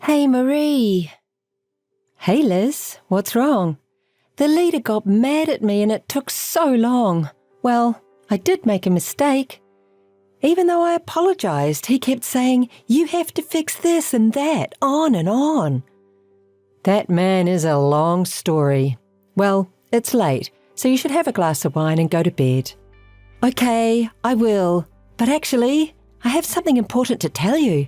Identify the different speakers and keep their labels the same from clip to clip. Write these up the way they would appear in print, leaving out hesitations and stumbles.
Speaker 1: Hey, Marie. Hey, Liz, what's wrong? The leader got mad at me and it took so long. Well, I did make a mistake. Even though I apologized, he kept saying, "You have to fix this and that," on and on. That man is a long story. Well, it's late, so you should have a glass of wine and go to bed. Okay, I will. But actually, I have something important to tell you.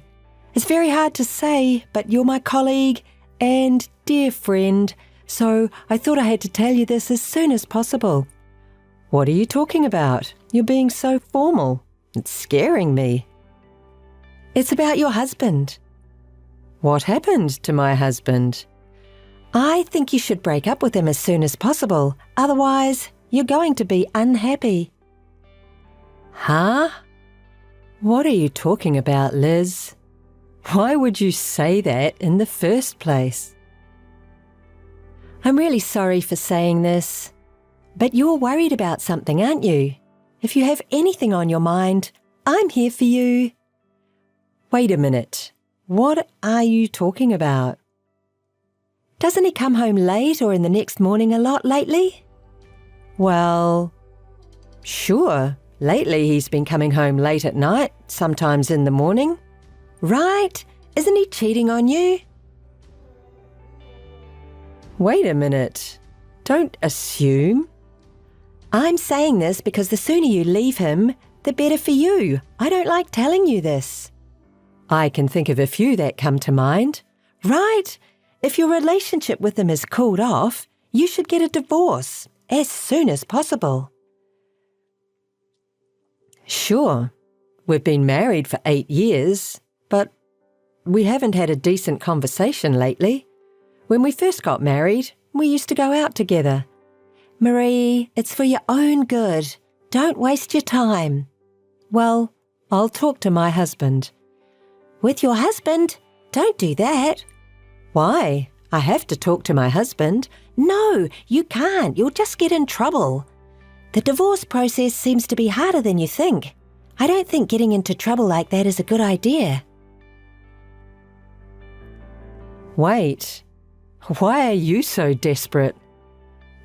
Speaker 1: It's very hard to say, but you're my colleague and dear friend, so I thought I had to tell you this as soon as possible. What are you talking about? You're being so formal. It's scaring me. It's about your husband. What happened to my husband? I think you should break up with him as soon as possible. Otherwise, you're going to be unhappy. Huh? What are you talking about, Liz? Why would you say that in the first place? I'm really sorry for saying this, but you're worried about something, aren't you? If you have anything on your mind, I'm here for you. Wait a minute. What are you talking about? Doesn't he come home late or in the next morning a lot lately? Well, sure. Lately he's been coming home late at night, sometimes in the morning. Right? Isn't he cheating on you? Wait a minute. Don't assume. I'm saying this because the sooner you leave him, the better for you. I don't like telling you this. I can think of a few that come to mind. Right? If your relationship with him has cooled off, you should get a divorce as soon as possible. Sure, we've been married for 8 years, but we haven't had a decent conversation lately. When we first got married, we used to go out together. Marie, it's for your own good. Don't waste your time. Well, I'll talk to my husband. With your husband? Don't do that. Why? I have to talk to my husband. No, you can't. You'll just get in trouble. The divorce process seems to be harder than you think. I don't think getting into trouble like that is a good idea. Wait, why are you so desperate?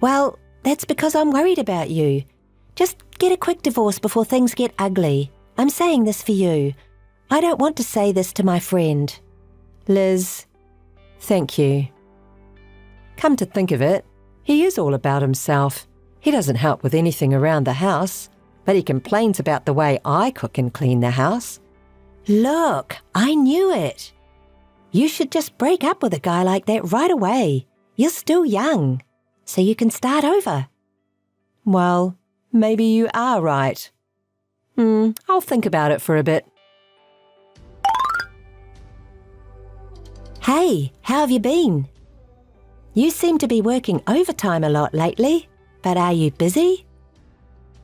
Speaker 1: Well, that's because I'm worried about you. Just get a quick divorce before things get ugly. I'm saying this for you. I don't want to say this to my friend. Liz, thank you. Come to think of it, he is all about himself. He doesn't help with anything around the house, but he complains about the way I cook and clean the house. Look, I knew it. You should just break up with a guy like that right away. You're still young, so you can start over. Well, maybe you are right. I'll think about it for a bit. Hey, how have you been? You seem to be working overtime a lot lately, but are you busy?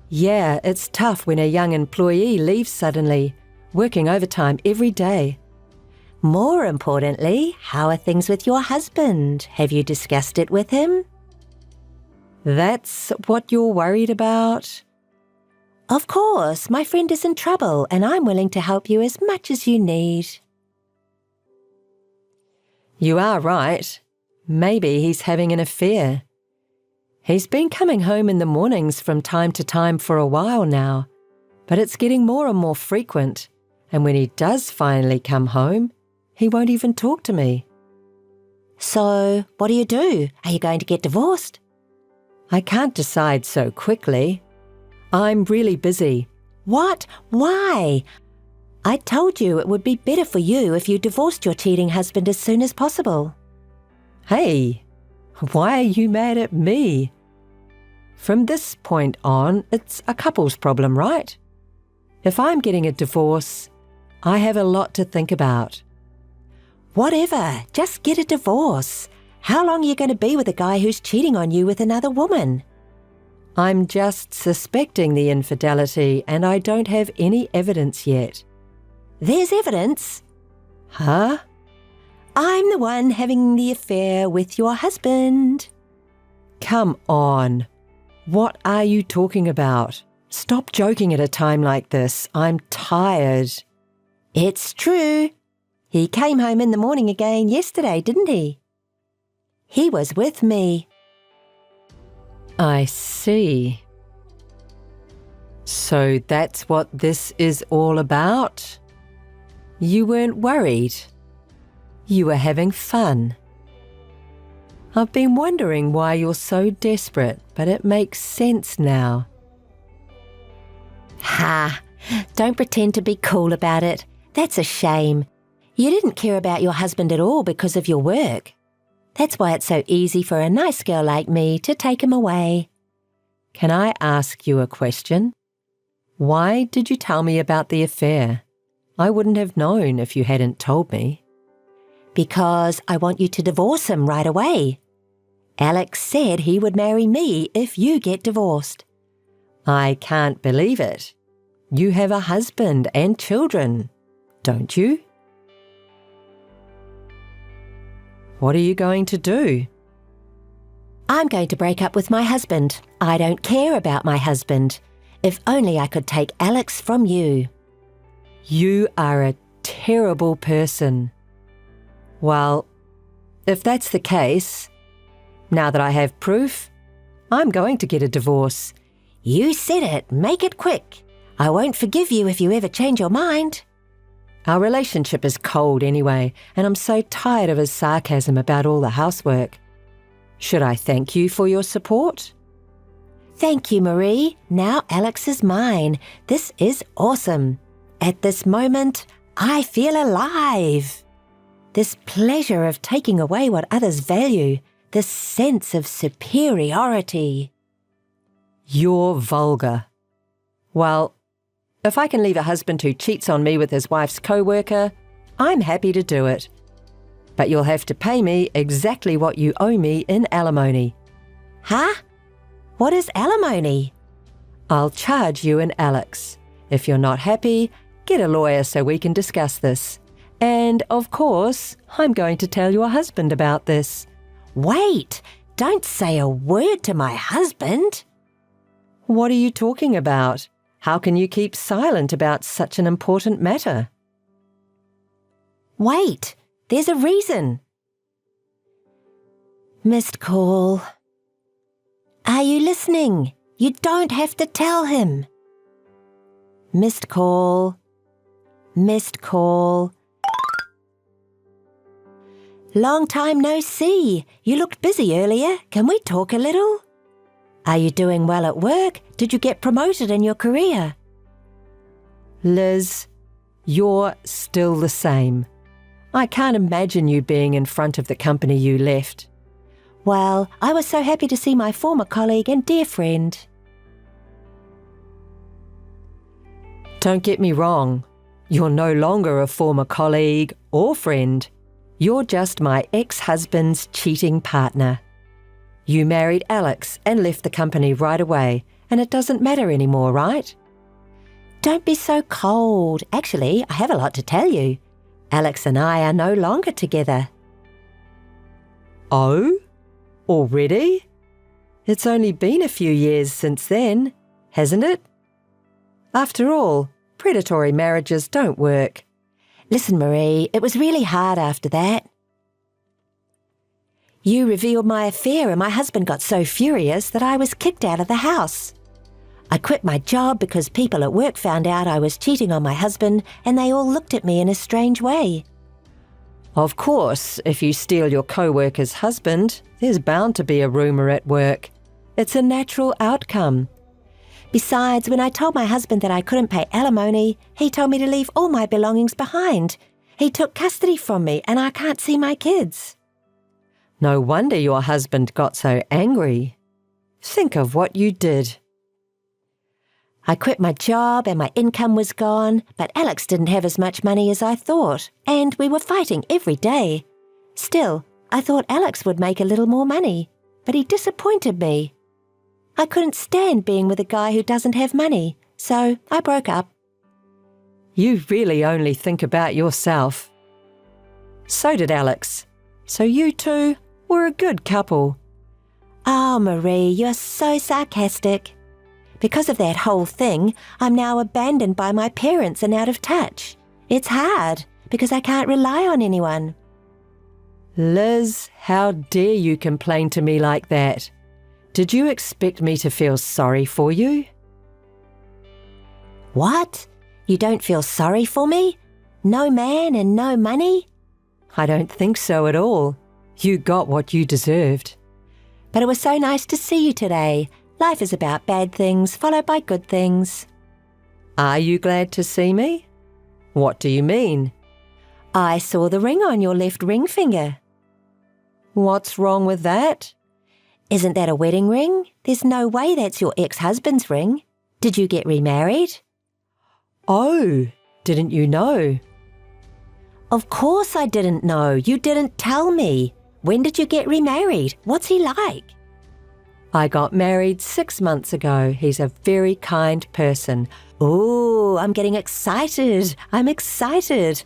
Speaker 1: Yeah, it's tough when a young employee leaves suddenly, working overtime every day. More importantly, how are things with your husband? Have you discussed it with him? That's what you're worried about? Of course, my friend is in trouble and I'm willing to help you as much as you need. You are right. Maybe he's having an affair. He's been coming home in the mornings from time to time for a while now, but it's getting more and more frequent, and when he does finally come home, he won't even talk to me. So, what do? Are you going to get divorced? I can't decide so quickly. I'm really busy. What? Why? I told you it would be better for you if you divorced your cheating husband as soon as possible. Hey, why are you mad at me? From this point on, it's a couple's problem, right? If I'm getting a divorce, I have a lot to think about. Whatever, just get a divorce. How long are you going to be with a guy who's cheating on you with another woman? I'm just suspecting the infidelity and I don't have any evidence yet. There's evidence. Huh? I'm the one having the affair with your husband. Come on. What are you talking about? Stop joking at a time like this. I'm tired. It's true. He came home in the morning again yesterday, didn't he? He was with me. I see. So that's what this is all about? You weren't worried. You were having fun. I've been wondering why you're so desperate, but it makes sense now. Ha! Don't pretend to be cool about it. That's a shame. You didn't care about your husband at all because of your work. That's why it's so easy for a nice girl like me to take him away. Can I ask you a question? Why did you tell me about the affair? I wouldn't have known if you hadn't told me. Because I want you to divorce him right away. Alex said he would marry me if you get divorced. I can't believe it. You have a husband and children, don't you? What are you going to do? I'm going to break up with my husband. I don't care about my husband. If only I could take Alex from you. You are a terrible person. Well, if that's the case, now that I have proof, I'm going to get a divorce. You said it. Make it quick. I won't forgive you if you ever change your mind. Our relationship is cold anyway, and I'm so tired of his sarcasm about all the housework. Should I thank you for your support? Thank you, Marie. Now Alex is mine. This is awesome. At this moment, I feel alive. This pleasure of taking away what others value, this sense of superiority. You're vulgar. Well, if I can leave a husband who cheats on me with his wife's co-worker, I'm happy to do it. But you'll have to pay me exactly what you owe me in alimony. Huh? What is alimony? I'll charge you and Alex. If you're not happy, get a lawyer so we can discuss this. And, of course, I'm going to tell your husband about this. Wait! Don't say a word to my husband! What are you talking about? How can you keep silent about such an important matter? Wait! There's a reason. Missed call. Are you listening? You don't have to tell him. Missed call. Missed call. Long time no see. You looked busy earlier. Can we talk a little? Are you doing well at work? Did you get promoted in your career? Liz, you're still the same. I can't imagine you being in front of the company you left. Well, I was so happy to see my former colleague and dear friend. Don't get me wrong. You're no longer a former colleague or friend. You're just my ex-husband's cheating partner. You married Alex and left the company right away, and it doesn't matter anymore, right? Don't be so cold. Actually, I have a lot to tell you. Alex and I are no longer together. Oh? Already? It's only been a few years since then, hasn't it? After all, predatory marriages don't work. Listen, Marie, it was really hard after that. You revealed my affair and my husband got so furious that I was kicked out of the house. I quit my job because people at work found out I was cheating on my husband and they all looked at me in a strange way. Of course, if you steal your co-worker's husband, there's bound to be a rumour at work. It's a natural outcome. Besides, when I told my husband that I couldn't pay alimony, he told me to leave all my belongings behind. He took custody from me and I can't see my kids. No wonder your husband got so angry. Think of what you did. I quit my job and my income was gone, but Alex didn't have as much money as I thought, and we were fighting every day. Still, I thought Alex would make a little more money, but he disappointed me. I couldn't stand being with a guy who doesn't have money, so I broke up. You really only think about yourself. So did Alex. So you two were a good couple. Oh, Marie, you're so sarcastic. Because of that whole thing, I'm now abandoned by my parents and out of touch. It's hard,
Speaker 2: because I can't rely on anyone.
Speaker 1: Liz, how dare you complain to me like that? Did you expect me to feel sorry for you?
Speaker 2: What? You don't feel sorry for me? No man and no money?
Speaker 1: I don't think so at all. You got what you deserved.
Speaker 2: But it was so nice to see you today. Life is about bad things followed by good things.
Speaker 1: Are you glad to see me? What do you mean?
Speaker 2: I saw the ring on your left ring finger.
Speaker 1: What's wrong with that?
Speaker 2: Isn't that a wedding ring? There's no way that's your ex-husband's ring. Did you get remarried?
Speaker 1: Oh, didn't you know?
Speaker 2: Of course I didn't know. You didn't tell me. When did you get remarried? What's he like?
Speaker 1: I got married 6 months ago. He's a very kind person.
Speaker 2: Ooh, I'm getting excited. I'm excited.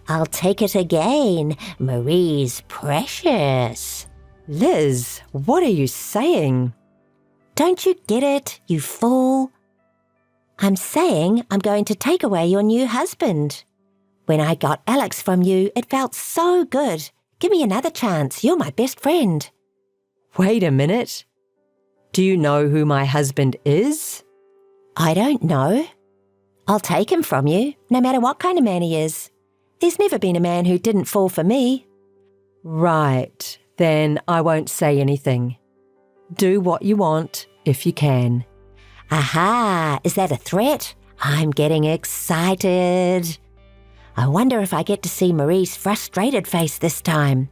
Speaker 2: I'll take it again. Marie's precious.
Speaker 1: Liz, what are you saying?
Speaker 2: Don't you get it, you fool? I'm saying I'm going to take away your new husband. When I got Alex from you, it felt so good. Give me another chance. You're my best friend.
Speaker 1: Wait a minute. Do you know who my husband is?
Speaker 2: I don't know. I'll take him from you, no matter what kind of man he is. There's never been a man who didn't fall for me.
Speaker 1: Right, then I won't say anything. Do what you want, if you can.
Speaker 2: Aha, is that a threat? I'm getting excited. I wonder if I get to see Marie's frustrated face this time.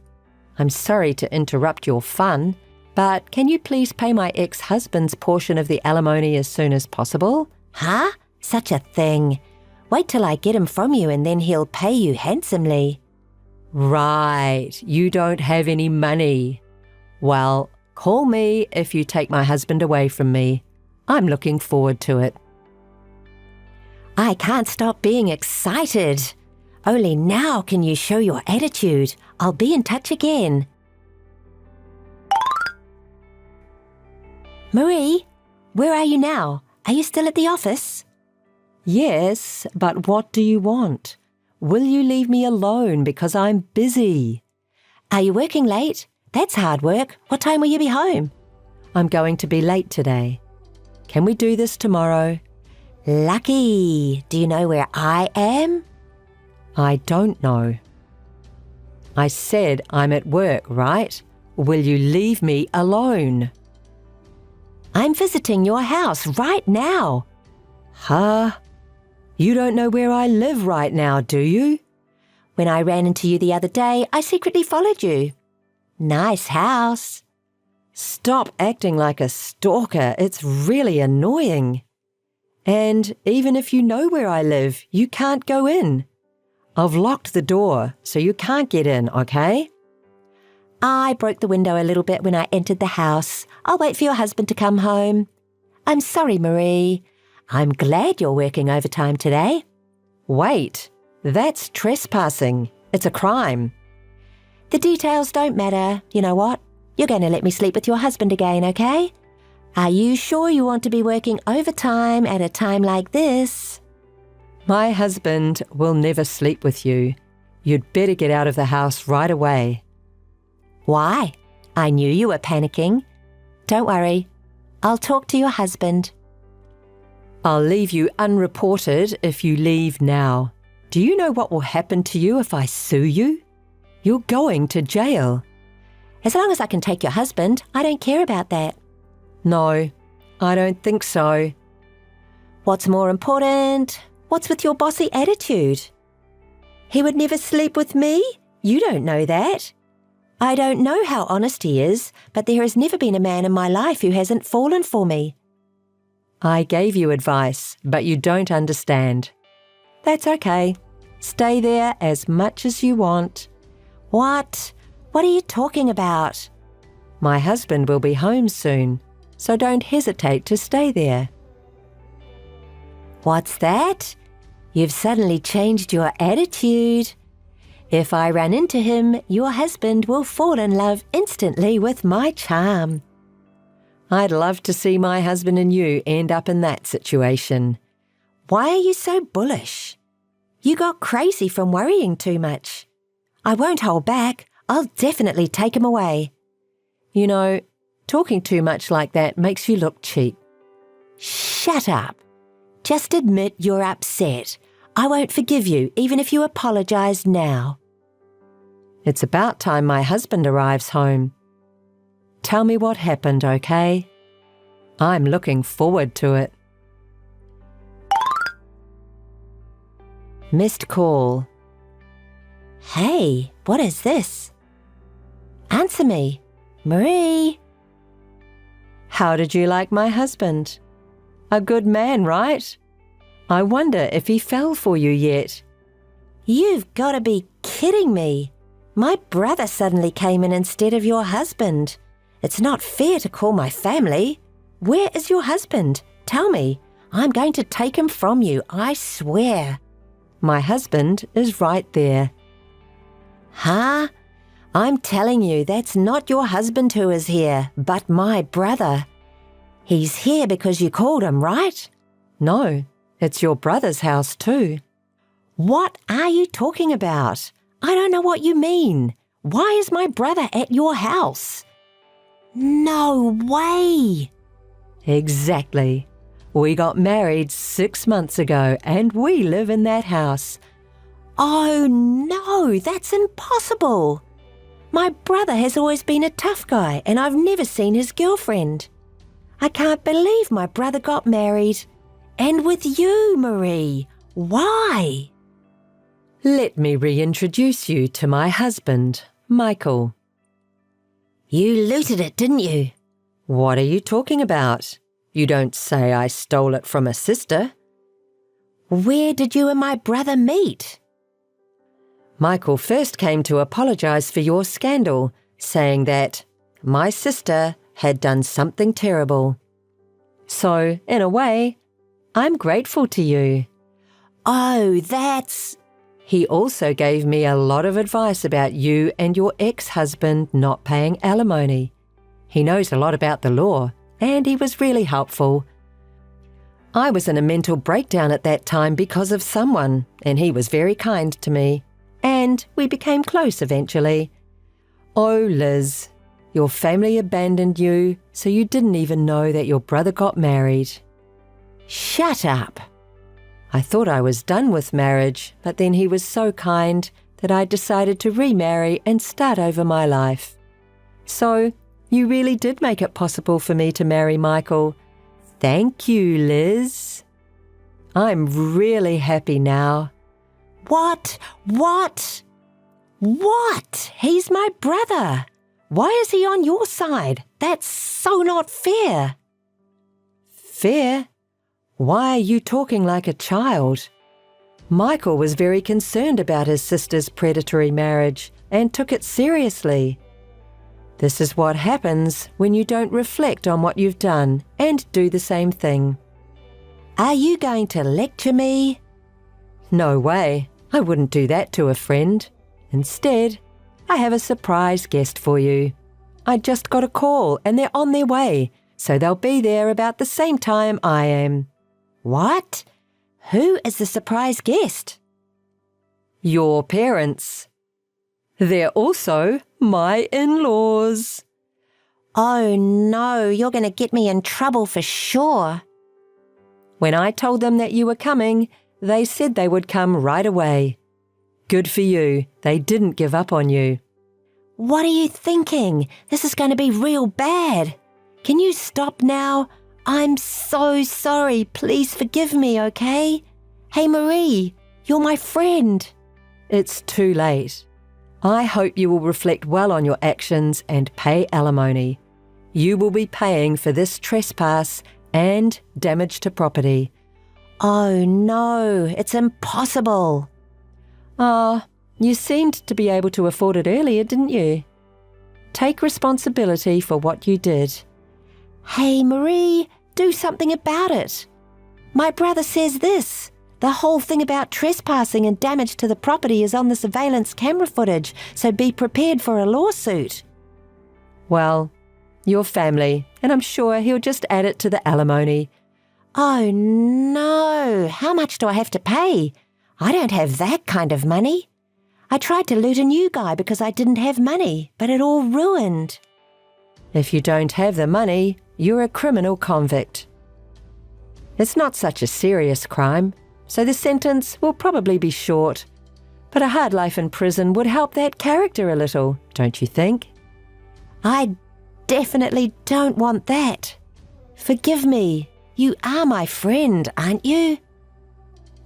Speaker 1: I'm sorry to interrupt your fun, but can you please pay my ex-husband's portion of the alimony as soon as possible?
Speaker 2: Huh? Such a thing. Wait till I get him from you and then he'll pay you handsomely.
Speaker 1: Right, you don't have any money. Well, call me if you take my husband away from me. I'm looking forward to it.
Speaker 2: I can't stop being excited. Only now can you show your attitude. I'll be in touch again. Marie, where are you now? Are you still at the office?
Speaker 1: Yes, but what do you want? Will you leave me alone because I'm busy?
Speaker 2: Are you working late? That's hard work. What time will you be home?
Speaker 1: I'm going to be late today. Can we do this tomorrow?
Speaker 2: Lucky. Do you know where I am?
Speaker 1: I don't know. I said I'm at work, right? Will you leave me alone?
Speaker 2: I'm visiting your house right now.
Speaker 1: Huh? You don't know where I live right now, do you?
Speaker 2: When I ran into you the other day, I secretly followed you. Nice house.
Speaker 1: Stop acting like a stalker. It's really annoying. And even if you know where I live, you can't go in. I've locked the door, so you can't get in, okay?
Speaker 2: I broke the window a little bit when I entered the house. I'll wait for your husband to come home. I'm sorry, Marie. I'm glad you're working overtime today.
Speaker 1: Wait, that's trespassing. It's a crime.
Speaker 2: The details don't matter. You know what? You're going to let me sleep with your husband again, okay? Are you sure you want to be working overtime at a time like this?
Speaker 1: My husband will never sleep with you. You'd better get out of the house right away.
Speaker 2: Why? I knew you were panicking. Don't worry. I'll talk to your husband.
Speaker 1: I'll leave you unreported if you leave now. Do you know what will happen to you if I sue you? You're going to jail.
Speaker 2: As long as I can take your husband, I don't care about that.
Speaker 1: No, I don't think so.
Speaker 2: What's more important? What's with your bossy attitude? He would never sleep with me? You don't know that. I don't know how honest he is, but there has never been a man in my life who hasn't fallen for me.
Speaker 1: I gave you advice, but you don't understand. That's okay. Stay there as much as you want.
Speaker 2: What? What are you talking about?
Speaker 1: My husband will be home soon, so don't hesitate to stay there.
Speaker 2: What's that? You've suddenly changed your attitude. If I run into him, your husband will fall in love instantly with my charm.
Speaker 1: I'd love to see my husband and you end up in that situation.
Speaker 2: Why are you so bullish? You got crazy from worrying too much. I won't hold back. I'll definitely take him away.
Speaker 1: You know, talking too much like that makes you look cheap.
Speaker 2: Shut up. Just admit you're upset. I won't forgive you even if you apologise now.
Speaker 1: It's about time my husband arrives home. Tell me what happened, okay? I'm looking forward to it. Missed call.
Speaker 2: Hey, what is this? Answer me. Marie.
Speaker 1: How did you like my husband? A good man, right? I wonder if he fell for you yet.
Speaker 2: You've got to be kidding me. My brother suddenly came in instead of your husband. It's not fair to call my family. Where is your husband? Tell me. I'm going to take him from you, I swear.
Speaker 1: My husband is right there.
Speaker 2: Huh? I'm telling you, that's not your husband who is here, but my brother. He's here because you called him, right?
Speaker 1: No, it's your brother's house too.
Speaker 2: What are you talking about? I don't know what you mean. Why is my brother at your house? No way!
Speaker 1: Exactly. We got married 6 months ago and we live in that house.
Speaker 2: Oh no, that's impossible. My brother has always been a tough guy and I've never seen his girlfriend. I can't believe my brother got married. And with you, Marie. Why?
Speaker 1: Let me reintroduce you to my husband, Michael.
Speaker 2: You looted it, didn't you?
Speaker 1: What are you talking about? You don't say I stole it from a sister.
Speaker 2: Where did you and my brother meet?
Speaker 1: Michael first came to apologize for your scandal, saying that my sister had done something terrible. So, in a way, I'm grateful to you.
Speaker 2: Oh, that's...
Speaker 1: He also gave me a lot of advice about you and your ex-husband not paying alimony. He knows a lot about the law, and he was really helpful. I was in a mental breakdown at that time because of someone, and he was very kind to me. And we became close eventually. Oh, Liz, your family abandoned you, so you didn't even know that your brother got married.
Speaker 2: Shut up.
Speaker 1: I thought I was done with marriage, but then he was so kind that I decided to remarry and start over my life. So, you really did make it possible for me to marry Michael. Thank you, Liz. I'm really happy now.
Speaker 2: What? He's my brother. Why is he on your side? That's so not fair.
Speaker 1: Fair? Why are you talking like a child? Michael was very concerned about his sister's predatory marriage and took it seriously. This is what happens when you don't reflect on what you've done and do the same thing.
Speaker 2: Are you going to lecture me?
Speaker 1: No way. I wouldn't do that to a friend. Instead, I have a surprise guest for you. I just got a call and they're on their way, so they'll be there about the same time I am.
Speaker 2: What? Who is the surprise guest?
Speaker 1: Your parents. They're also my in-laws.
Speaker 2: Oh no, you're going to get me in trouble for sure.
Speaker 1: When I told them that you were coming, they said they would come right away. Good for you. They didn't give up on you.
Speaker 2: What are you thinking? This is going to be real bad. Can you stop now? I'm so sorry. Please forgive me, okay? Hey, Marie, you're my friend.
Speaker 1: It's too late. I hope you will reflect well on your actions and pay alimony. You will be paying for this trespass and damage to property.
Speaker 2: Oh no, it's impossible.
Speaker 1: You seemed to be able to afford it earlier, didn't you? Take responsibility for what you did.
Speaker 2: Hey, Marie, do something about it. My brother says this. The whole thing about trespassing and damage to the property is on the surveillance camera footage, so be prepared for a lawsuit.
Speaker 1: Well, your family, and I'm sure he'll just add it to the alimony.
Speaker 2: Oh no, how much do I have to pay? I don't have that kind of money. I tried to loot a new guy because I didn't have money, but it all ruined.
Speaker 1: If you don't have the money, you're a criminal convict. It's not such a serious crime, so the sentence will probably be short. But a hard life in prison would help that character a little, don't you think?
Speaker 2: I definitely don't want that. Forgive me. You are my friend, aren't you?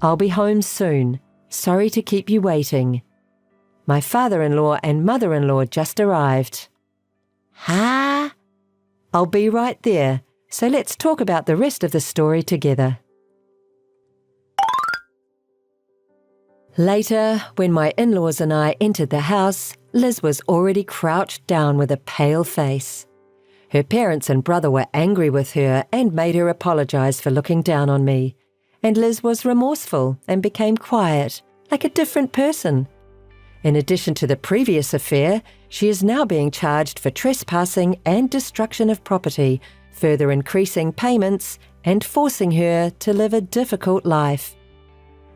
Speaker 1: I'll be home soon. Sorry to keep you waiting. My father-in-law and mother-in-law just arrived.
Speaker 2: Huh?
Speaker 1: I'll be right there, so let's talk about the rest of the story together. Later, when my in-laws and I entered the house, Liz was already crouched down with a pale face. Her parents and brother were angry with her and made her apologize for looking down on me, and Liz was remorseful and became quiet, like a different person. In addition to the previous affair, she is now being charged for trespassing and destruction of property, further increasing payments and forcing her to live a difficult life.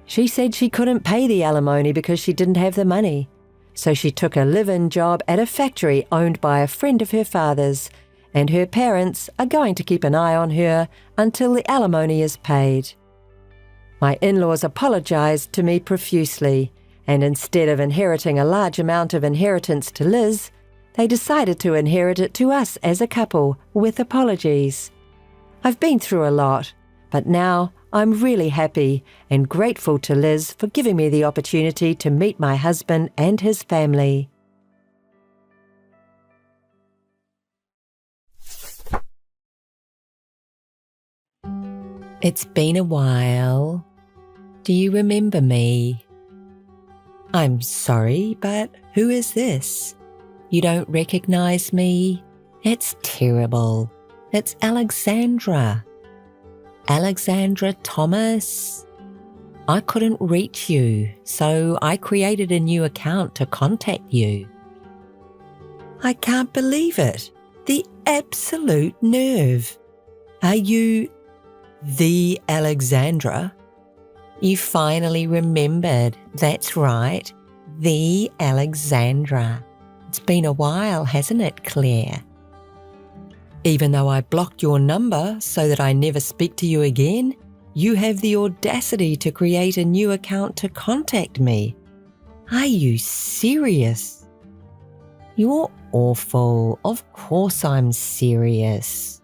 Speaker 1: She said she couldn't pay the alimony because she didn't have the money, so she took a live-in job at a factory owned by a friend of her father's, and her parents are going to keep an eye on her until the alimony is paid. My in-laws apologized to me profusely, and instead of inheriting a large amount of inheritance to Liz, they decided to inherit it to us as a couple with apologies. I've been through a lot, but now I'm really happy and grateful to Liz for giving me the opportunity to meet my husband and his family. It's been a while. Do you remember me? I'm sorry, but who is this? You don't recognize me? It's terrible. It's Alexandra. Alexandra Thomas. I couldn't reach you, so I created a new account to contact you. I can't believe it. The absolute nerve. Are you the Alexandra? You finally remembered. That's right. The Alexandra. It's been a while, hasn't it, Claire? Even though I blocked your number so that I never speak to you again, you have the audacity to create a new account to contact me. Are you serious? You're awful. Of course I'm serious.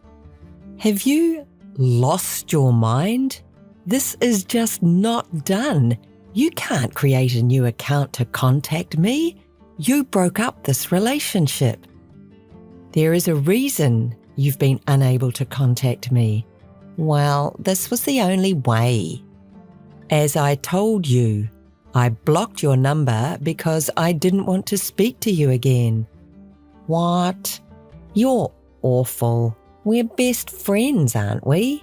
Speaker 1: Have you lost your mind? This is just not done. You can't create a new account to contact me. You broke up this relationship. There is a reason you've been unable to contact me. Well, this was the only way. As I told you, I blocked your number because I didn't want to speak to you again. What? You're awful. We're best friends, aren't we?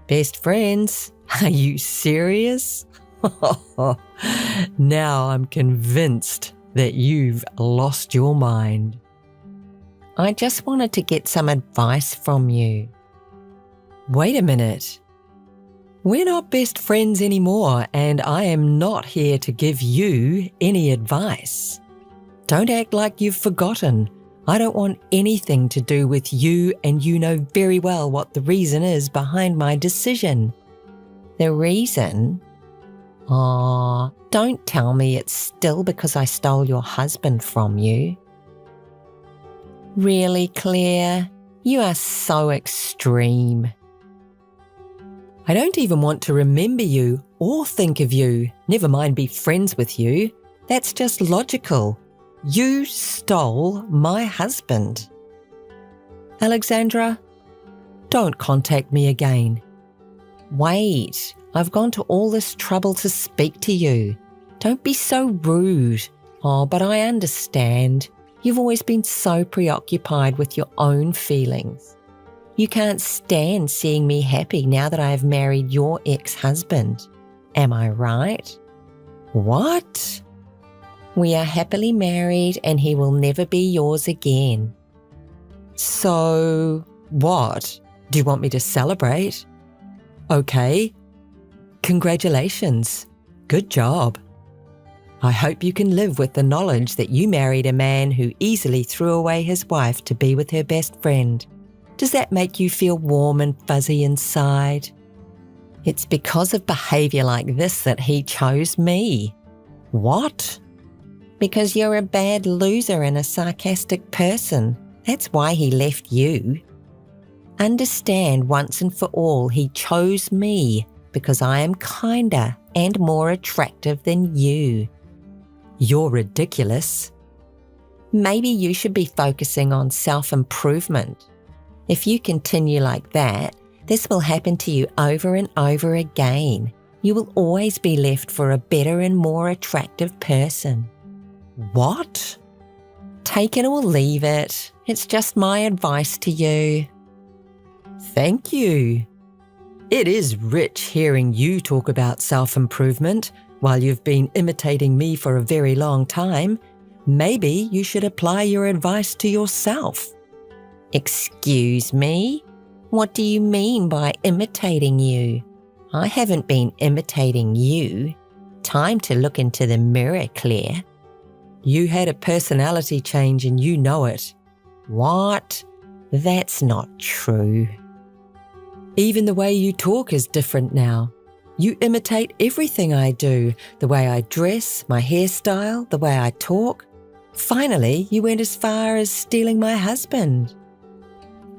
Speaker 1: Best friends? Are you serious? Now I'm convinced that you've lost your mind. I just wanted to get some advice from you. Wait a minute. We're not best friends anymore, and I am not here to give you any advice. Don't act like you've forgotten. I don't want anything to do with you, and you know very well what the reason is behind my decision. The reason? Oh, don't tell me it's still because I stole your husband from you. Really, Claire? You are so extreme. I don't even want to remember you or think of you, never mind be friends with you. That's just logical. You stole my husband. Alexandra, don't contact me again. Wait, I've gone to all this trouble to speak to you. Don't be so rude. Oh, but I understand. You've always been so preoccupied with your own feelings. You can't stand seeing me happy now that I have married your ex-husband. Am I right? What? We are happily married and he will never be yours again. So, what? Do you want me to celebrate? Okay. Congratulations.
Speaker 3: Good job. I hope you can live with the knowledge that you married a man who easily threw away his wife to be with her best friend. Does that make you feel warm and fuzzy inside? It's because of behaviour like this that he chose me. What? Because you're a bad loser and a sarcastic person. That's why he left you. Understand once and for all he chose me because I am kinder and more attractive than you. You're ridiculous. Maybe you should be focusing on self-improvement. If you continue like that, this will happen to you over and over again. You will always be left for a better and more attractive person. What? Take it or leave it. It's just my advice to you. Thank you. It is rich hearing you talk about self-improvement while you've been imitating me for a very long time. Maybe you should apply your advice to yourself. Excuse me? What do you mean by imitating you? I haven't been imitating you. Time to look into the mirror, Claire. You had a personality change and you know it. What? That's not true. Even the way you talk is different now. You imitate everything I do, the way I dress, my hairstyle, the way I talk. Finally, you went as far as stealing my husband.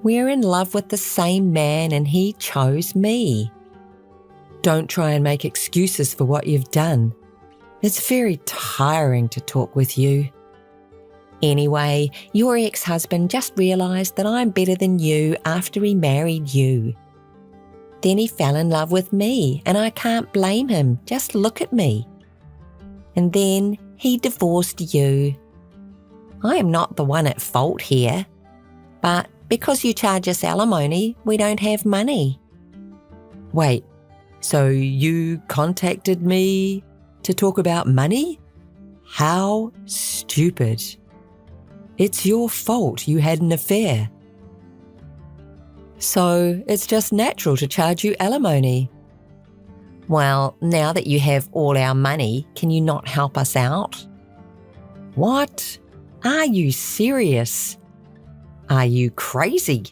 Speaker 3: We're in love with the same man and he chose me. Don't try and make excuses for what you've done. It's very tiring to talk with you. Anyway, your ex-husband just realised that I'm better than you after he married you. Then he fell in love with me and I can't blame him. Just look at me. And then he divorced you. I am not the one at fault here. But because you charge us alimony, we don't have money. Wait, so you contacted me to talk about money? How stupid. It's your fault you had an affair. So it's just natural to charge you alimony. Well, now that you have all our money, can you not help us out? What? Are you serious? Are you crazy?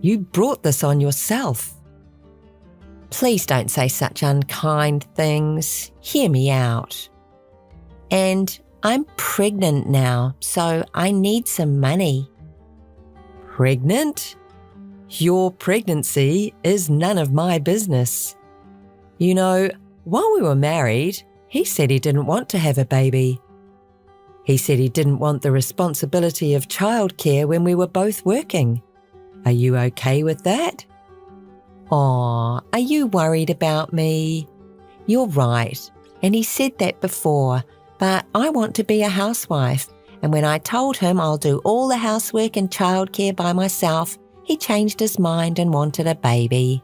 Speaker 3: You brought this on yourself. Please don't say such unkind things. Hear me out. And I'm pregnant now, so I need some money. Pregnant? Your pregnancy is none of my business. You know, while we were married, he said he didn't want to have a baby. He said he didn't want the responsibility of childcare when we were both working. Are you okay with that? Aw, are you worried about me? You're right, and he said that before, but I want to be a housewife, and when I told him I'll do all the housework and childcare by myself, he changed his mind and wanted a baby.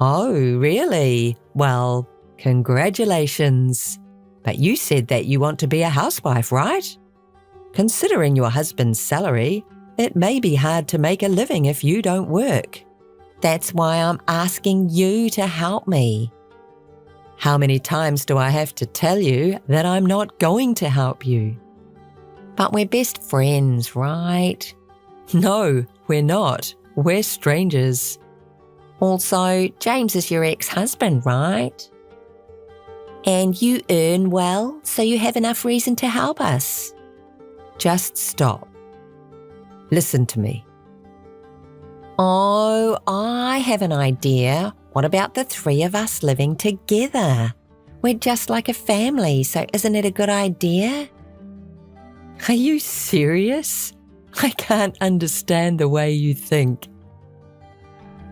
Speaker 3: Oh, really? Well, congratulations. But you said that you want to be a housewife, right? Considering your husband's salary, it may be hard to make a living if you don't work. That's why I'm asking you to help me. How many times do I have to tell you that I'm not going to help you? But we're best friends, right? No, we're not. We're strangers. Also, James is your ex-husband, right? And you earn well, so you have enough reason to help us. Just stop. Listen to me. Oh, I have an idea. What about the three of us living together? We're just like a family, so isn't it a good idea? Are you serious? I can't understand the way you think.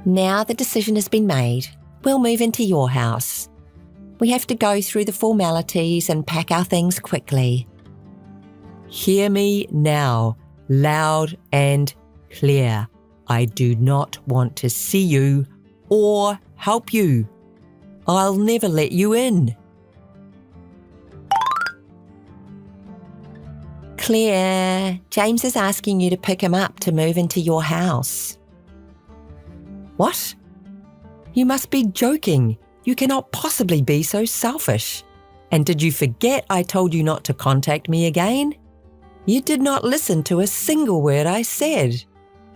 Speaker 3: Now the decision has been made. We'll move into your house. We have to go through the formalities and pack our things quickly. Hear me now, loud and clear. I do not want to see you or help you. I'll never let you in. Claire, James is asking you to pick him up to move into your house. What? You must be joking. You cannot possibly be so selfish. And did you forget I told you not to contact me again? You did not listen to a single word I said.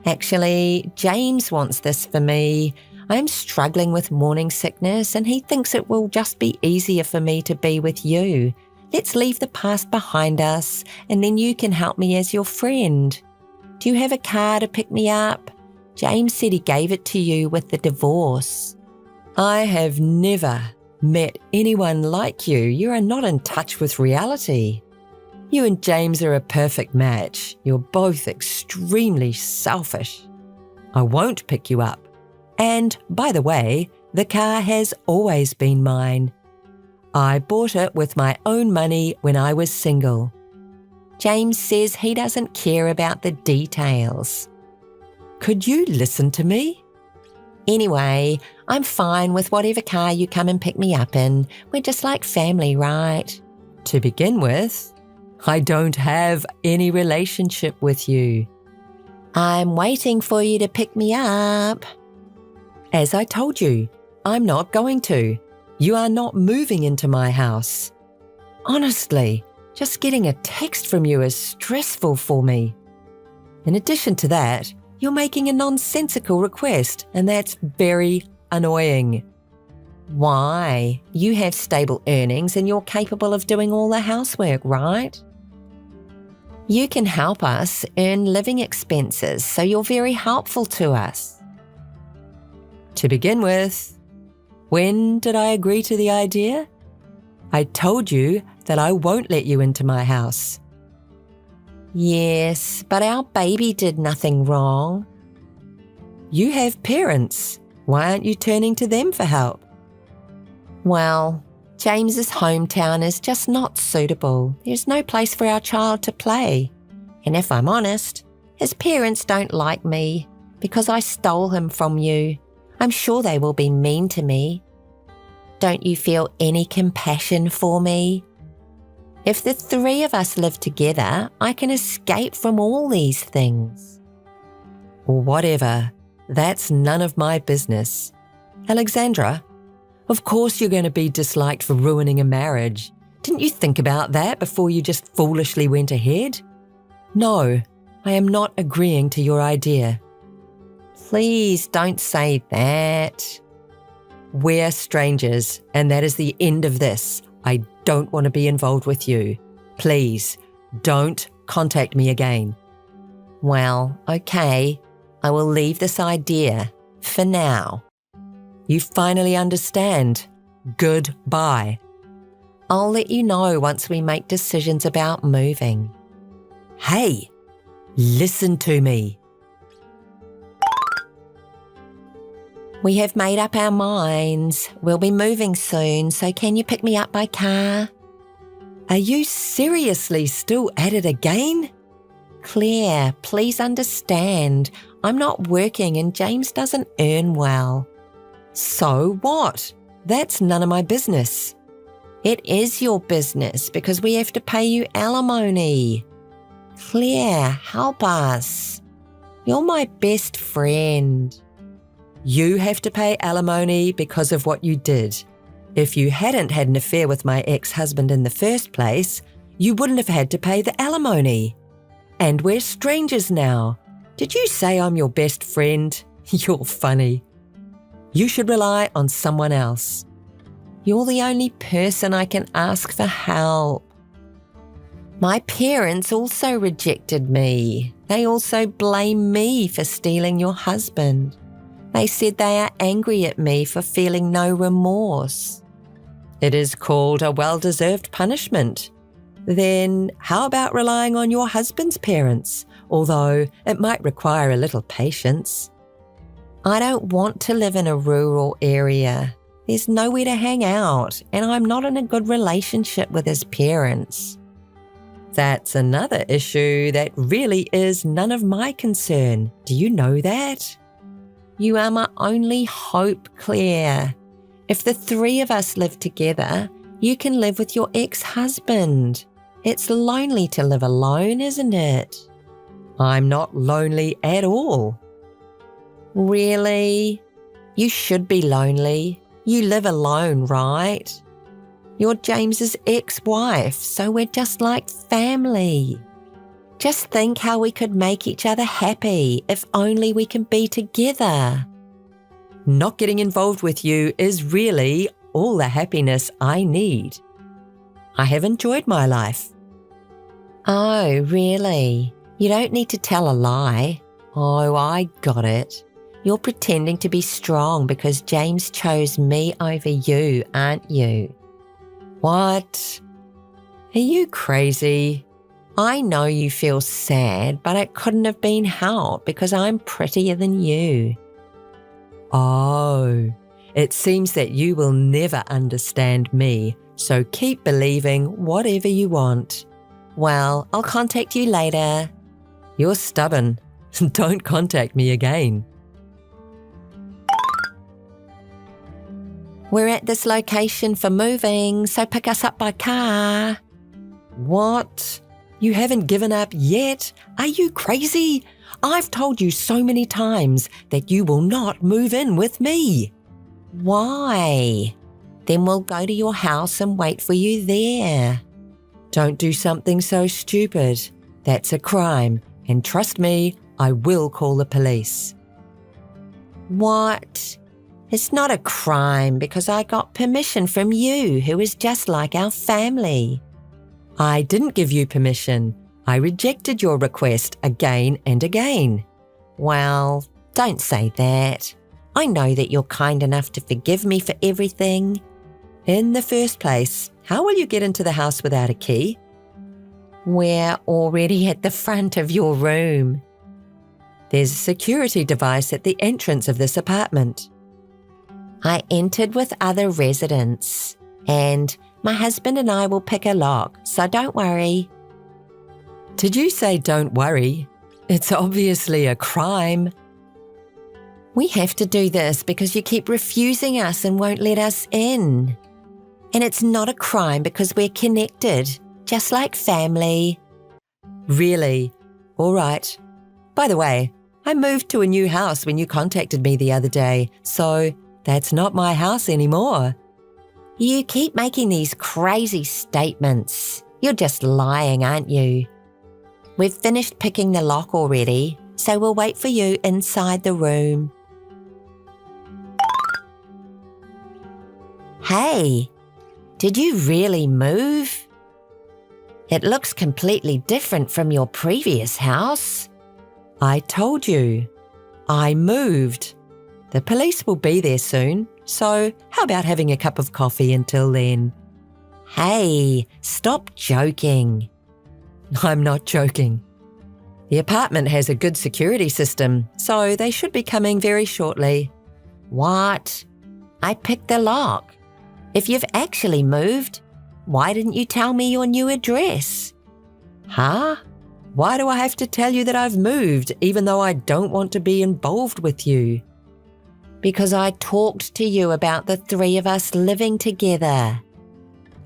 Speaker 2: Actually, James wants this for me. I'm struggling with morning sickness and he thinks it will just be easier for me to be with you. Let's leave the past behind us and then you can help me as your friend. Do you have a car to pick me up? James said he gave it to you with the divorce.
Speaker 3: I have never met anyone like you. You are not in touch with reality. You and James are a perfect match. You're both extremely selfish. I won't pick you up. And, by the way, the car has always been mine. I bought it with my own money when I was single.
Speaker 2: James says he doesn't care about the details.
Speaker 3: Could you listen to me?
Speaker 2: Anyway, I'm fine with whatever car you come and pick me up in. We're just like family, right?
Speaker 3: To begin with, I don't have any relationship with you.
Speaker 2: I'm waiting for you to pick me up.
Speaker 3: As I told you, I'm not going to. You are not moving into my house. Honestly, just getting a text from you is stressful for me. In addition to that, you're making a nonsensical request, and that's very annoying.
Speaker 2: Why? You have stable earnings and you're capable of doing all the housework, right? You can help us earn living expenses, so you're very helpful to us.
Speaker 3: To begin with, when did I agree to the idea? I told you that I won't let you into my house.
Speaker 2: Yes, but our baby did nothing wrong.
Speaker 3: You have parents. Why aren't you turning to them for help?
Speaker 2: Well, James's hometown is just not suitable. There's no place for our child to play. And if I'm honest, his parents don't like me because I stole him from you. I'm sure they will be mean to me. Don't you feel any compassion for me? If the three of us live together, I can escape from all these things.
Speaker 3: Whatever. That's none of my business. Alexandra, of course you're going to be disliked for ruining a marriage. Didn't you think about that before you just foolishly went ahead? No, I am not agreeing to your idea.
Speaker 2: Please don't say that.
Speaker 3: We're strangers, and that is the end of this. I don't want to be involved with you. Please, don't contact me again.
Speaker 2: Well, okay. I will leave this idea for now.
Speaker 3: You finally understand. Goodbye.
Speaker 2: I'll let you know once we make decisions about moving.
Speaker 3: Hey, listen to me.
Speaker 2: We have made up our minds. We'll be moving soon, so can you pick me up by car?
Speaker 3: Are you seriously still at it again?
Speaker 2: Claire, please understand. I'm not working and James doesn't earn well.
Speaker 3: So what? That's none of my business.
Speaker 2: It is your business because we have to pay you alimony. Claire, help us. You're my best friend.
Speaker 3: You have to pay alimony because of what you did. If you hadn't had an affair with my ex-husband in the first place, you wouldn't have had to pay the alimony. And we're strangers now. Did you say I'm your best friend? You're funny. You should rely on someone else.
Speaker 2: You're the only person I can ask for help. My parents also rejected me. They also blame me for stealing your husband. They said they are angry at me for feeling no remorse.
Speaker 3: It is called a well-deserved punishment. Then how about relying on your husband's parents, although it might require a little patience?
Speaker 2: I don't want to live in a rural area. There's nowhere to hang out, and I'm not in a good relationship with his parents.
Speaker 3: That's another issue that really is none of my concern. Do you know that?
Speaker 2: You are my only hope, Claire. If the three of us live together, you can live with your ex-husband. It's lonely to live alone, isn't it?
Speaker 3: I'm not lonely at all.
Speaker 2: Really? You should be lonely. You live alone, right?
Speaker 3: You're James's ex-wife, so we're just like family. Just think how we could make each other happy if only we can be together. Not getting involved with you is really all the happiness I need. I have enjoyed my life.
Speaker 2: Oh, really? You don't need to tell a lie.
Speaker 3: Oh, I got it.
Speaker 2: You're pretending to be strong because James chose me over you, aren't you?
Speaker 3: What? Are you crazy?
Speaker 2: I know you feel sad, but it couldn't have been helped because I'm prettier than you.
Speaker 3: Oh, it seems that you will never understand me, so keep believing whatever you want.
Speaker 2: Well, I'll contact you later.
Speaker 3: You're stubborn. Don't contact me again.
Speaker 2: We're at this location for moving, so pick us up by car.
Speaker 3: What? You haven't given up yet? Are you crazy? I've told you so many times that you will not move in with me.
Speaker 2: Why? Then we'll go to your house and wait for you there.
Speaker 3: Don't do something so stupid. That's a crime, and trust me, I will call the police.
Speaker 2: What? It's not a crime because I got permission from you, who is just like our family.
Speaker 3: I didn't give you permission. I rejected your request again and again.
Speaker 2: Well, don't say that. I know that you're kind enough to forgive me for everything.
Speaker 3: In the first place, how will you get into the house without a key?
Speaker 2: We're already at the front of your room.
Speaker 3: There's a security device at the entrance of this apartment.
Speaker 2: I entered with other residents, and my husband and I will pick a lock, so don't worry.
Speaker 3: Did you say don't worry? It's obviously a crime.
Speaker 2: We have to do this because you keep refusing us and won't let us in. And it's not a crime because we're connected, just like family.
Speaker 3: Really? All right. By the way, I moved to a new house when you contacted me the other day, so that's not my house anymore.
Speaker 2: You keep making these crazy statements. You're just lying, aren't you? We've finished picking the lock already, so we'll wait for you inside the room. Hey, did you really move? It looks completely different from your previous house.
Speaker 3: I told you. I moved. The police will be there soon, so how about having a cup of coffee until then?
Speaker 2: Hey, stop joking.
Speaker 3: I'm not joking. The apartment has a good security system, so they should be coming very shortly.
Speaker 2: What? I picked the lock. If you've actually moved, why didn't you tell me your new address?
Speaker 3: Huh? Why do I have to tell you that I've moved, even though I don't want to be involved with you?
Speaker 2: Because I talked to you about the three of us living together.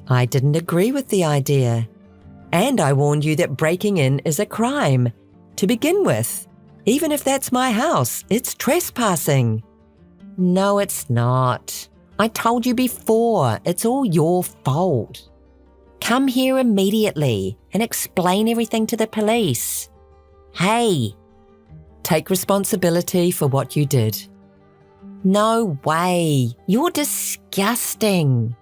Speaker 3: I didn't agree with the idea. And I warned you that breaking in is a crime. To begin with, even if that's my house, it's trespassing.
Speaker 2: No, it's not. I told you before, it's all your fault. Come here immediately and explain everything to the police. Hey.
Speaker 3: Take responsibility for what you did.
Speaker 2: No way. You're disgusting.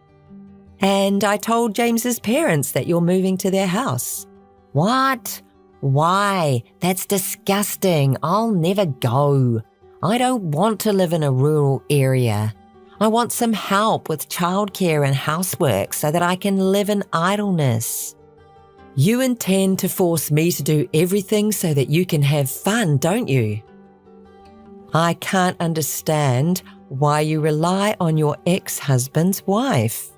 Speaker 3: And I told James's parents that you're moving to their house.
Speaker 2: What? Why? That's disgusting. I'll never go. I don't want to live in a rural area. I want some help with childcare and housework so that I can live in idleness.
Speaker 3: You intend to force me to do everything so that you can have fun, don't you? I can't understand why you rely on your ex-husband's wife.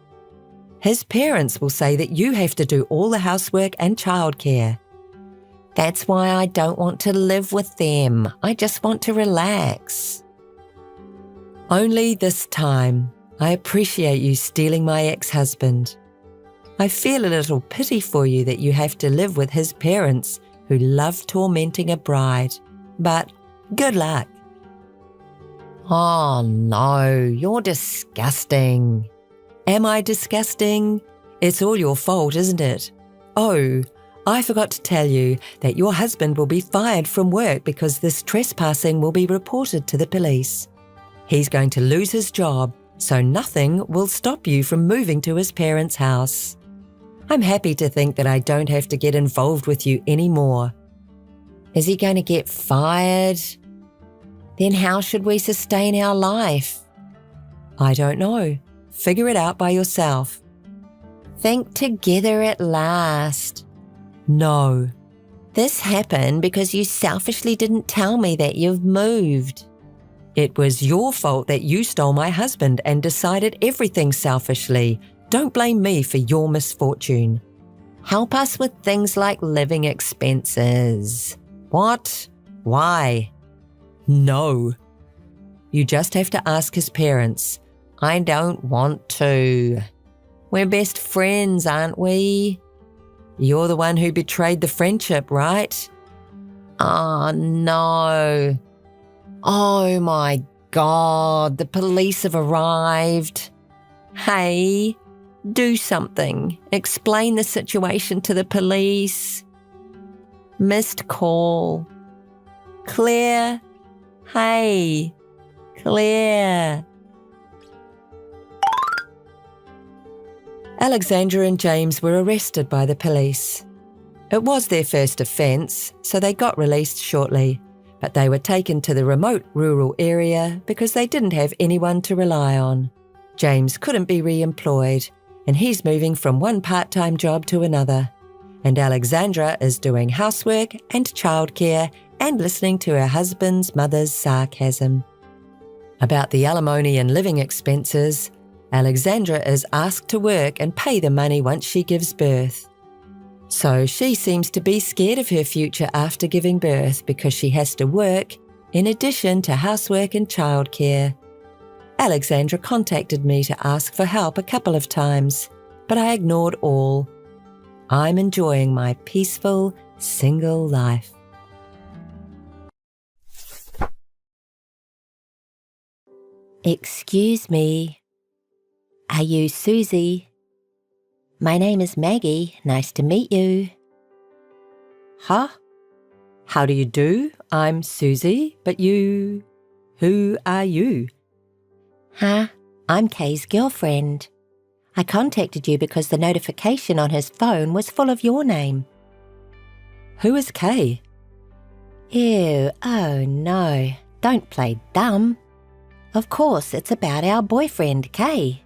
Speaker 3: His parents will say that you have to do all the housework and childcare.
Speaker 2: That's why I don't want to live with them. I just want to relax.
Speaker 3: Only this time, I appreciate you stealing my ex-husband. I feel a little pity for you that you have to live with his parents who love tormenting a bride. But good luck.
Speaker 2: Oh no, you're disgusting.
Speaker 3: Am I disgusting? It's all your fault, isn't it? Oh, I forgot to tell you that your husband will be fired from work because this trespassing will be reported to the police. He's going to lose his job, so nothing will stop you from moving to his parents' house. I'm happy to think that I don't have to get involved with you anymore. Is he going to get fired? Then how should we sustain our life? I don't know. Figure it out by yourself.
Speaker 2: Think together at last.
Speaker 3: No.
Speaker 2: This happened because you selfishly didn't tell me that you've moved.
Speaker 3: It was your fault that you stole my husband and decided everything selfishly. Don't blame me for your misfortune.
Speaker 2: Help us with things like living expenses.
Speaker 3: What? Why? No. You just have to ask his parents.
Speaker 2: I don't want to. We're best friends, aren't we?
Speaker 3: You're the one who betrayed the friendship, right?
Speaker 2: Oh, no. Oh, my God. The police have arrived. Hey, do something. Explain the situation to the police. Missed call. Claire. Hey, Claire.
Speaker 3: Alexandra and James were arrested by the police. It was their first offence, so they got released shortly, but they were taken to the remote rural area because they didn't have anyone to rely on. James couldn't be re-employed, and he's moving from one part-time job to another. And Alexandra is doing housework and childcare and listening to her husband's mother's sarcasm. About the alimony and living expenses, Alexandra is asked to work and pay the money once she gives birth. So she seems to be scared of her future after giving birth because she has to work in addition to housework and childcare. Alexandra contacted me to ask for help a couple of times, but I ignored all. I'm enjoying my peaceful, single life.
Speaker 2: Excuse me. Are you Susie? My name is Maggie. Nice to meet you.
Speaker 3: Huh? How do you do? I'm Susie, but you... Who are you?
Speaker 2: Huh? I'm Kay's girlfriend. I contacted you because the notification on his phone was full of your name.
Speaker 3: Who is Kay?
Speaker 2: Ew, oh no. Don't play dumb. Of course, it's about our boyfriend, Kay.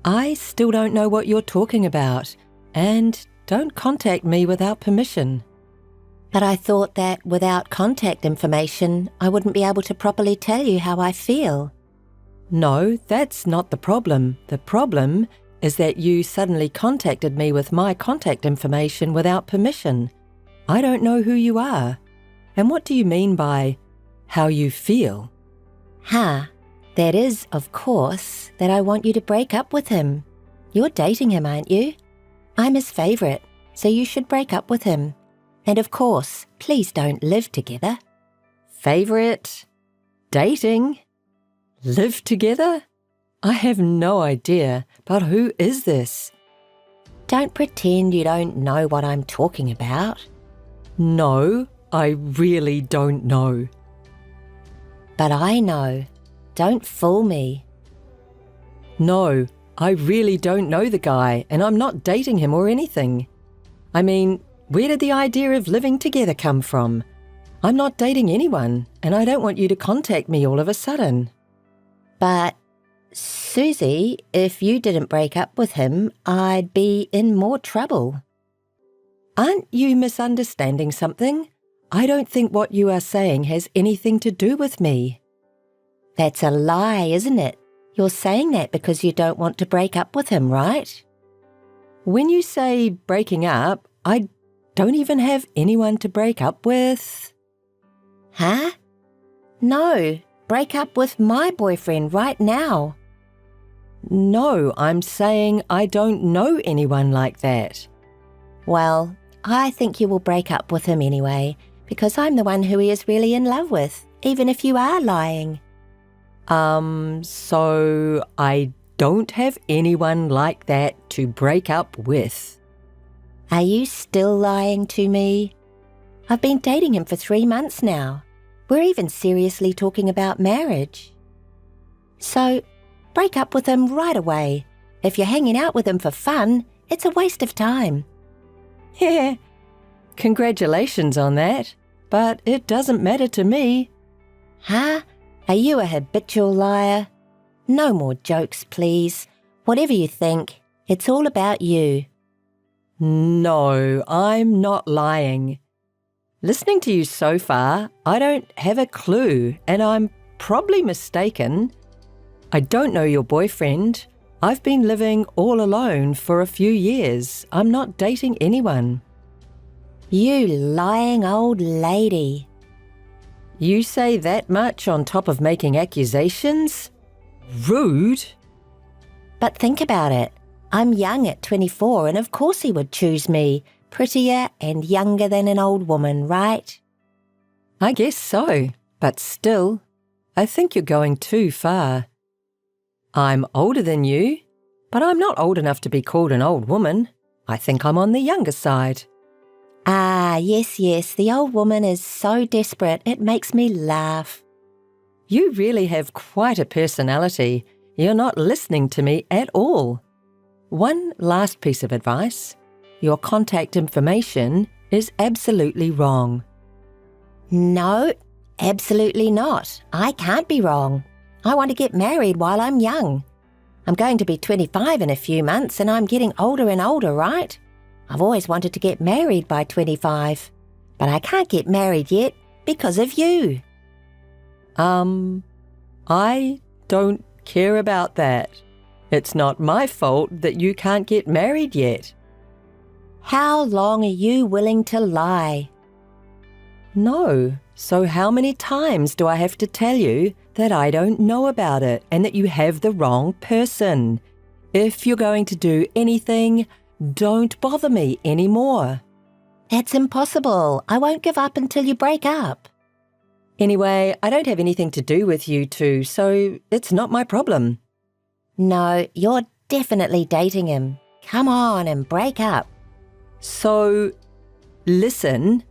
Speaker 3: I still don't know what you're talking about, and don't contact me without permission.
Speaker 2: But I thought that without contact information, I wouldn't be able to properly tell you how I feel.
Speaker 3: No, that's not the problem. The problem is that you suddenly contacted me with my contact information without permission. I don't know who you are. And what do you mean by how you feel?
Speaker 2: Huh. That is, of course, that I want you to break up with him. You're dating him, aren't you? I'm his favourite, so you should break up with him. And of course, please don't live together.
Speaker 3: Favourite? Dating? Live together? I have no idea, but who is this?
Speaker 2: Don't pretend you don't know what I'm talking about.
Speaker 3: No, I really don't know.
Speaker 2: But I know. Don't fool me.
Speaker 3: No, I really don't know the guy, and I'm not dating him or anything. I mean, where did the idea of living together come from? I'm not dating anyone, and I don't want you to contact me all of a sudden.
Speaker 2: But, Susie, if you didn't break up with him, I'd be in more trouble.
Speaker 3: Aren't you misunderstanding something? I don't think what you are saying has anything to do with me.
Speaker 2: That's a lie, isn't it? You're saying that because you don't want to break up with him, right?
Speaker 3: When you say breaking up, I don't even have anyone to break up with.
Speaker 2: Huh? No, break up with my boyfriend right now.
Speaker 3: No, I'm saying I don't know anyone like that.
Speaker 2: Well, I think you will break up with him anyway, because I'm the one who he is really in love with, even if you are lying.
Speaker 3: So I
Speaker 1: don't have anyone like that to break up with.
Speaker 2: Are you still lying to me? I've been dating him for 3 months now. We're even seriously talking about marriage. So, break up with him right away. If you're hanging out with him for fun, it's a waste of time.
Speaker 1: Yeah, congratulations on that, but it doesn't matter to me.
Speaker 2: Huh? Are you a habitual liar? No more jokes, please. Whatever you think, it's all about you.
Speaker 1: No, I'm not lying. Listening to you so far, I don't have a clue, and I'm probably mistaken. I don't know your boyfriend. I've been living all alone for a few years. I'm not dating anyone.
Speaker 2: You lying old lady.
Speaker 1: You say that much on top of making accusations? Rude.
Speaker 2: But think about it. I'm young at 24, and of course he would choose me. Prettier and younger than an old woman, right?
Speaker 1: I guess so, but still, I think you're going too far. I'm older than you, but I'm not old enough to be called an old woman. I think I'm on the younger side.
Speaker 2: Ah, yes, the old woman is so desperate, it makes me laugh.
Speaker 1: You really have quite a personality. You're not listening to me at all. One last piece of advice. Your contact information is absolutely wrong.
Speaker 2: No, absolutely not. I can't be wrong. I want to get married while I'm young. I'm going to be 25 in a few months and I'm getting older and older, right? I've always wanted to get married by 25, but I can't get married yet because of you.
Speaker 1: I don't care about that. It's not my fault that you can't get married yet.
Speaker 2: How long are you willing to lie?
Speaker 1: No. So how many times do I have to tell you that I don't know about it and that you have the wrong person? If you're going to do anything, don't bother me anymore.
Speaker 2: That's impossible. I won't give up until you break up.
Speaker 1: Anyway, I don't have anything to do with you two, so it's not my problem.
Speaker 2: No, you're definitely dating him. Come on and break up.
Speaker 1: So, listen,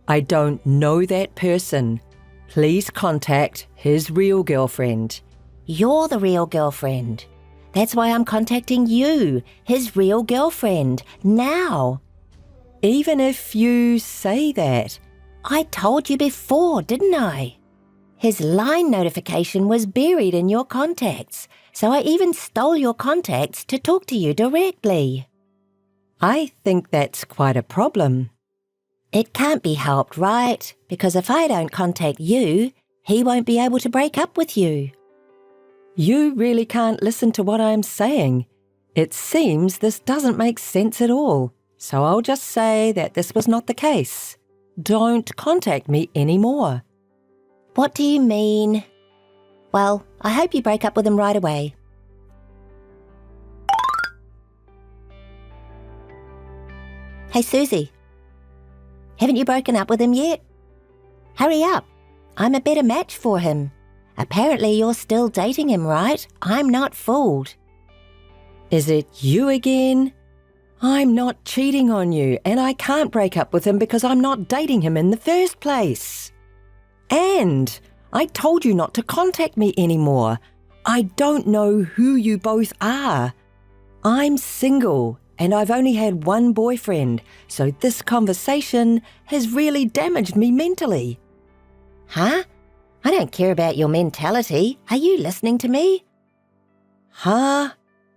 Speaker 1: I don't know that person. Please contact his real girlfriend.
Speaker 2: You're the real girlfriend. That's why I'm contacting you, his real girlfriend, now.
Speaker 1: Even if you say that.
Speaker 2: I told you before, didn't I? His line notification was buried in your contacts, so I even stole your contacts to talk to you directly.
Speaker 1: I think that's quite a problem.
Speaker 2: It can't be helped, right? Because if I don't contact you, he won't be able to break up with you.
Speaker 1: You really can't listen to what I'm saying. It seems this doesn't make sense at all, so I'll just say that this was not the case. Don't contact me anymore.
Speaker 2: What do you mean? Well, I hope you break up with him right away. Hey, Susie. Haven't you broken up with him yet? Hurry up. I'm a better match for him. Apparently you're still dating him, right? I'm not fooled.
Speaker 1: Is it you again? I'm not cheating on you, and I can't break up with him because I'm not dating him in the first place. And I told you not to contact me anymore. I don't know who you both are. I'm single, and I've only had one boyfriend, so this conversation has really damaged me mentally.
Speaker 2: Huh? I don't care about your mentality. Are you listening to me?
Speaker 1: Huh?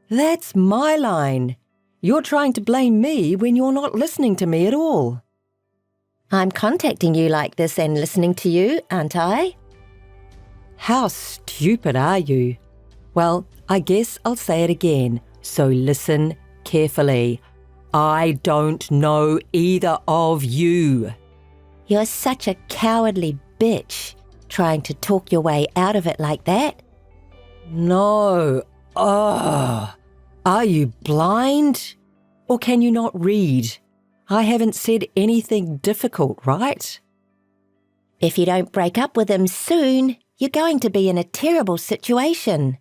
Speaker 1: That's my line. You're trying to blame me when you're not listening to me at all.
Speaker 2: I'm contacting you like this and listening to you, aren't I?
Speaker 1: How stupid are you? Well, I guess I'll say it again, so listen carefully. I don't know either of you.
Speaker 2: You're such a cowardly bitch, trying to talk your way out of it like that.
Speaker 1: No. Oh. Are you blind? Or can you not read? I haven't said anything difficult, right?
Speaker 2: If you don't break up with him soon, you're going to be in a terrible situation.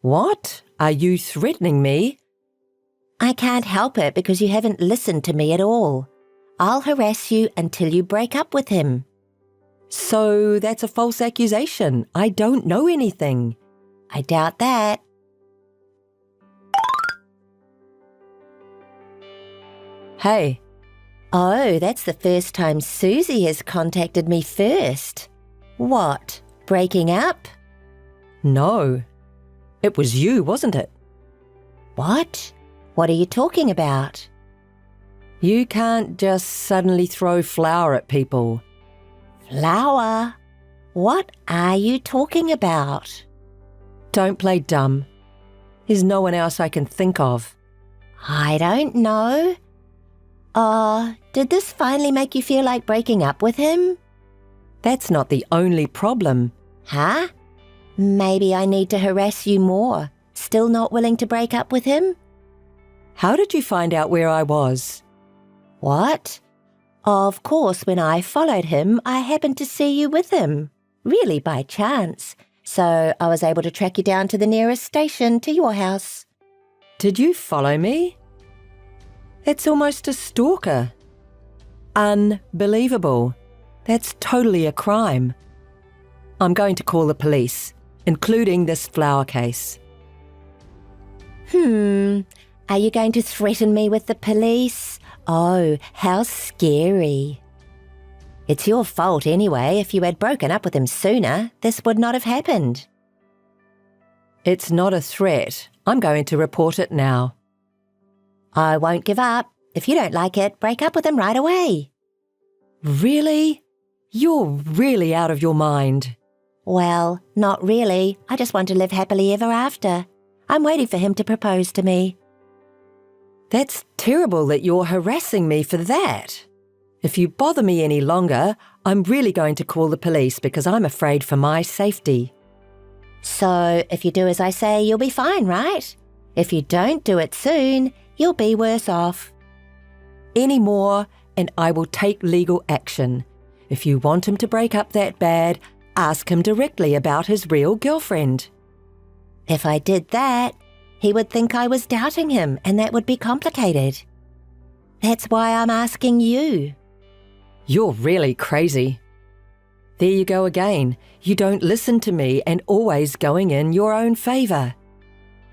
Speaker 1: What?
Speaker 3: Are you threatening me?
Speaker 2: I can't help it because you haven't listened to me at all. I'll harass you until you break up with him.
Speaker 3: So that's a false accusation. I don't know anything.
Speaker 2: I doubt that.
Speaker 3: Hey,
Speaker 2: Oh, that's the first time Susie has contacted me first. What? Breaking up?
Speaker 3: no. It was you, wasn't it?
Speaker 2: What? What are you talking about?
Speaker 3: You can't just suddenly throw flour at people.
Speaker 2: Flower? What are you talking about?
Speaker 3: Don't play dumb. There's no one else I can think of.
Speaker 2: I don't know. Did this finally make you feel like breaking up with him?
Speaker 3: That's not the only problem.
Speaker 2: Huh? Maybe I need to harass you more. Still not willing to break up with him?
Speaker 3: How did you find out where I was?
Speaker 2: What? Of course, when I followed him, I happened to see you with him. Really by chance. So I was able to track you down to the nearest station to your house.
Speaker 3: Did you follow me? It's almost a stalker. Unbelievable. That's totally a crime. I'm going to call the police, including this flower case.
Speaker 2: Are you going to threaten me with the police? Oh, how scary. It's your fault anyway. If you had broken up with him sooner, this would not have happened.
Speaker 3: It's not a threat. I'm going to report it now.
Speaker 2: I won't give up. If you don't like it, break up with him right away.
Speaker 3: Really? You're really out of your mind.
Speaker 2: Well, not really. I just want to live happily ever after. I'm waiting for him to propose to me.
Speaker 3: That's terrible that you're harassing me for that. If you bother me any longer, I'm really going to call the police because I'm afraid for my safety.
Speaker 2: So, if you do as I say, you'll be fine, right? If you don't do it soon, you'll be worse off.
Speaker 3: Any more, and I will take legal action. If you want him to break up that bad, ask him directly about his real girlfriend.
Speaker 2: If I did that, he would think I was doubting him, and that would be complicated. That's why I'm asking you.
Speaker 3: You're really crazy. There you go again. You don't listen to me and always going in your own favour.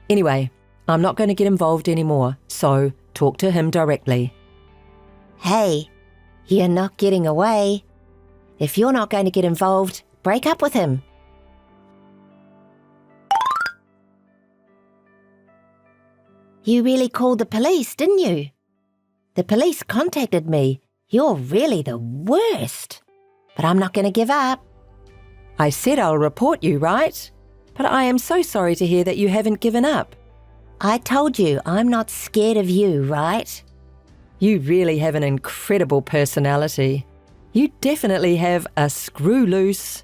Speaker 3: Anyway, I'm not going to get involved anymore, so talk to him directly.
Speaker 2: Hey, you're not getting away. If you're not going to get involved, break up with him. You really called the police, didn't you? The police contacted me. You're really the worst. But I'm not going to give up.
Speaker 3: I said I'll report you, right? But I am so sorry to hear that you haven't given up.
Speaker 2: I told you I'm not scared of you, right?
Speaker 3: You really have an incredible personality. You definitely have a screw loose.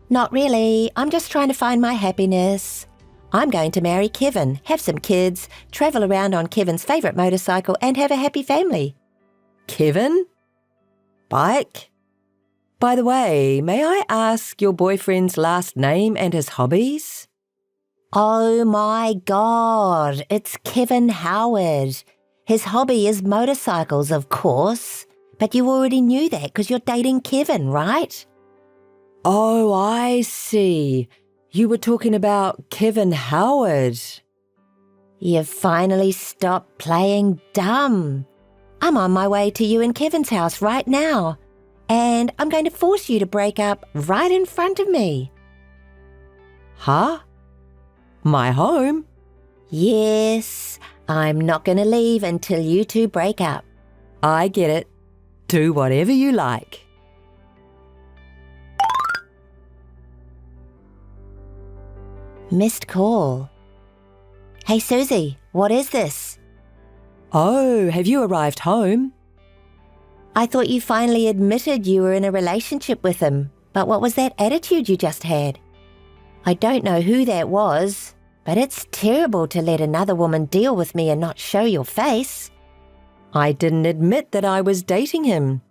Speaker 2: Not really. I'm just trying to find my happiness. I'm going to marry Kevin, have some kids, travel around on Kevin's favourite motorcycle and have a happy family.
Speaker 3: Kevin? Bike? By the way, may I ask your boyfriend's last name and his hobbies?
Speaker 2: Oh my God, it's Kevin Howard. His hobby is motorcycles, of course. But you already knew that because you're dating Kevin, right?
Speaker 3: Oh, I see. You were talking about Kevin Howard.
Speaker 2: You've finally stopped playing dumb. I'm on my way to you and Kevin's house right now. And I'm going to force you to break up right in front of me.
Speaker 3: Huh? My home?
Speaker 2: Yes, I'm not going to leave until you two break up.
Speaker 3: I get it. Do whatever you like.
Speaker 2: Missed call. Hey, Susie, what is this?
Speaker 3: Oh, have you arrived home?
Speaker 2: I thought you finally admitted you were in a relationship with him, but what was that attitude you just had? I don't know who that was, but it's terrible to let another woman deal with me and not show your face.
Speaker 3: I didn't admit that I was dating him.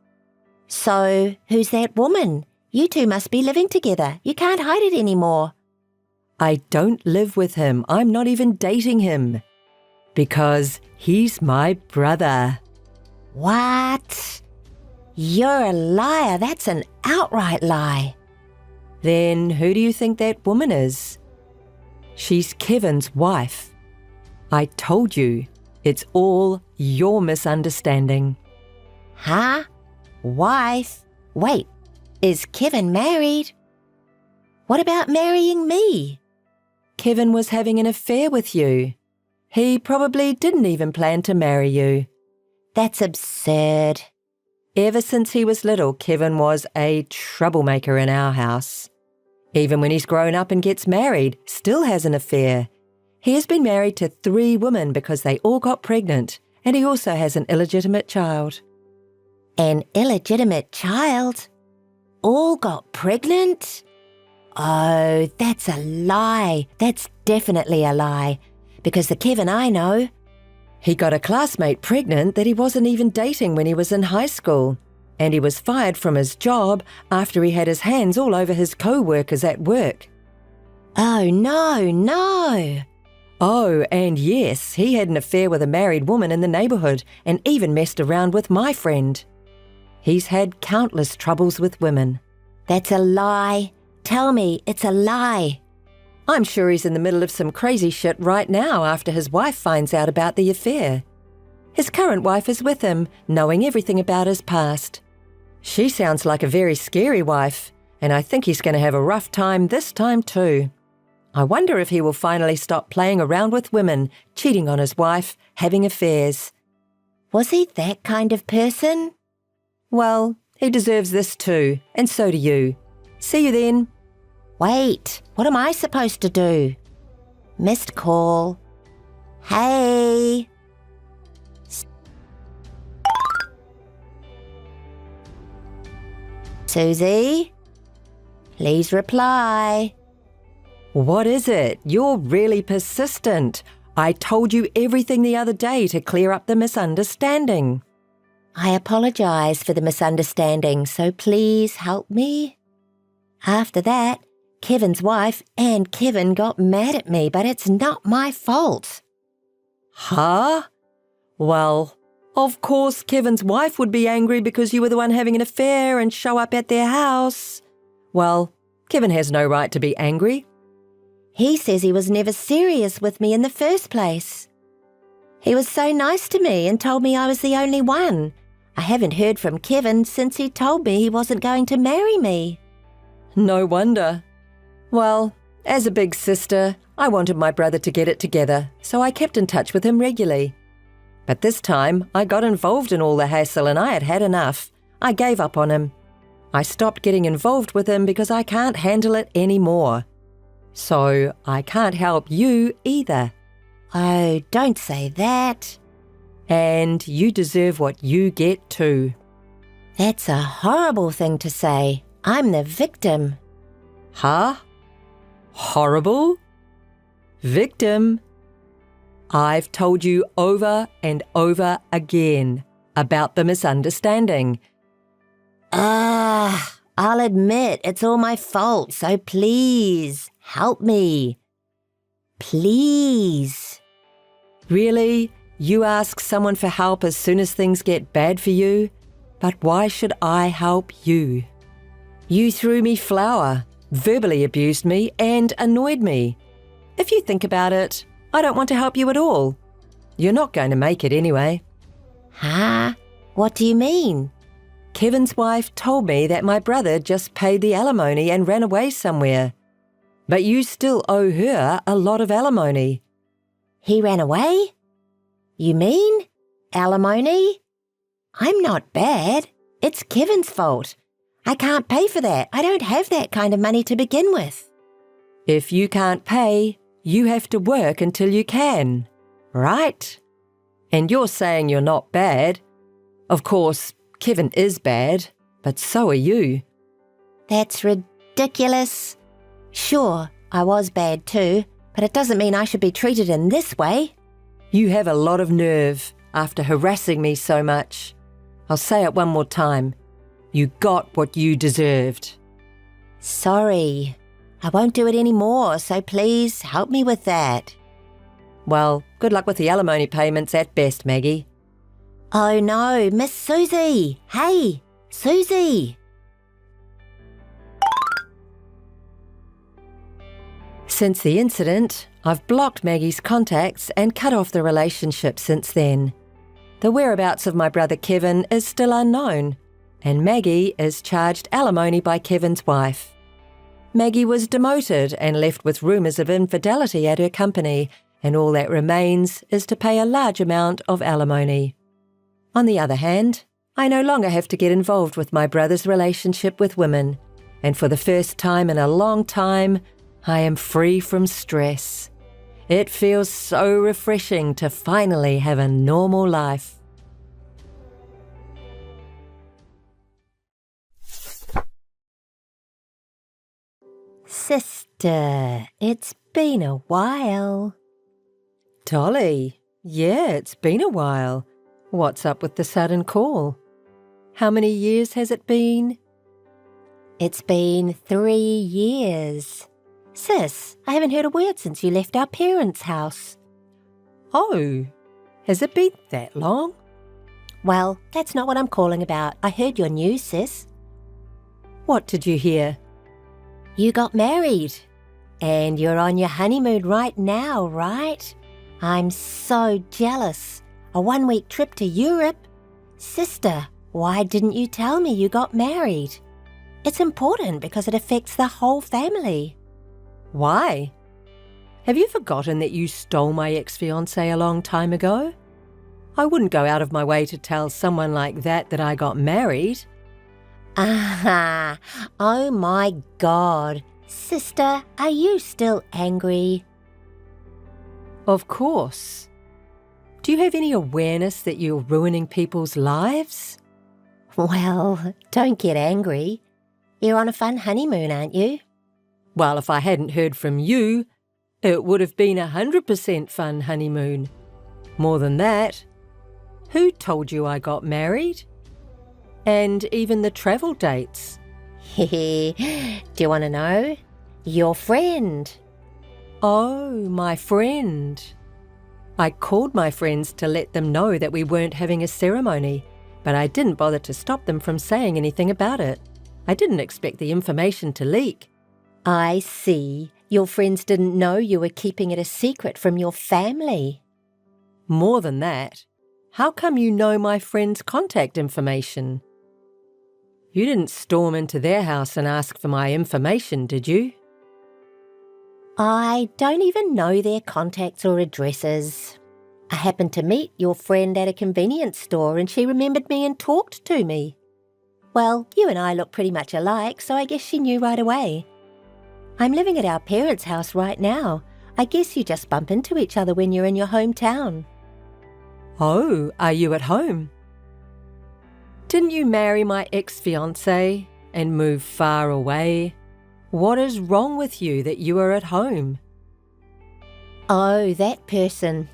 Speaker 2: So, who's that woman? You two must be living together. You can't hide it anymore.
Speaker 1: I don't live with him. I'm not even dating him. Because he's my brother.
Speaker 2: What? You're a liar. That's an outright lie.
Speaker 1: Then who do you think that woman is? She's Kevin's wife. I told you, it's all your misunderstanding.
Speaker 2: Huh? Wife? Wait, is Kevin married? What about marrying me?
Speaker 1: Kevin was having an affair with you. He probably didn't even plan to marry you.
Speaker 2: That's absurd.
Speaker 1: Ever since he was little, Kevin was a troublemaker in our house. Even when he's grown up and gets married, still has an affair. He has been married to 3 women because they all got pregnant, and he also has an illegitimate child.
Speaker 2: An illegitimate child? All got pregnant? Oh, that's a lie. That's definitely a lie. Because the Kevin I know...
Speaker 1: He got a classmate pregnant that he wasn't even dating when he was in high school. And he was fired from his job after he had his hands all over his co-workers at work.
Speaker 2: Oh, no.
Speaker 1: Oh, and yes, he had an affair with a married woman in the neighbourhood and even messed around with my friend. He's had countless troubles with women.
Speaker 2: That's a lie. Tell me, it's a lie.
Speaker 1: I'm sure he's in the middle of some crazy shit right now after his wife finds out about the affair. His current wife is with him, knowing everything about his past. She sounds like a very scary wife, and I think he's going to have a rough time this time too. I wonder if he will finally stop playing around with women, cheating on his wife, having affairs.
Speaker 2: Was he that kind of person?
Speaker 1: Well, he deserves this too, and so do you. See you then.
Speaker 2: Wait, what am I supposed to do? Missed call. Hey. Susie? Please reply.
Speaker 1: What is it? You're really persistent. I told you everything the other day to clear up the misunderstanding.
Speaker 2: I apologize for the misunderstanding, so please help me. After that, Kevin's wife and Kevin got mad at me, but it's not my fault.
Speaker 1: Huh? Well, of course Kevin's wife would be angry because you were the one having an affair and show up at their house. Well, Kevin has no right to be angry.
Speaker 2: He says he was never serious with me in the first place. He was so nice to me and told me I was the only one. I haven't heard from Kevin since he told me he wasn't going to marry me.
Speaker 1: No wonder. Well, as a big sister, I wanted my brother to get it together, so I kept in touch with him regularly. But this time, I got involved in all the hassle and I had had enough. I gave up on him. I stopped getting involved with him because I can't handle it anymore. So I can't help you either.
Speaker 2: Oh, don't say that.
Speaker 1: And you deserve what you get too.
Speaker 2: That's a horrible thing to say. I'm the victim.
Speaker 1: Huh? Horrible? Victim? I've told you over and over again about the misunderstanding.
Speaker 2: I'll admit it's all my fault, so please help me. Please.
Speaker 1: Really? You ask someone for help as soon as things get bad for you? But why should I help you? You threw me flour, verbally abused me, and annoyed me. If you think about it, I don't want to help you at all. You're not going to make it anyway.
Speaker 2: Huh? What do you mean?
Speaker 1: Kevin's wife told me that my brother just paid the alimony and ran away somewhere. But you still owe her a lot of alimony.
Speaker 2: He ran away? You mean alimony? I'm not bad. It's Kevin's fault. I can't pay for that. I don't have that kind of money to begin with.
Speaker 1: If you can't pay, you have to work until you can, right? And you're saying you're not bad. Of course, Kevin is bad, but so are you.
Speaker 2: That's ridiculous. Sure, I was bad too, but it doesn't mean I should be treated in this way.
Speaker 1: You have a lot of nerve after harassing me so much. I'll say it one more time. You got what you deserved.
Speaker 2: Sorry. I won't do it anymore, so please help me with that.
Speaker 1: Well, good luck with the alimony payments at best, Maggie.
Speaker 2: Oh no, Miss Susie! Hey, Susie!
Speaker 1: Since the incident, I've blocked Maggie's contacts and cut off the relationship since then. The whereabouts of my brother Kevin is still unknown, and Maggie is charged alimony by Kevin's wife. Maggie was demoted and left with rumours of infidelity at her company, and all that remains is to pay a large amount of alimony. On the other hand, I no longer have to get involved with my brother's relationship with women, and for the first time in a long time, I am free from stress. It feels so refreshing to finally have a normal life.
Speaker 2: Sister, it's been a while.
Speaker 1: Dolly, yeah, it's been a while. What's up with the sudden call? How many years has it been?
Speaker 2: It's been 3 years. Sis, I haven't heard a word since you left our parents' house.
Speaker 1: Oh, has it been that long?
Speaker 2: Well, that's not what I'm calling about. I heard your news, sis.
Speaker 1: What did you hear?
Speaker 2: You got married. And you're on your honeymoon right now, right? I'm so jealous. A 1-week trip to Europe. Sister, why didn't you tell me you got married? It's important because it affects the whole family.
Speaker 1: Why? Have you forgotten that you stole my ex-fiancé a long time ago? I wouldn't go out of my way to tell someone like that I got married.
Speaker 2: Ah, oh my God. Sister, are you still angry?
Speaker 1: Of course. Do you have any awareness that you're ruining people's lives?
Speaker 2: Well, don't get angry. You're on a fun honeymoon, aren't you?
Speaker 1: Well, if I hadn't heard from you, it would have been 100% fun honeymoon. More than that, who told you I got married? And even the travel dates.
Speaker 2: Do you want to know? Your friend.
Speaker 1: Oh, my friend. I called my friends to let them know that we weren't having a ceremony, but I didn't bother to stop them from saying anything about it. I didn't expect the information to leak.
Speaker 2: I see. Your friends didn't know you were keeping it a secret from your family.
Speaker 1: More than that, how come you know my friends' contact information? You didn't storm into their house and ask for my information, did you?
Speaker 2: I don't even know their contacts or addresses. I happened to meet your friend at a convenience store and she remembered me and talked to me. Well, you and I look pretty much alike, so I guess she knew right away. I'm living at our parents' house right now. I guess you just bump into each other when you're in your hometown.
Speaker 1: Oh, are you at home? Didn't you marry my ex-fiancé and move far away? What is wrong with you that you are at home?
Speaker 2: Oh, that person.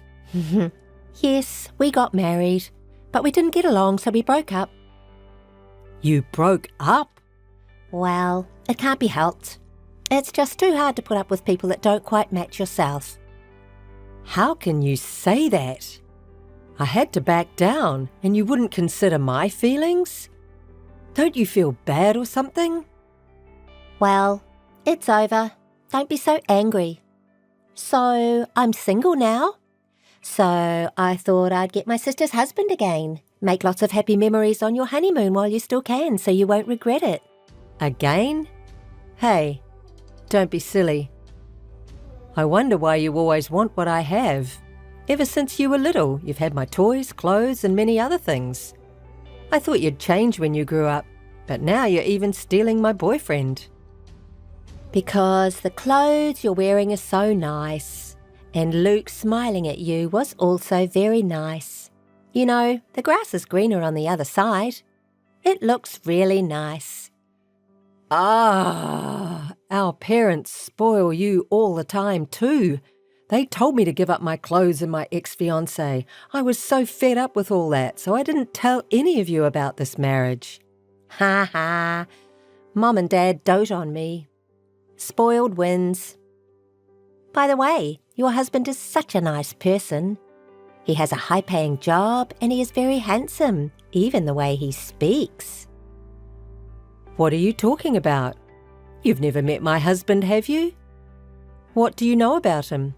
Speaker 2: Yes, we got married, but we didn't get along, so we broke up.
Speaker 1: You broke up?
Speaker 2: Well, it can't be helped. It's just too hard to put up with people that don't quite match yourself.
Speaker 1: How can you say that? I had to back down and you wouldn't consider my feelings? Don't you feel bad or something?
Speaker 2: Well, it's over. Don't be so angry. So, I'm single now. So, I thought I'd get my sister's husband again. Make lots of happy memories on your honeymoon while you still can so you won't regret it.
Speaker 1: Again? Hey, don't be silly. I wonder why you always want what I have. Ever since you were little, you've had my toys, clothes, and many other things. I thought you'd change when you grew up, but now you're even stealing my boyfriend.
Speaker 2: Because the clothes you're wearing are so nice. And Luke smiling at you was also very nice. You know, the grass is greener on the other side. It looks really nice.
Speaker 1: Ah, our parents spoil you all the time too. They told me to give up my clothes and my ex-fiancé. I was so fed up with all that, so I didn't tell any of you about this marriage.
Speaker 2: Ha ha. Mom and Dad dote on me. Spoiled wins. By the way, your husband is such a nice person. He has a high-paying job and he is very handsome, even the way he speaks.
Speaker 1: What are you talking about? You've never met my husband, have you? What do you know about him?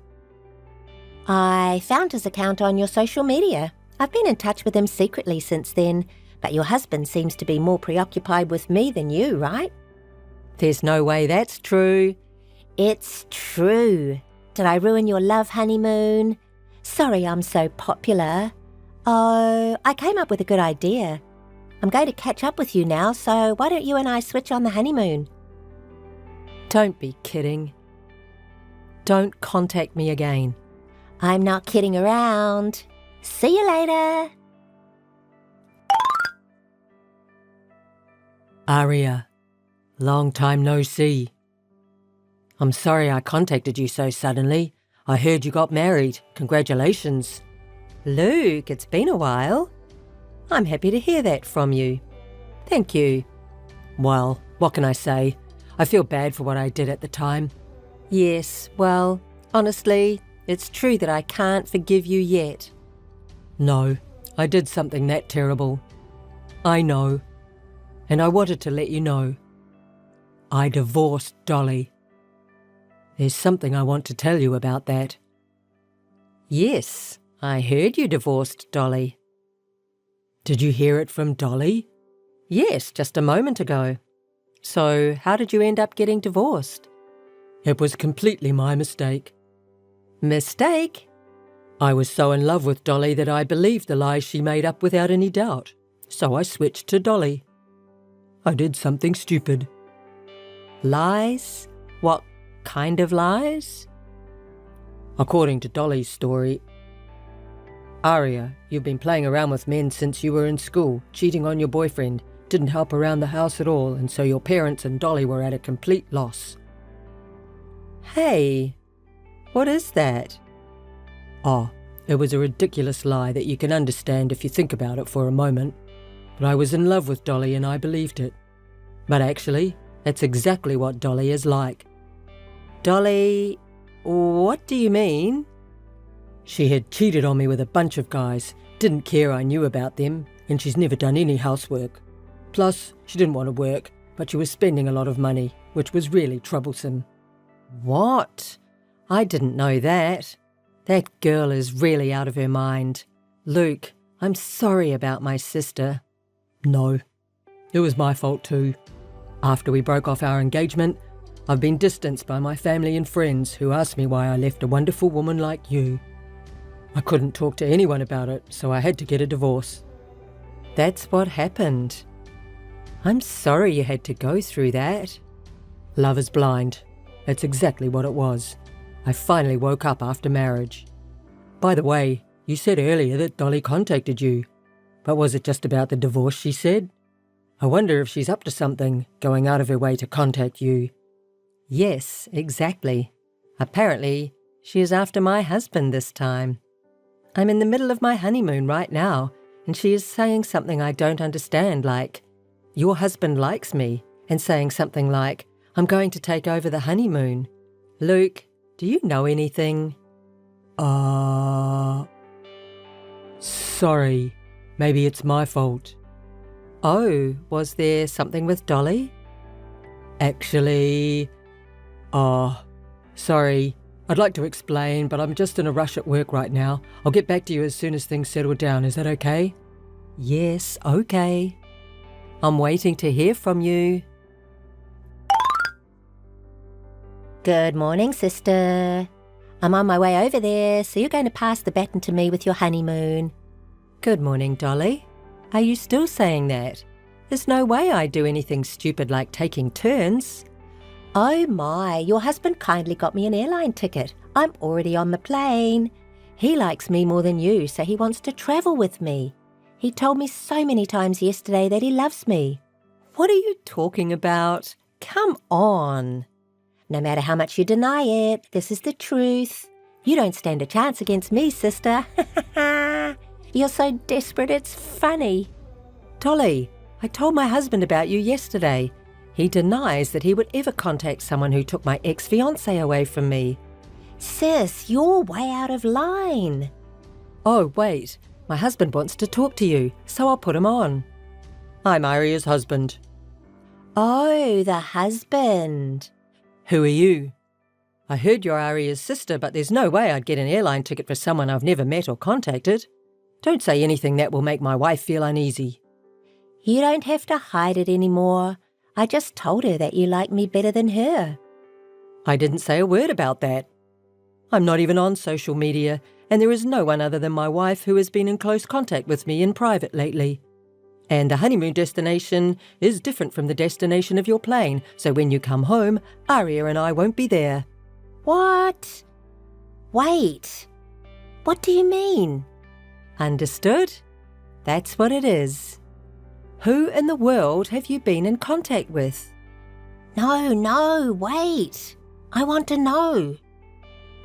Speaker 2: I found his account on your social media. I've been in touch with him secretly since then, but your husband seems to be more preoccupied with me than you, right?
Speaker 1: There's no way that's true.
Speaker 2: It's true. Did I ruin your love honeymoon? Sorry I'm so popular. Oh, I came up with a good idea. I'm going to catch up with you now, so why don't you and I switch on the honeymoon?
Speaker 1: Don't be kidding. Don't contact me again.
Speaker 2: I'm not kidding around. See you later.
Speaker 1: Aria, long time no see. I'm sorry I contacted you so suddenly. I heard you got married. Congratulations. Luke, it's been a while. I'm happy to hear that from you. Thank you. Well, what can I say? I feel bad for what I did at the time. Yes, well, honestly, it's true that I can't forgive you yet. No, I did something that terrible. I know. And I wanted to let you know. I divorced Dolly. There's something I want to tell you about that. Yes, I heard you divorced Dolly. Did you hear it from Dolly? Yes, just a moment ago. So, how did you end up getting divorced? It was completely my mistake. Mistake? I was so in love with Dolly that I believed the lies she made up without any doubt. So I switched to Dolly. I did something stupid. Lies? What kind of lies? According to Dolly's story, Aria, you've been playing around with men since you were in school, cheating on your boyfriend, didn't help around the house at all, and so your parents and Dolly were at a complete loss. Hey, what is that? Oh, it was a ridiculous lie that you can understand if you think about it for a moment. But I was in love with Dolly and I believed it. But actually, that's exactly what Dolly is like. Dolly, what do you mean? She had cheated on me with a bunch of guys, didn't care I knew about them, and she's never done any housework. Plus, she didn't want to work, but she was spending a lot of money, which was really troublesome. What? I didn't know that. That girl is really out of her mind. Luke, I'm sorry about my sister. No, it was my fault too. After we broke off our engagement, I've been distanced by my family and friends who asked me why I left a wonderful woman like you. I couldn't talk to anyone about it, so I had to get a divorce. That's what happened. I'm sorry you had to go through that. Love is blind. That's exactly what it was. I finally woke up after marriage. By the way, you said earlier that Dolly contacted you. But was it just about the divorce she said? I wonder if she's up to something, going out of her way to contact you. Yes, exactly. Apparently, she is after my husband this time. I'm in the middle of my honeymoon right now, and she is saying something I don't understand, like, your husband likes me, and saying something like, I'm going to take over the honeymoon. Luke, do you know anything? Sorry. Maybe it's my fault. Oh, was there something with Dolly? Actually... sorry. I'd like to explain, but I'm just in a rush at work right now. I'll get back to you as soon as things settle down. Is that okay? Yes, okay. I'm waiting to hear from you.
Speaker 2: Good morning, sister. I'm on my way over there, so you're going to pass the baton to me with your honeymoon.
Speaker 1: Good morning, Dolly. Are you still saying that? There's no way I'd do anything stupid like taking turns.
Speaker 2: Oh my, your husband kindly got me an airline ticket. I'm already on the plane. He likes me more than you, so he wants to travel with me. He told me so many times yesterday that he loves me.
Speaker 1: What are you talking about? Come on.
Speaker 2: No matter how much you deny it, this is the truth. You don't stand a chance against me, sister. You're so desperate, it's funny.
Speaker 1: Dolly, I told my husband about you yesterday. He denies that he would ever contact someone who took my ex-fiancé away from me.
Speaker 2: Sis, you're way out of line.
Speaker 1: Oh, wait. My husband wants to talk to you, so I'll put him on. I'm Aria's husband.
Speaker 2: Oh, the husband.
Speaker 1: Who are you? I heard you're Aria's sister, but there's no way I'd get an airline ticket for someone I've never met or contacted. Don't say anything that will make my wife feel uneasy.
Speaker 2: You don't have to hide it anymore. I just told her that you like me better than her.
Speaker 1: I didn't say a word about that. I'm not even on social media, and there is no one other than my wife who has been in close contact with me in private lately. And the honeymoon destination is different from the destination of your plane, so when you come home, Aria and I won't be there.
Speaker 2: What? Wait. What do you mean?
Speaker 1: Understood? That's what it is. Who in the world have you been in contact with?
Speaker 2: No, wait. I want to know.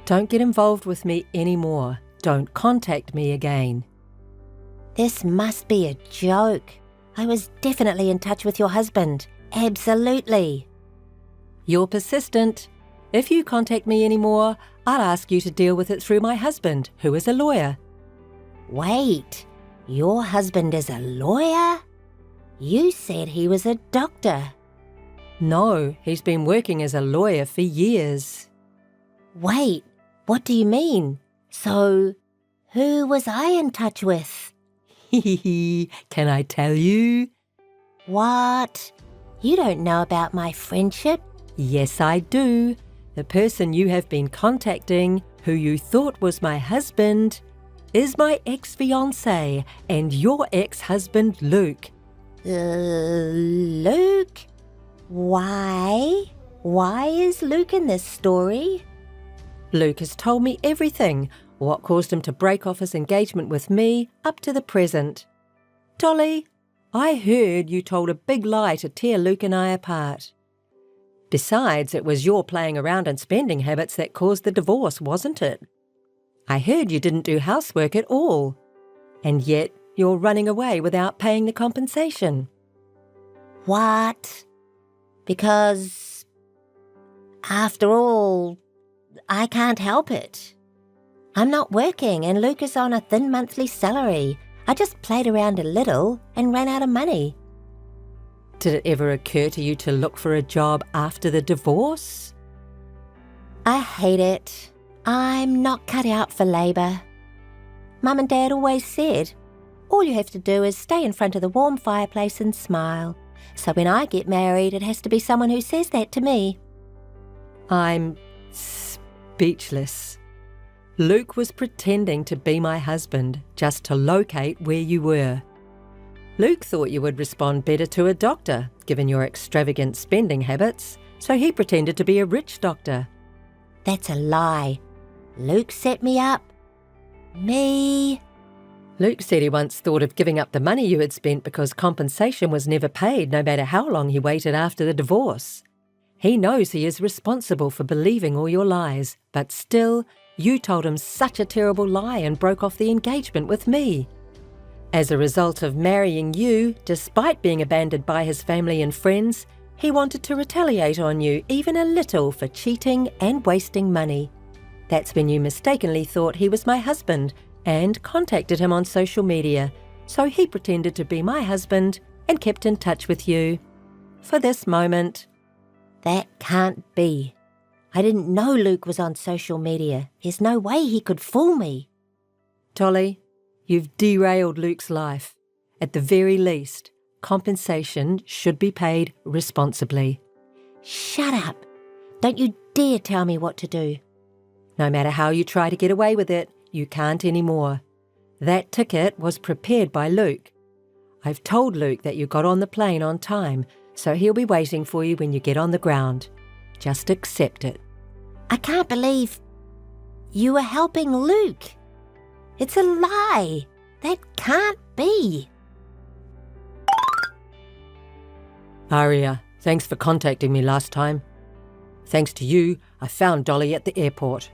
Speaker 1: Don't get involved with me anymore. Don't contact me again.
Speaker 2: This must be a joke. I was definitely in touch with your husband. Absolutely.
Speaker 1: You're persistent. If you contact me anymore, I'll ask you to deal with it through my husband, who is a lawyer.
Speaker 2: Wait, your husband is a lawyer? You said he was a doctor.
Speaker 1: No, he's been working as a lawyer for years.
Speaker 2: Wait, what do you mean? So, who was I in touch with?
Speaker 1: Can I tell you?
Speaker 2: What? You don't know about my friendship?
Speaker 1: Yes, I do. The person you have been contacting, who you thought was my husband, is my ex-fiancé and your ex-husband, Luke.
Speaker 2: Luke? Why? Why is Luke in this story?
Speaker 1: Luke has told me everything, what caused him to break off his engagement with me up to the present. Dolly, I heard you told a big lie to tear Luke and I apart. Besides, it was your playing around and spending habits that caused the divorce, wasn't it? I heard you didn't do housework at all, and yet you're running away without paying the compensation.
Speaker 2: What? Because, after all, I can't help it. I'm not working and Luke is on a thin monthly salary. I just played around a little and ran out of money.
Speaker 1: Did it ever occur to you to look for a job after the divorce?
Speaker 2: I hate it. I'm not cut out for labour. Mum and Dad always said, all you have to do is stay in front of the warm fireplace and smile. So when I get married, it has to be someone who says that to me.
Speaker 1: I'm speechless. Luke was pretending to be my husband just to locate where you were. Luke thought you would respond better to a doctor, given your extravagant spending habits, so he pretended to be a rich doctor.
Speaker 2: That's a lie. Luke set me up. Me.
Speaker 1: Luke said he once thought of giving up the money you had spent because compensation was never paid, no matter how long he waited after the divorce. He knows he is responsible for believing all your lies, but still, you told him such a terrible lie and broke off the engagement with me. As a result of marrying you, despite being abandoned by his family and friends, he wanted to retaliate on you even a little for cheating and wasting money. That's when you mistakenly thought he was my husband and contacted him on social media, so he pretended to be my husband and kept in touch with you. For this moment.
Speaker 2: That can't be. I didn't know Luke was on social media. There's no way he could fool me.
Speaker 1: Dolly, you've derailed Luke's life. At the very least, compensation should be paid responsibly.
Speaker 2: Shut up. Don't you dare tell me what to do.
Speaker 1: No matter how you try to get away with it, you can't anymore. That ticket was prepared by Luke. I've told Luke that you got on the plane on time, so he'll be waiting for you when you get on the ground. Just accept it.
Speaker 2: I can't believe you were helping Luke. It's a lie. That can't be.
Speaker 1: Aria, thanks for contacting me last time. Thanks to you, I found Dolly at the airport.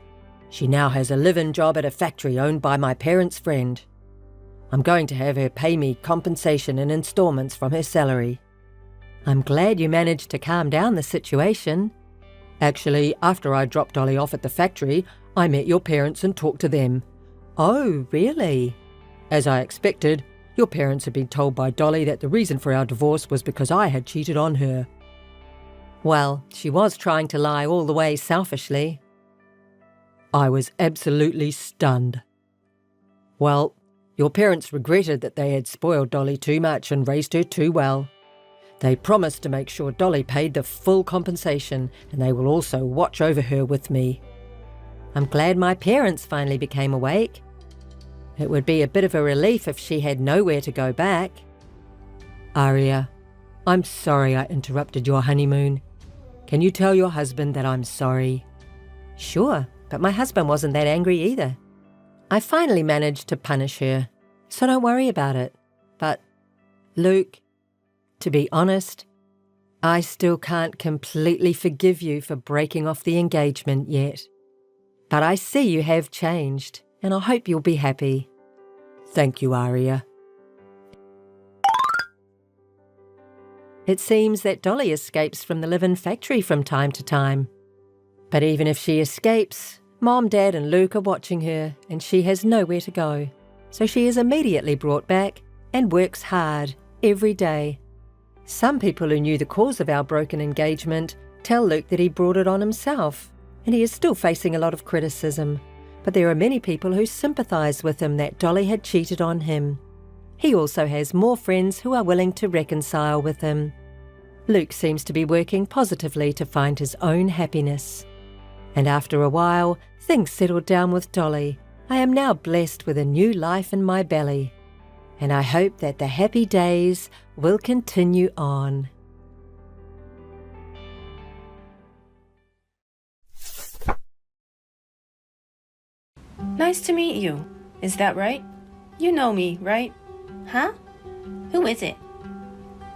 Speaker 1: She now has a live-in job at a factory owned by my parents' friend. I'm going to have her pay me compensation in installments from her salary. I'm glad you managed to calm down the situation. Actually, after I dropped Dolly off at the factory, I met your parents and talked to them. Oh, really? As I expected, your parents had been told by Dolly that the reason for our divorce was because I had cheated on her. Well, she was trying to lie all the way selfishly. I was absolutely stunned. Well, your parents regretted that they had spoiled Dolly too much and raised her too well. They promised to make sure Dolly paid the full compensation, and they will also watch over her with me. I'm glad my parents finally became awake. It would be a bit of a relief if she had nowhere to go back. Aria, I'm sorry I interrupted your honeymoon. Can you tell your husband that I'm sorry? Sure, but my husband wasn't that angry either. I finally managed to punish her, so don't worry about it. But, Luke, to be honest, I still can't completely forgive you for breaking off the engagement yet. But I see you have changed, and I hope you'll be happy. Thank you, Aria. It seems that Dolly escapes from the live-in factory from time to time. But even if she escapes, Mom, Dad and Luke are watching her, and she has nowhere to go. So she is immediately brought back and works hard every day. Some people who knew the cause of our broken engagement tell Luke that he brought it on himself, and he is still facing a lot of criticism. But there are many people who sympathise with him that Dolly had cheated on him. He also has more friends who are willing to reconcile with him. Luke seems to be working positively to find his own happiness. And after a while, things settled down with Dolly. I am now blessed with a new life in my belly. And I hope that the happy days will continue on.
Speaker 4: Nice to meet you. Is that right? You know me, right?
Speaker 5: Huh? Who is it?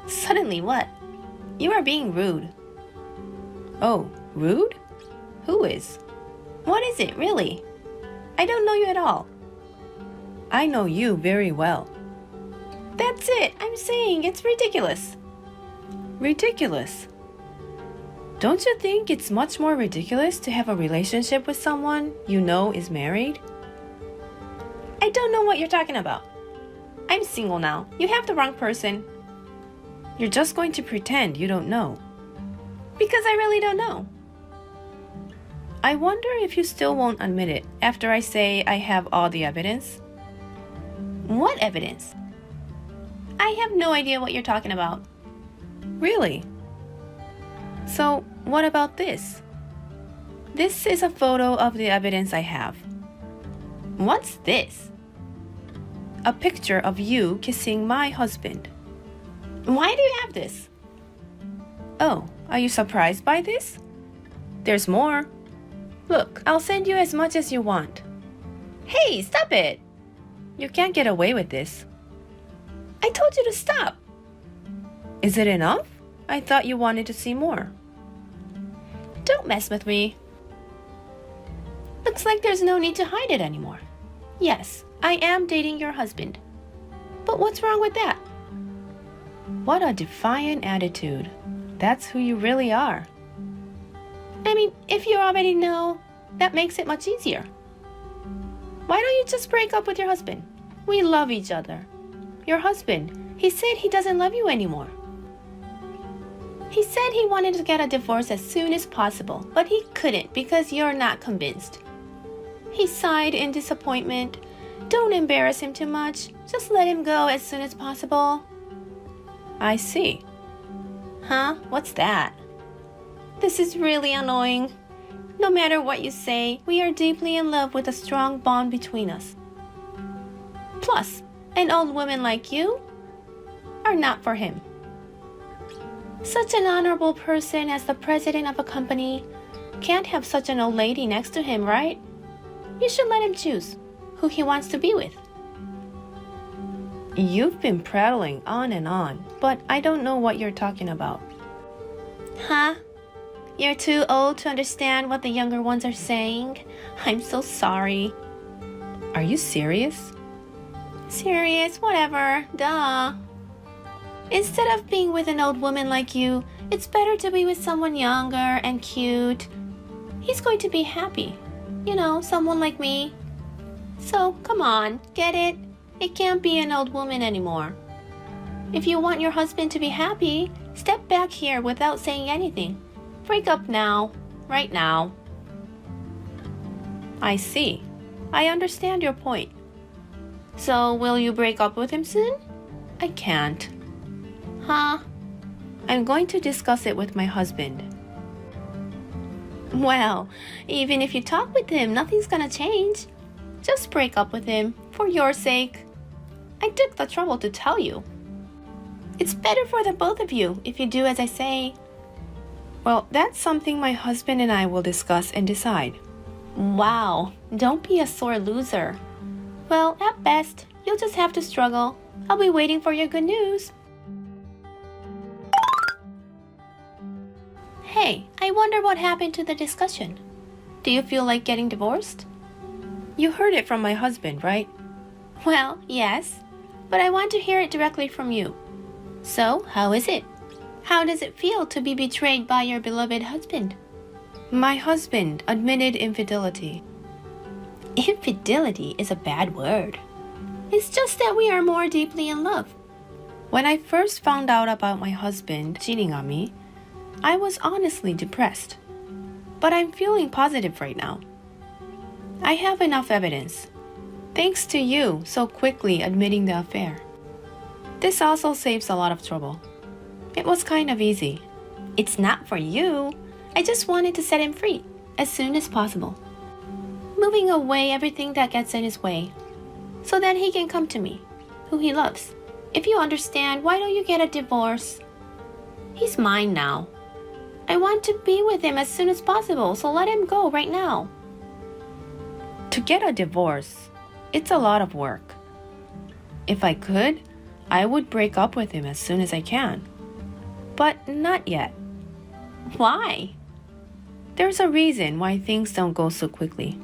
Speaker 5: Suddenly what? You are being rude.
Speaker 4: Oh, rude? Who is?
Speaker 5: What is it, really? I don't know you at all.
Speaker 4: I know you very well.
Speaker 5: That's it. I'm saying it's ridiculous.
Speaker 4: Ridiculous? Don't you think it's much more ridiculous to have a relationship with someone you know is married?
Speaker 5: I don't know what you're talking about. I'm single now. You have the wrong person.
Speaker 4: You're just going to pretend you don't know.
Speaker 5: Because I really don't know.
Speaker 4: I wonder if you still won't admit it after I say I have all the evidence.
Speaker 5: What evidence? I have no idea what you're talking about.
Speaker 4: Really? So, what about this? This is a photo of the evidence I have.
Speaker 5: What's this?
Speaker 4: A picture of you kissing my husband.
Speaker 5: Why do you have this?
Speaker 4: Oh, are you surprised by this? There's more. Look, I'll send you as much as you want.
Speaker 5: Hey, stop it!
Speaker 4: You can't get away with this.
Speaker 5: I told you to stop.
Speaker 4: Is it enough? I thought you wanted to see more.
Speaker 5: Don't mess with me. Looks like there's no need to hide it anymore. Yes, I am dating your husband. But what's wrong with that?
Speaker 4: What a defiant attitude. That's who you really are.
Speaker 5: I mean, if you already know, that makes it much easier. Why don't you just break up with your husband? We love each other. Your husband, he said he doesn't love you anymore. He said he wanted to get a divorce as soon as possible, but he couldn't because you're not convinced. He sighed in disappointment. Don't embarrass him too much. Just let him go as soon as possible.
Speaker 4: I see.
Speaker 5: Huh? What's that? This is really annoying. No matter what you say, we are deeply in love with a strong bond between us. Plus, an old woman like you are not for him. Such an honorable person as the president of a company can't have such an old lady next to him, right? You should let him choose who he wants to be with.
Speaker 4: You've been prattling on and on, but I don't know what you're talking about.
Speaker 5: Huh? You're too old to understand what the younger ones are saying? I'm so sorry.
Speaker 4: Are you serious?
Speaker 5: Serious, whatever. Duh. Instead of being with an old woman like you, it's better to be with someone younger and cute. He's going to be happy. You know, someone like me. So, come on, get it? It can't be an old woman anymore. If you want your husband to be happy, step back here without saying anything. Break up now, right now. I see. I understand your point. So, will you break up with him soon? I can't. Huh? I'm going to discuss it with my husband. Well, even if you talk with him, nothing's gonna change. Just break up with him, for your sake. I took the trouble to tell you. It's better for the both of you if you do as I say.
Speaker 4: Well, that's something my husband and I will discuss and decide.
Speaker 5: Wow, don't be a sore loser. Well, at best, you'll just have to struggle. I'll be waiting for your good news. Hey, I wonder what happened to the discussion. Do you feel like getting divorced?
Speaker 4: You heard it from my husband, right?
Speaker 5: Well, yes, but I want to hear it directly from you. So, how is it? How does it feel to be betrayed by your beloved husband?
Speaker 4: My husband admitted infidelity.
Speaker 5: Infidelity is a bad word. It's just that we are more deeply in love.
Speaker 4: When I first found out about my husband cheating on me, I was honestly depressed. But I'm feeling positive right now. I have enough evidence. Thanks to you so quickly admitting the affair. This also saves a lot of trouble. It was kind of easy.
Speaker 5: It's not for you. I just wanted to set him free as soon as possible. Moving away everything that gets in his way, so that he can come to me, who he loves. If you understand, why don't you get a divorce? He's mine now. I want to be with him as soon as possible, so let him go right now.
Speaker 4: To get a divorce, it's a lot of work. If I could, I would break up with him as soon as I can. But not yet.
Speaker 5: Why?
Speaker 4: There's a reason why things don't go so quickly.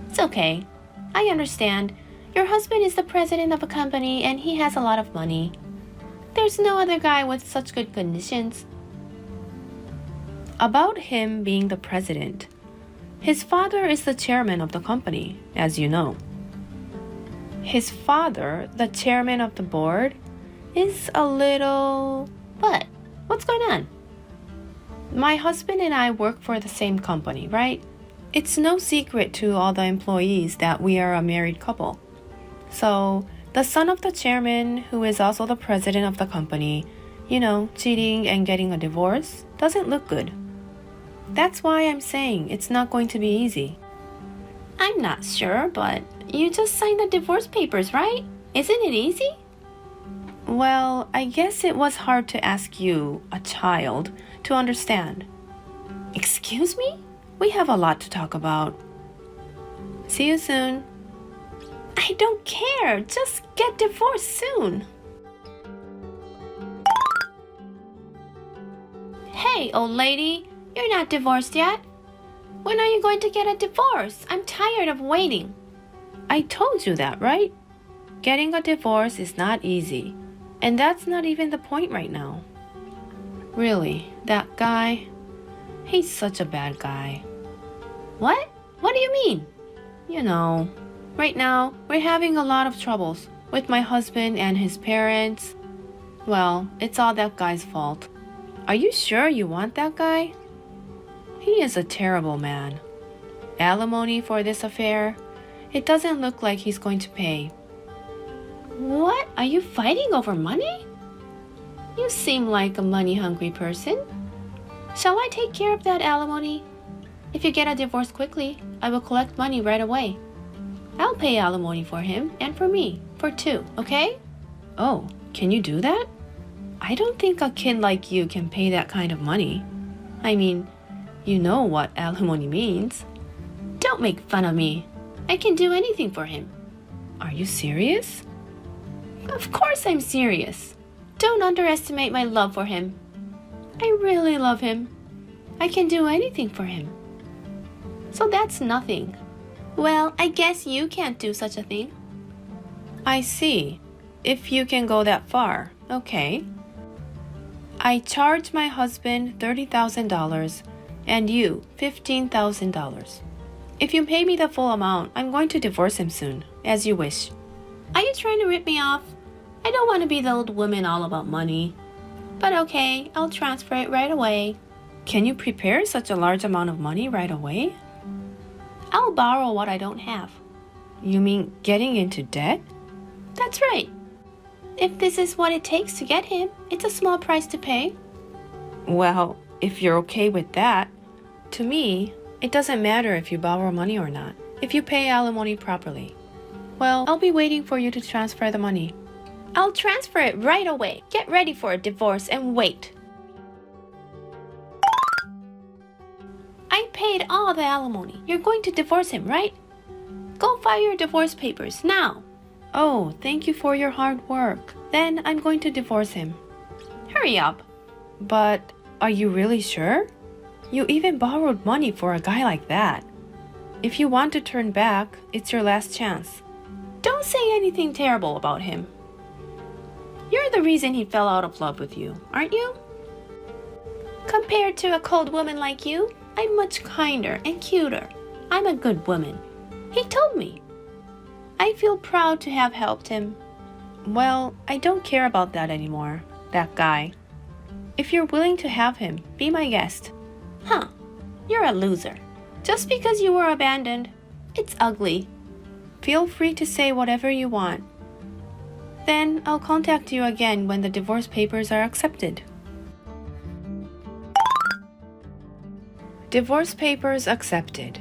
Speaker 5: It's okay. I understand. Your husband is the president of a company and he has a lot of money. There's no other guy with such good conditions.
Speaker 4: About him being the president, his father is the chairman of the company, as you know. His father, the chairman of the board, is a little...
Speaker 5: What? What's going on?
Speaker 4: My husband and I work for the same company, right? It's no secret to all the employees that we are a married couple. So, the son of the chairman, who is also the president of the company, you know, cheating and getting a divorce, doesn't look good. That's why I'm saying it's not going to be easy.
Speaker 5: I'm not sure, but you just signed the divorce papers, right? Isn't it easy?
Speaker 4: Well, I guess it was hard to ask you, a child, to understand.
Speaker 5: Excuse me?
Speaker 4: We have a lot to talk about. See you soon.
Speaker 5: I don't care. Just get divorced soon. Hey, old lady. You're not divorced yet. When are you going to get a divorce? I'm tired of waiting.
Speaker 4: I told you that, right? Getting a divorce is not easy. And that's not even the point right now. Really, that guy, he's such a bad guy.
Speaker 5: What? What do you mean?
Speaker 4: You know, right now, we're having a lot of troubles with my husband and his parents. Well, it's all that guy's fault. Are you sure you want that guy? He is a terrible man. Alimony for this affair? It doesn't look like he's going to pay.
Speaker 5: What? Are you fighting over money? You seem like a money-hungry person. Shall I take care of that alimony? If you get a divorce quickly, I will collect money right away. I'll pay alimony for him and for me, for two, okay?
Speaker 4: Oh, can you do that? I don't think a kid like you can pay that kind of money. I mean, you know what alimony means.
Speaker 5: Don't make fun of me. I can do anything for him.
Speaker 4: Are you serious?
Speaker 5: Of course I'm serious. Don't underestimate my love for him. I really love him. I can do anything for him. So that's nothing. Well, I guess you can't do such a thing.
Speaker 4: I see. if you can go that far, okay. I charge my husband $30,000 and you $15,000. If you pay me the full amount, I'm going to divorce him soon, as you wish.
Speaker 5: Are you trying to rip me off? I don't want to be the old woman all about money. But okay, I'll transfer it right away.
Speaker 4: Can you prepare such a large amount of money right away?
Speaker 5: I'll borrow what I don't have.
Speaker 4: You mean getting into debt?
Speaker 5: That's right. If this is what it takes to get him, it's a small price to pay.
Speaker 4: Well, if you're okay with that, to me, it doesn't matter if you borrow money or not, if you pay alimony properly. Well, I'll be waiting for you to transfer the money.
Speaker 5: I'll transfer it right away. Get ready for a divorce and wait. I paid all the alimony. You're going to divorce him, right? Go file your divorce papers now.
Speaker 4: Oh, thank you for your hard work. Then I'm going to divorce him.
Speaker 5: Hurry up.
Speaker 4: But are you really sure? You even borrowed money for a guy like that. If you want to turn back, it's your last chance.
Speaker 5: Don't say anything terrible about him. You're the reason he fell out of love with you, aren't you? Compared to a cold woman like you, I'm much kinder and cuter. I'm a good woman. He told me. I feel proud to have helped him.
Speaker 4: Well, I don't care about that anymore, that guy. If you're willing to have him, be my guest.
Speaker 5: Huh, you're a loser. Just because you were abandoned, it's ugly.
Speaker 4: Feel free to say whatever you want. Then I'll contact you again when the divorce papers are accepted. Divorce papers accepted.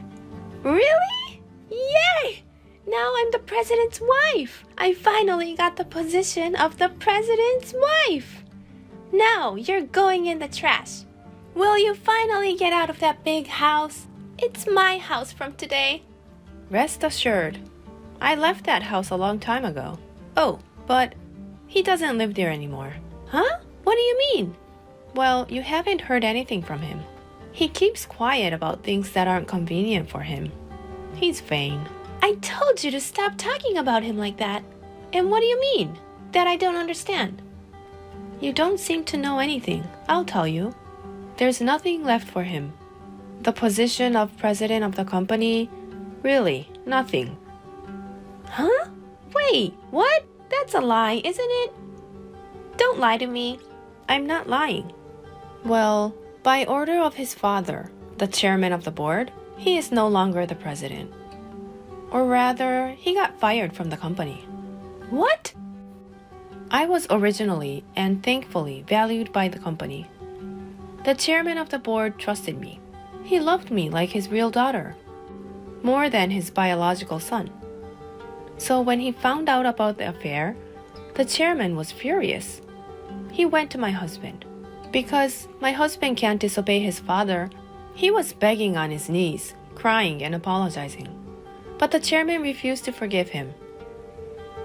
Speaker 5: Really? Yay! Now I'm the president's wife. I finally got the position of the president's wife. Now you're going in the trash. Will you finally get out of that big house? It's my house from today.
Speaker 4: Rest assured, I left that house a long time ago. Oh, but he doesn't live there anymore.
Speaker 5: Huh? What do you mean?
Speaker 4: Well, you haven't heard anything from him. He keeps quiet about things that aren't convenient for him. He's vain.
Speaker 5: I told you to stop talking about him like that. And what do you mean? That I don't understand.
Speaker 4: You don't seem to know anything. I'll tell you. There's nothing left for him. The position of president of the company, really, nothing.
Speaker 5: Huh? Wait, what? That's a lie, isn't it? Don't lie to me.
Speaker 4: I'm not lying. Well, by order of his father, the chairman of the board, he is no longer the president. Or rather, he got fired from the company.
Speaker 5: What?
Speaker 4: I was originally and thankfully valued by the company. The chairman of the board trusted me. He loved me like his real daughter, more than his biological son. So when he found out about the affair, the chairman was furious. He went to my husband. Because my husband can't disobey his father, he was begging on his knees, crying and apologizing. But the chairman refused to forgive him.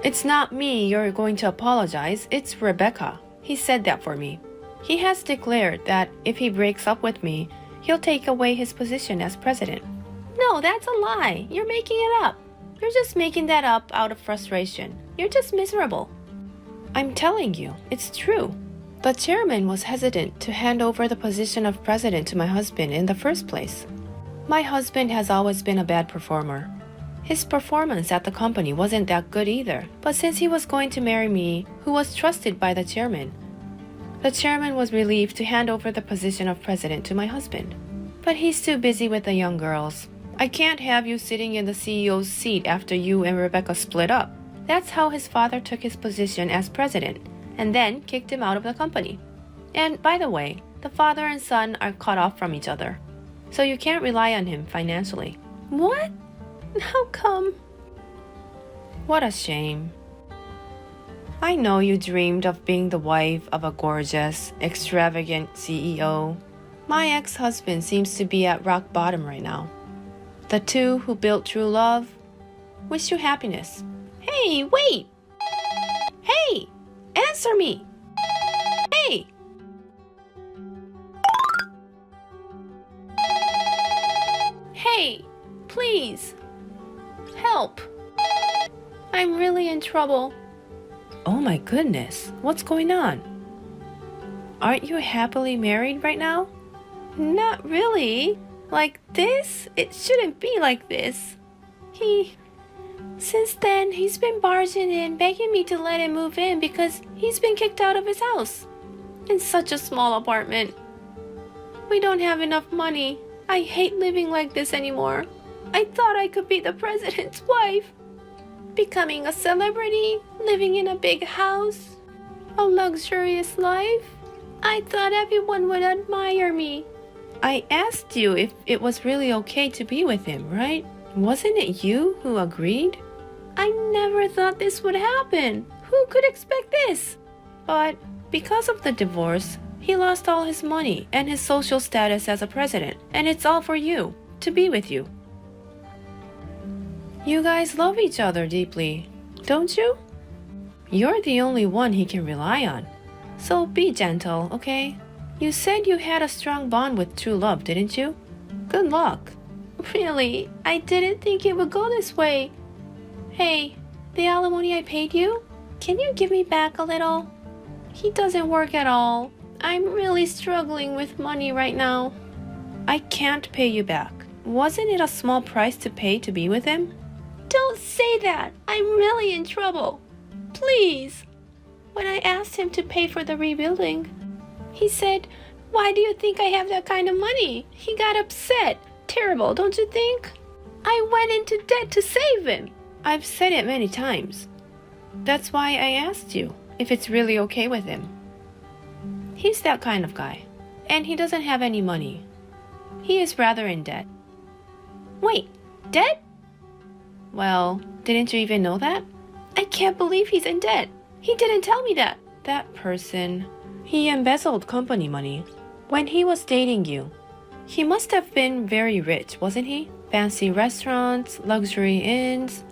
Speaker 4: It's not me you're going to apologize, it's Rebecca. He said that for me. He has declared that if he breaks up with me, he'll take away his position as president.
Speaker 5: No, that's a lie. You're making it up. You're just making that up out of frustration. You're just miserable.
Speaker 4: I'm telling you, it's true. The chairman was hesitant to hand over the position of president to my husband in the first place. My husband has always been a bad performer. His performance at the company wasn't that good either, but since he was going to marry me, who was trusted by the chairman was relieved to hand over the position of president to my husband. But he's too busy with the young girls. I can't have you sitting in the CEO's seat after you and Rebecca split up. That's how his father took his position as president, and then kicked him out of the company. And by the way, the father and son are cut off from each other, so you can't rely on him financially.
Speaker 5: What? How come?
Speaker 4: What a shame. I know you dreamed of being the wife of a gorgeous, extravagant CEO. My ex-husband seems to be at rock bottom right now. The two who built true love wish you happiness.
Speaker 5: Hey, wait! Hey! Answer me! Hey! Hey! Please! Help! I'm really in trouble.
Speaker 4: Oh my goodness, what's going on? Aren't you happily married right now?
Speaker 5: Not really. Like this? It shouldn't be like this. Since then, he's been barging in, begging me to let him move in because he's been kicked out of his house. In such a small apartment. We don't have enough money. I hate living like this anymore. I thought I could be the president's wife. Becoming a celebrity, living in a big house, a luxurious life. I thought everyone would admire me.
Speaker 4: I asked you if it was really okay to be with him, right? Wasn't it you who agreed?
Speaker 5: I never thought this would happen. Who could expect this?
Speaker 4: But because of the divorce, he lost all his money and his social status as a president, and it's all for you, to be with you. You guys love each other deeply, don't you? You're the only one he can rely on. So be gentle, okay? You said you had a strong bond with true love, didn't you? Good luck.
Speaker 5: Really, I didn't think it would go this way. Hey, the alimony I paid you, can you give me back a little? He doesn't work at all. I'm really struggling with money right now.
Speaker 4: I can't pay you back. Wasn't it a small price to pay to be with him?
Speaker 5: Don't say that. I'm really in trouble. Please. When I asked him to pay for the rebuilding, he said, "Why do you think I have that kind of money?" He got upset. Terrible, don't you think? I went into debt to save him.
Speaker 4: I've said it many times. That's why I asked you if it's really okay with him. He's that kind of guy, and he doesn't have any money. He is rather in debt.
Speaker 5: Wait, debt?
Speaker 4: Well, didn't you even know that?
Speaker 5: I can't believe he's in debt. He didn't tell me that.
Speaker 4: That person, he embezzled company money when he was dating you. He must have been very rich, wasn't he? Fancy restaurants, luxury inns,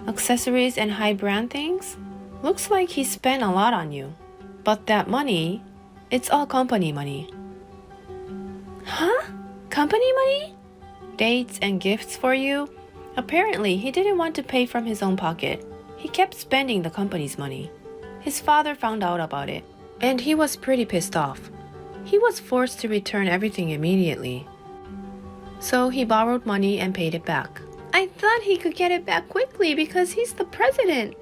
Speaker 4: accessories, and high brand things. Looks like he spent a lot on you. But that money, it's all company money.
Speaker 5: Huh? Company money?
Speaker 4: Dates and gifts for you. Apparently, he didn't want to pay from his own pocket. He kept spending the company's money. His father found out about it, and he was pretty pissed off. He was forced to return everything immediately. So he borrowed money and paid it back.
Speaker 5: I thought he could get it back quickly because he's the president.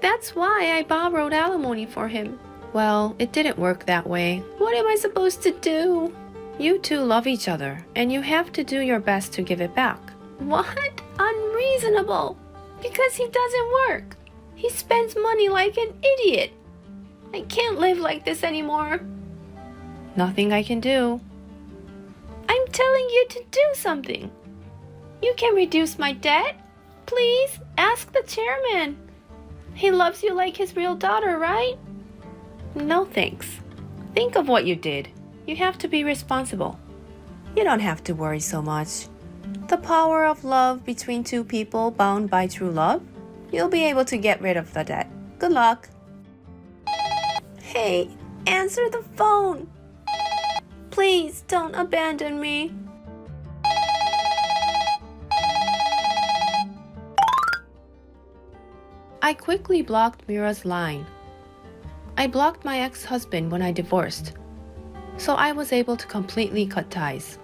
Speaker 5: That's why I borrowed alimony for him.
Speaker 4: Well, it didn't work that way.
Speaker 5: What am I supposed to do?
Speaker 4: You two love each other, and you have to do your best to give it back.
Speaker 5: What? Unreasonable. Because he doesn't work. He spends money like an idiot. I can't live like this anymore.
Speaker 4: Nothing I can do.
Speaker 5: I'm telling you to do something. You can reduce my debt. Please, ask the chairman. He loves you like his real daughter, right?
Speaker 4: No thanks. Think of what you did. You have to be responsible. You don't have to worry so much. The power of love between two people bound by true love. You'll be able to get rid of the debt. Good luck.
Speaker 5: Hey, answer the phone. Please don't abandon me.
Speaker 4: I quickly blocked Mira's line. I blocked my ex-husband when I divorced, so I was able to completely cut ties.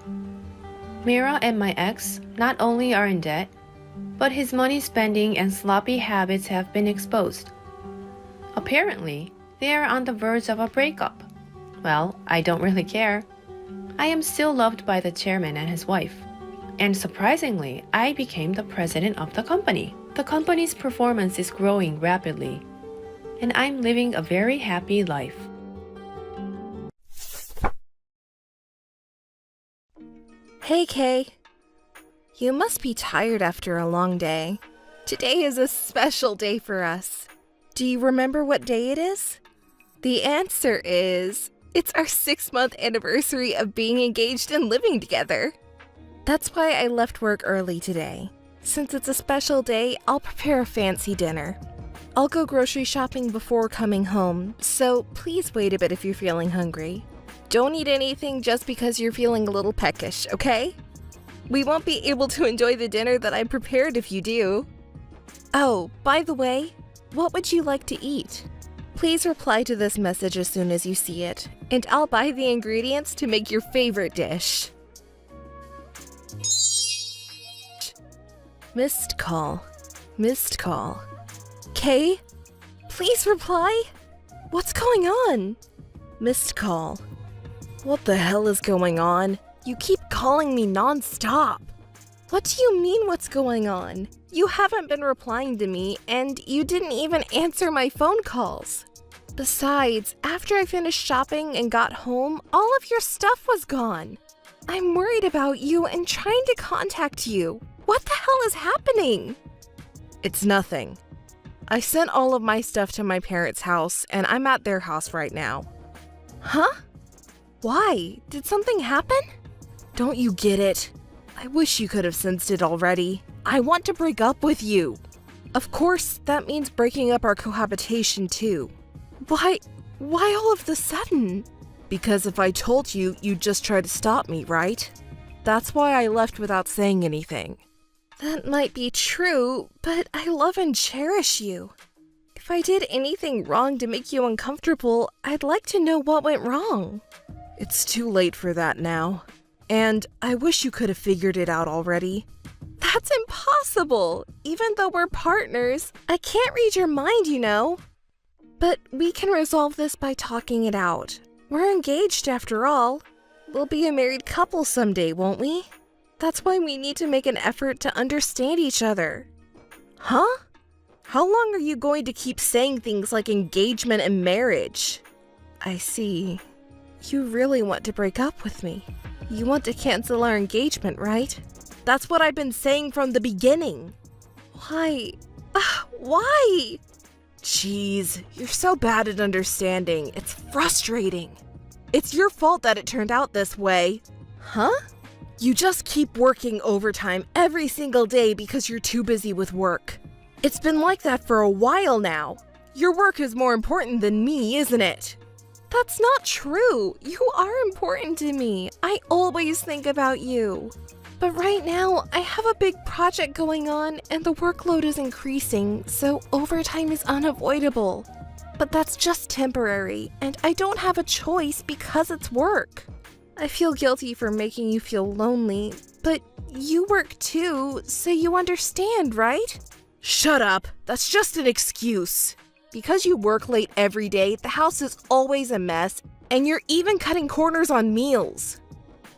Speaker 4: Mira and my ex not only are in debt, but his money spending and sloppy habits have been exposed. Apparently, they are on the verge of a breakup. Well, I don't really care. I am still loved by the chairman and his wife. And surprisingly, I became the president of the company. The company's performance is growing rapidly, and I'm living a very happy life.
Speaker 6: Hey, Kay. You must be tired after a long day. Today is a special day for us. Do you remember what day it is? The answer is, it's our 6-month anniversary of being engaged and living together. That's why I left work early today. Since it's a special day, I'll prepare a fancy dinner. I'll go grocery shopping before coming home, so please wait a bit if you're feeling hungry. Don't eat anything just because you're feeling a little peckish, okay? We won't be able to enjoy the dinner that I prepared if you do. Oh, by the way, what would you like to eat? Please reply to this message as soon as you see it, and I'll buy the ingredients to make your favorite dish. Missed call. Missed call. Kay, please reply. What's going on? Missed call. What the hell is going on? You keep calling me non-stop. What do you mean what's going on? You haven't been replying to me, and you didn't even answer my phone calls. Besides, after I finished shopping and got home, all of your stuff was gone. I'm worried about you and trying to contact you. What the hell is happening? It's nothing. I sent all of my stuff to my parents' house, and I'm at their house right now. Huh? Why? Did something happen? Don't you get it? I wish you could have sensed it already. I want to break up with you. Of course, that means breaking up our cohabitation too. Why all of the sudden? Because if I told you, you'd just try to stop me, right? That's why I left without saying anything. That might be true, but I love and cherish you. If I did anything wrong to make you uncomfortable, I'd like to know what went wrong. It's too late for that now. And I wish you could have figured it out already. That's impossible! Even though we're partners, I can't read your mind, you know. But we can resolve this by talking it out. We're engaged after all. We'll be a married couple someday, won't we? That's why we need to make an effort to understand each other. Huh? How long are you going to keep saying things like engagement and marriage? I see. You really want to break up with me. You want to cancel our engagement, right? That's what I've been saying from the beginning. Why? Why? Jeez, you're so bad at understanding. It's frustrating. It's your fault that it turned out this way. Huh? You just keep working overtime every single day because you're too busy with work. It's been like that for a while now. Your work is more important than me, isn't it? That's not true. You are important to me. I always think about you. But right now, I have a big project going on and the workload is increasing, so overtime is unavoidable. But that's just temporary, and I don't have a choice because it's work. I feel guilty for making you feel lonely, but you work too, so you understand, right? Shut up. That's just an excuse. Because you work late every day, the house is always a mess, and you're even cutting corners on meals.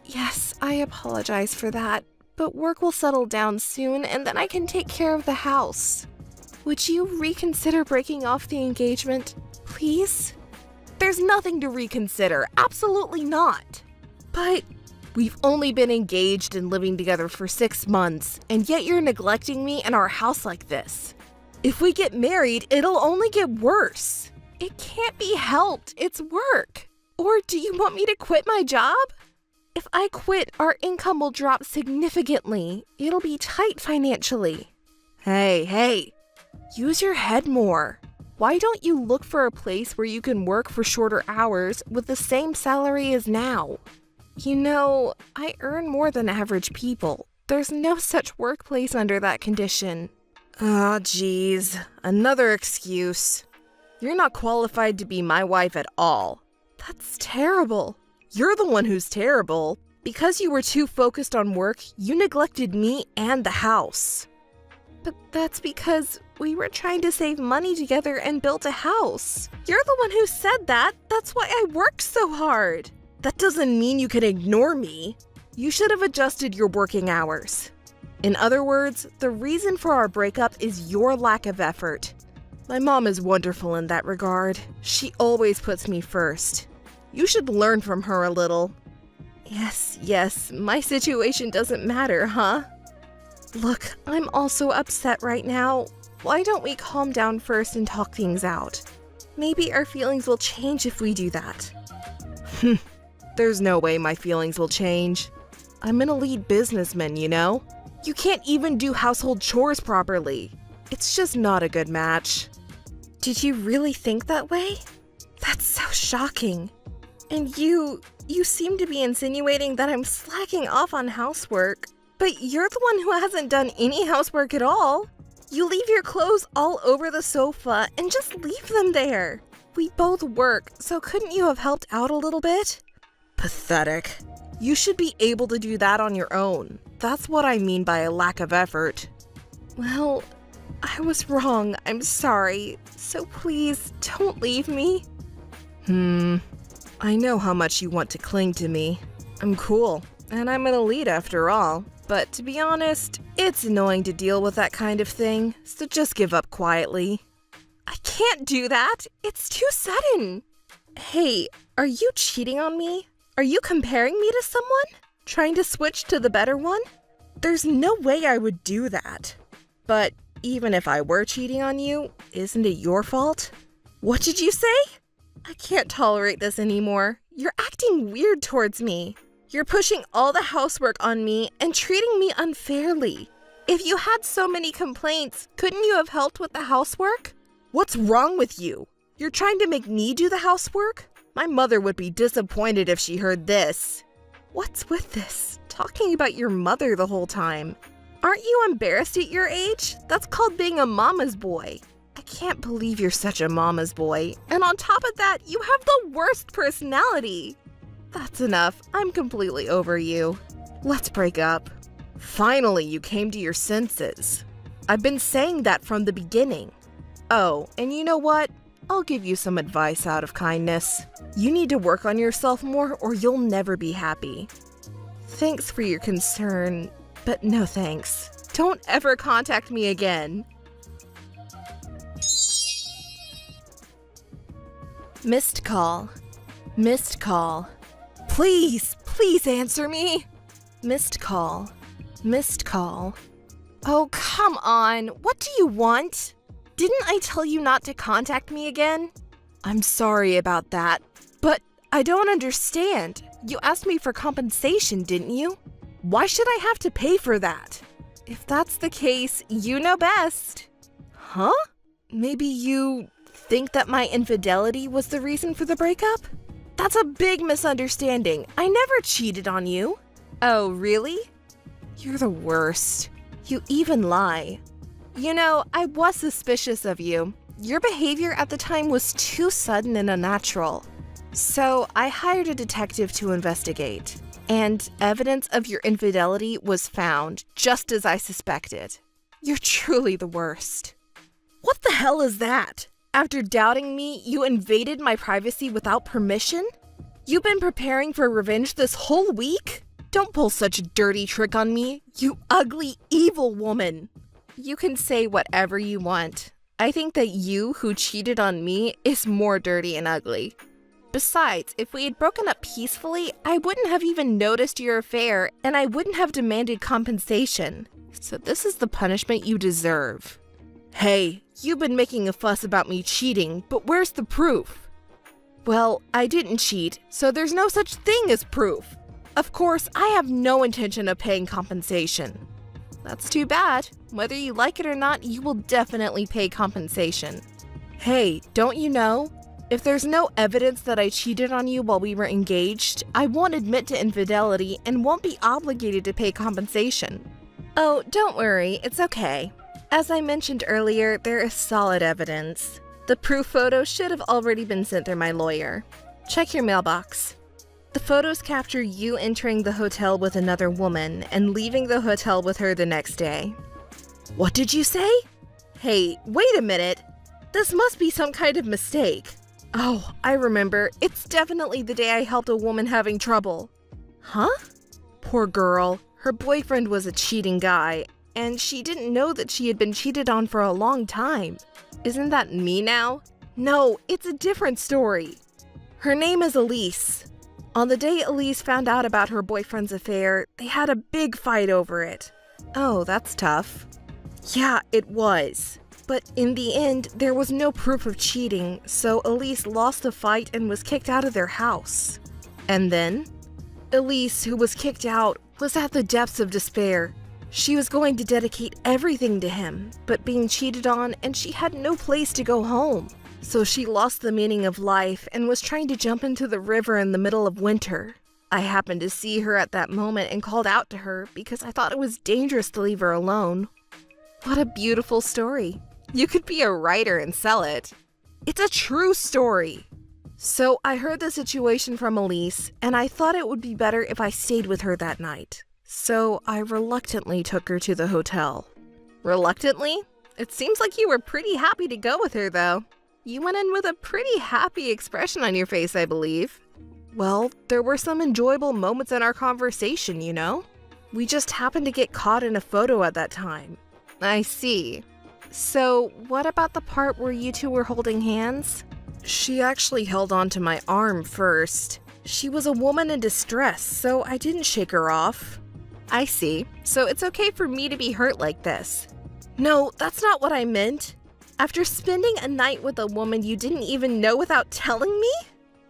Speaker 6: Yes, I apologize for that, but work will settle down soon, and then I can take care of the house. Would you reconsider breaking off the engagement, please? There's nothing to reconsider, absolutely not. But we've only been engaged and living together for 6 months, and yet you're neglecting me and our house like this. If we get married, it'll only get worse. It can't be helped. It's work. Or do you want me to quit my job? If I quit, our income will drop significantly. It'll be tight financially. Hey, use your head more. Why don't you look for a place where you can work for shorter hours with the same salary as now? You know, I earn more than average people. There's no such workplace under that condition. Oh, geez. Another excuse. You're not qualified to be my wife at all. That's terrible. You're the one who's terrible. Because you were too focused on work, you neglected me and the house. But that's because we were trying to save money together and build a house. You're the one who said that. That's why I worked so hard. That doesn't mean you can ignore me. You should have adjusted your working hours. In other words, the reason for our breakup is your lack of effort. My mom is wonderful in that regard. She always puts me first. You should learn from her a little. Yes, my situation doesn't matter, huh? Look, I'm also upset right now. Why don't we calm down first and talk things out? Maybe our feelings will change if we do that. There's no way my feelings will change. I'm an elite businessman, you know? You can't even do household chores properly. It's just not a good match. Did you really think that way? That's so shocking. And you seem to be insinuating that I'm slacking off on housework. But you're the one who hasn't done any housework at all. You leave your clothes all over the sofa and just leave them there. We both work, so couldn't you have helped out a little bit? Pathetic. You should be able to do that on your own. That's what I mean by a lack of effort. Well, I was wrong. I'm sorry. So please, don't leave me. I know how much you want to cling to me. I'm cool, and I'm an elite after all. But to be honest, it's annoying to deal with that kind of thing, so just give up quietly. I can't do that. It's too sudden. Hey, are you cheating on me? Are you comparing me to someone? Trying to switch to the better one? There's no way I would do that. But even if I were cheating on you, isn't it your fault? What did you say? I can't tolerate this anymore. You're acting weird towards me. You're pushing all the housework on me and treating me unfairly. If you had so many complaints, couldn't you have helped with the housework? What's wrong with you? You're trying to make me do the housework? My mother would be disappointed if she heard this. What's with this? Talking about your mother the whole time. Aren't you embarrassed at your age? That's called being a mama's boy. I can't believe you're such a mama's boy. And on top of that, you have the worst personality. That's enough. I'm completely over you. Let's break up. Finally, you came to your senses. I've been saying that from the beginning. Oh, and you know what? I'll give you some advice out of kindness. You need to work on yourself more or you'll never be happy. Thanks for your concern, but no thanks. Don't ever contact me again. Missed call. Missed call. Please, please answer me. Missed call. Missed call. Oh, come on. What do you want? Didn't I tell you not to contact me again? I'm sorry about that, but I don't understand. You asked me for compensation, didn't you? Why should I have to pay for that? If that's the case, you know best. Huh? Maybe you think that my infidelity was the reason for the breakup? That's a big misunderstanding. I never cheated on you. Oh, really? You're the worst. You even lie. You know, I was suspicious of you. Your behavior at the time was too sudden and unnatural. So I hired a detective to investigate. And evidence of your infidelity was found, just as I suspected. You're truly the worst. What the hell is that? After doubting me, you invaded my privacy without permission? You've been preparing for revenge this whole week? Don't pull such a dirty trick on me, you ugly, evil woman. You can say whatever you want. I think that you who cheated on me is more dirty and ugly. Besides, if we had broken up peacefully, I wouldn't have even noticed your affair and I wouldn't have demanded compensation. So this is the punishment you deserve. Hey, you've been making a fuss about me cheating, but where's the proof? Well, I didn't cheat, so there's no such thing as proof. Of course, I have no intention of paying compensation. That's too bad. Whether you like it or not, you will definitely pay compensation. Hey, don't you know? If there's no evidence that I cheated on you while we were engaged, I won't admit to infidelity and won't be obligated to pay compensation. Oh, don't worry, it's okay. As I mentioned earlier, there is solid evidence. The proof photo should have already been sent through my lawyer. Check your mailbox. The photos capture you entering the hotel with another woman and leaving the hotel with her the next day. What did you say? Hey, wait a minute. This must be some kind of mistake. Oh, I remember. It's definitely the day I helped a woman having trouble. Huh? Poor girl. Her boyfriend was a cheating guy, and she didn't know that she had been cheated on for a long time. Isn't that me now? No, it's a different story. Her name is Elise. On the day Elise found out about her boyfriend's affair, they had a big fight over it. Oh, that's tough. Yeah, it was. But in the end, there was no proof of cheating, so Elise lost the fight and was kicked out of their house. And then? Elise, who was kicked out, was at the depths of despair. She was going to dedicate everything to him, but being cheated on and she had no place to go home. So she lost the meaning of life and was trying to jump into the river in the middle of winter. I happened to see her at that moment and called out to her because I thought it was dangerous to leave her alone. What a beautiful story. You could be a writer and sell it. It's a true story. So I heard the situation from Elise, and I thought it would be better if I stayed with her that night. So I reluctantly took her to the hotel. Reluctantly? It seems like you were pretty happy to go with her, though. You went in with a pretty happy expression on your face, I believe. Well, there were some enjoyable moments in our conversation, you know? We just happened to get caught in a photo at that time. I see. So, what about the part where you two were holding hands? She actually held on to my arm first. She was a woman in distress, so I didn't shake her off. I see. So it's okay for me to be hurt like this. No, that's not what I meant. After spending a night with a woman you didn't even know without telling me?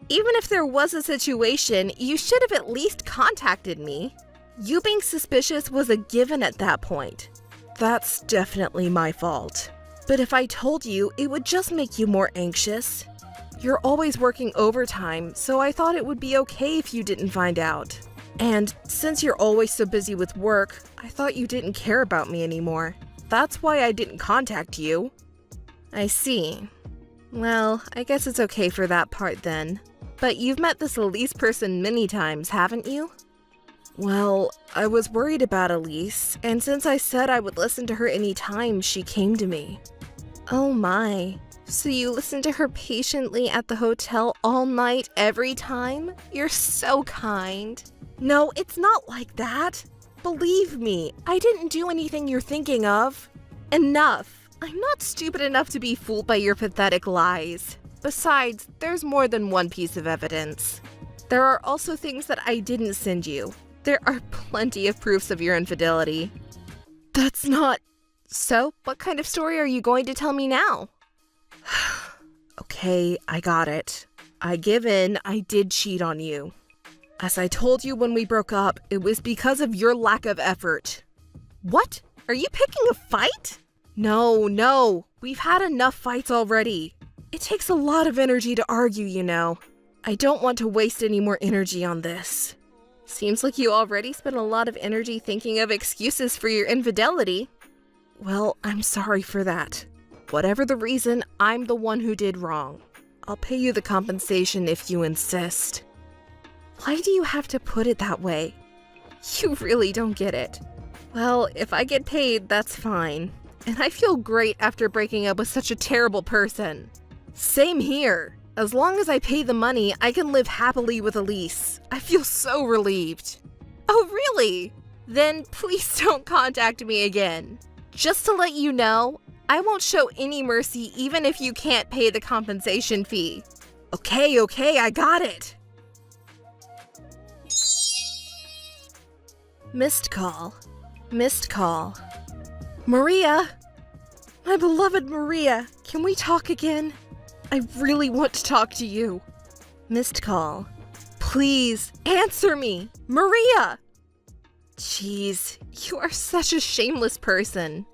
Speaker 6: Even if there was a situation, you should have at least contacted me. You being suspicious was a given at that point. That's definitely my fault. But if I told you, it would just make you more anxious. You're always working overtime, so I thought it would be okay if you didn't find out. And since you're always so busy with work, I thought you didn't care about me anymore. That's why I didn't contact you. I see. Well, I guess it's okay for that part then. But you've met this Elise person many times, haven't you? Well, I was worried about Elise, and since I said I would listen to her anytime, she came to me. Oh my. So you listened to her patiently at the hotel all night, every time? You're so kind. No, it's not like that. Believe me, I didn't do anything you're thinking of. Enough. I'm not stupid enough to be fooled by your pathetic lies. Besides, there's more than one piece of evidence. There are also things that I didn't send you. There are plenty of proofs of your infidelity. That's not... So, what kind of story are you going to tell me now? Okay, I got it. I give in, I did cheat on you. As I told you when we broke up, it was because of your lack of effort. What? Are you picking a fight? No, we've had enough fights already. It takes a lot of energy to argue, you know. I don't want to waste any more energy on this. Seems like you already spent a lot of energy thinking of excuses for your infidelity. Well, I'm sorry for that. Whatever the reason, I'm the one who did wrong. I'll pay you the compensation if you insist. Why do you have to put it that way? You really don't get it. Well, if I get paid, that's fine. And I feel great after breaking up with such a terrible person. Same here. As long as I pay the money, I can live happily with Elise. I feel so relieved. Oh, really? Then please don't contact me again. Just to let you know, I won't show any mercy even if you can't pay the compensation fee. Okay, I got it. Missed call. Maria! My beloved Maria, can we talk again? I really want to talk to you. Missed call. Please, answer me! Maria! Jeez, you are such a shameless person.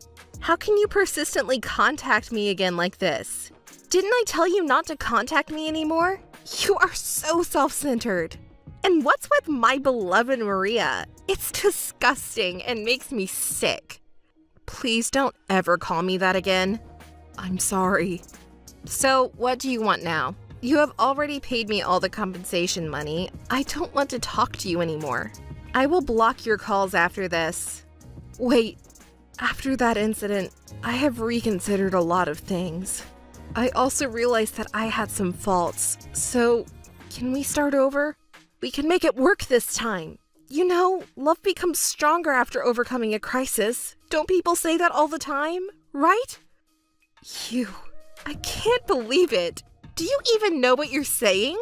Speaker 6: How can you persistently contact me again like this? Didn't I tell you not to contact me anymore? You are so self-centered. And what's with my beloved Maria? It's disgusting and makes me sick. Please don't ever call me that again. I'm sorry. So, what do you want now? You have already paid me all the compensation money. I don't want to talk to you anymore. I will block your calls after this. Wait, after that incident, I have reconsidered a lot of things. I also realized that I had some faults, so can we start over? We can make it work this time. You know, love becomes stronger after overcoming a crisis. Don't people say that all the time, right? I can't believe it. Do you even know what you're saying?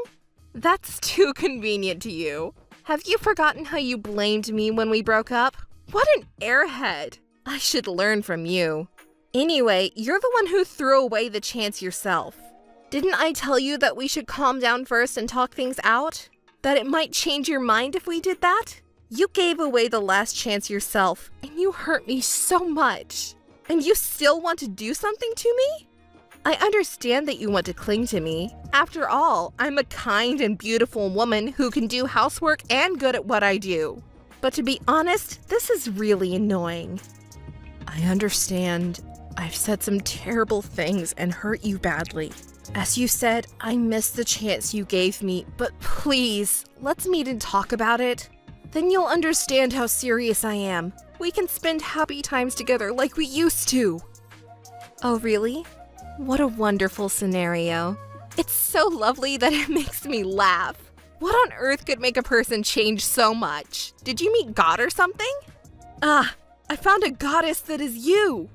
Speaker 6: That's too convenient to you. Have you forgotten how you blamed me when we broke up? What an airhead. I should learn from you. Anyway, you're the one who threw away the chance yourself. Didn't I tell you that we should calm down first and talk things out? That it might change your mind if we did that? You gave away the last chance yourself, and you hurt me so much. And you still want to do something to me? I understand that you want to cling to me. After all, I'm a kind and beautiful woman who can do housework and good at what I do. But to be honest, this is really annoying. I understand. I've said some terrible things and hurt you badly. As you said, I missed the chance you gave me, but please, let's meet and talk about it. Then you'll understand how serious I am. We can spend happy times together like we used to. Oh, really? What a wonderful scenario. It's so lovely that it makes me laugh. What on earth could make a person change so much? Did you meet God or something? Ah, I found a goddess that is you.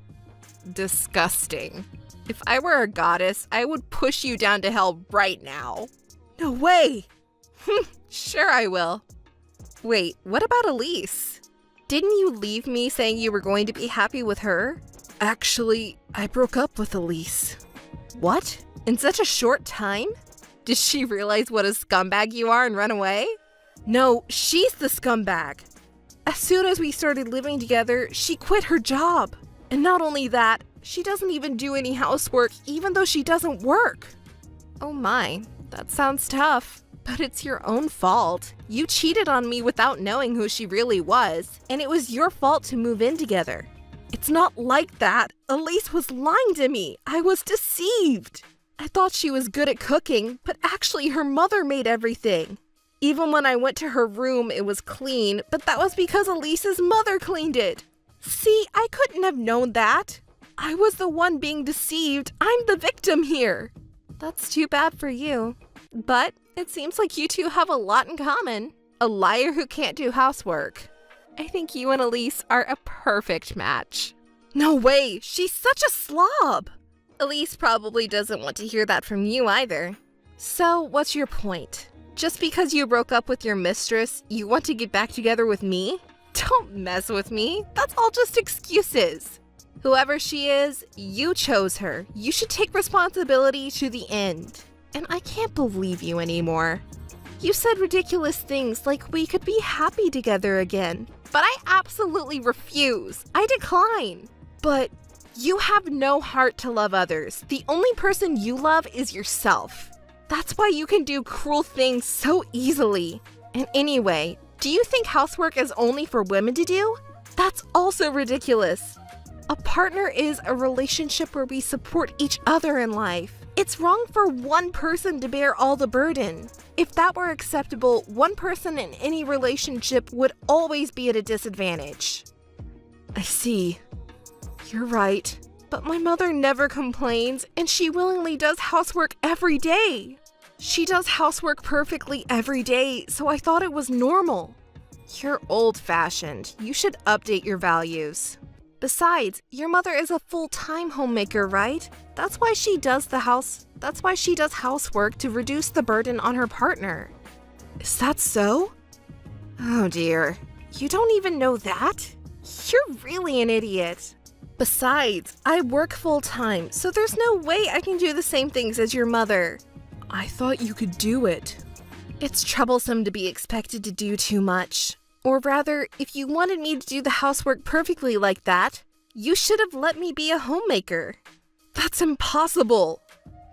Speaker 6: Disgusting. If I were a goddess, I would push you down to hell right now. No way. Sure I will. Wait, what about Elise? Didn't you leave me saying you were going to be happy with her? Actually, I broke up with Elise. What? In such a short time? Did she realize what a scumbag you are and run away? No, she's the scumbag. As soon as we started living together, she quit her job. And not only that, she doesn't even do any housework even though she doesn't work. Oh my, that sounds tough. But it's your own fault. You cheated on me without knowing who she really was, and it was your fault to move in together. It's not like that. Elise was lying to me. I was deceived. I thought she was good at cooking, but actually her mother made everything. Even when I went to her room, it was clean, but that was because Elise's mother cleaned it. See, I couldn't have known that. I was the one being deceived. I'm the victim here. That's too bad for you. But it seems like you two have a lot in common. A liar who can't do housework. I think you and Elise are a perfect match. No way! She's such a slob! Elise probably doesn't want to hear that from you either. So, what's your point? Just because you broke up with your mistress, you want to get back together with me? Don't mess with me. That's all just excuses. Whoever she is, you chose her. You should take responsibility to the end. And I can't believe you anymore. You said ridiculous things like we could be happy together again. But I absolutely refuse. I decline. But you have no heart to love others. The only person you love is yourself. That's why you can do cruel things so easily. And anyway, do you think housework is only for women to do? That's also ridiculous. A partner is a relationship where we support each other in life. It's wrong for one person to bear all the burden. If that were acceptable, one person in any relationship would always be at a disadvantage. I see. You're right. But my mother never complains, and she willingly does housework every day. She does housework perfectly every day, so I thought it was normal. You're old-fashioned. You should update your values. Besides, your mother is a full-time homemaker, right? That's why she does housework to reduce the burden on her partner. Is that so? Oh dear. You don't even know that? You're really an idiot. Besides, I work full-time, so there's no way I can do the same things as your mother. I thought you could do it. It's troublesome to be expected to do too much. Or rather, if you wanted me to do the housework perfectly like that, you should have let me be a homemaker. That's impossible.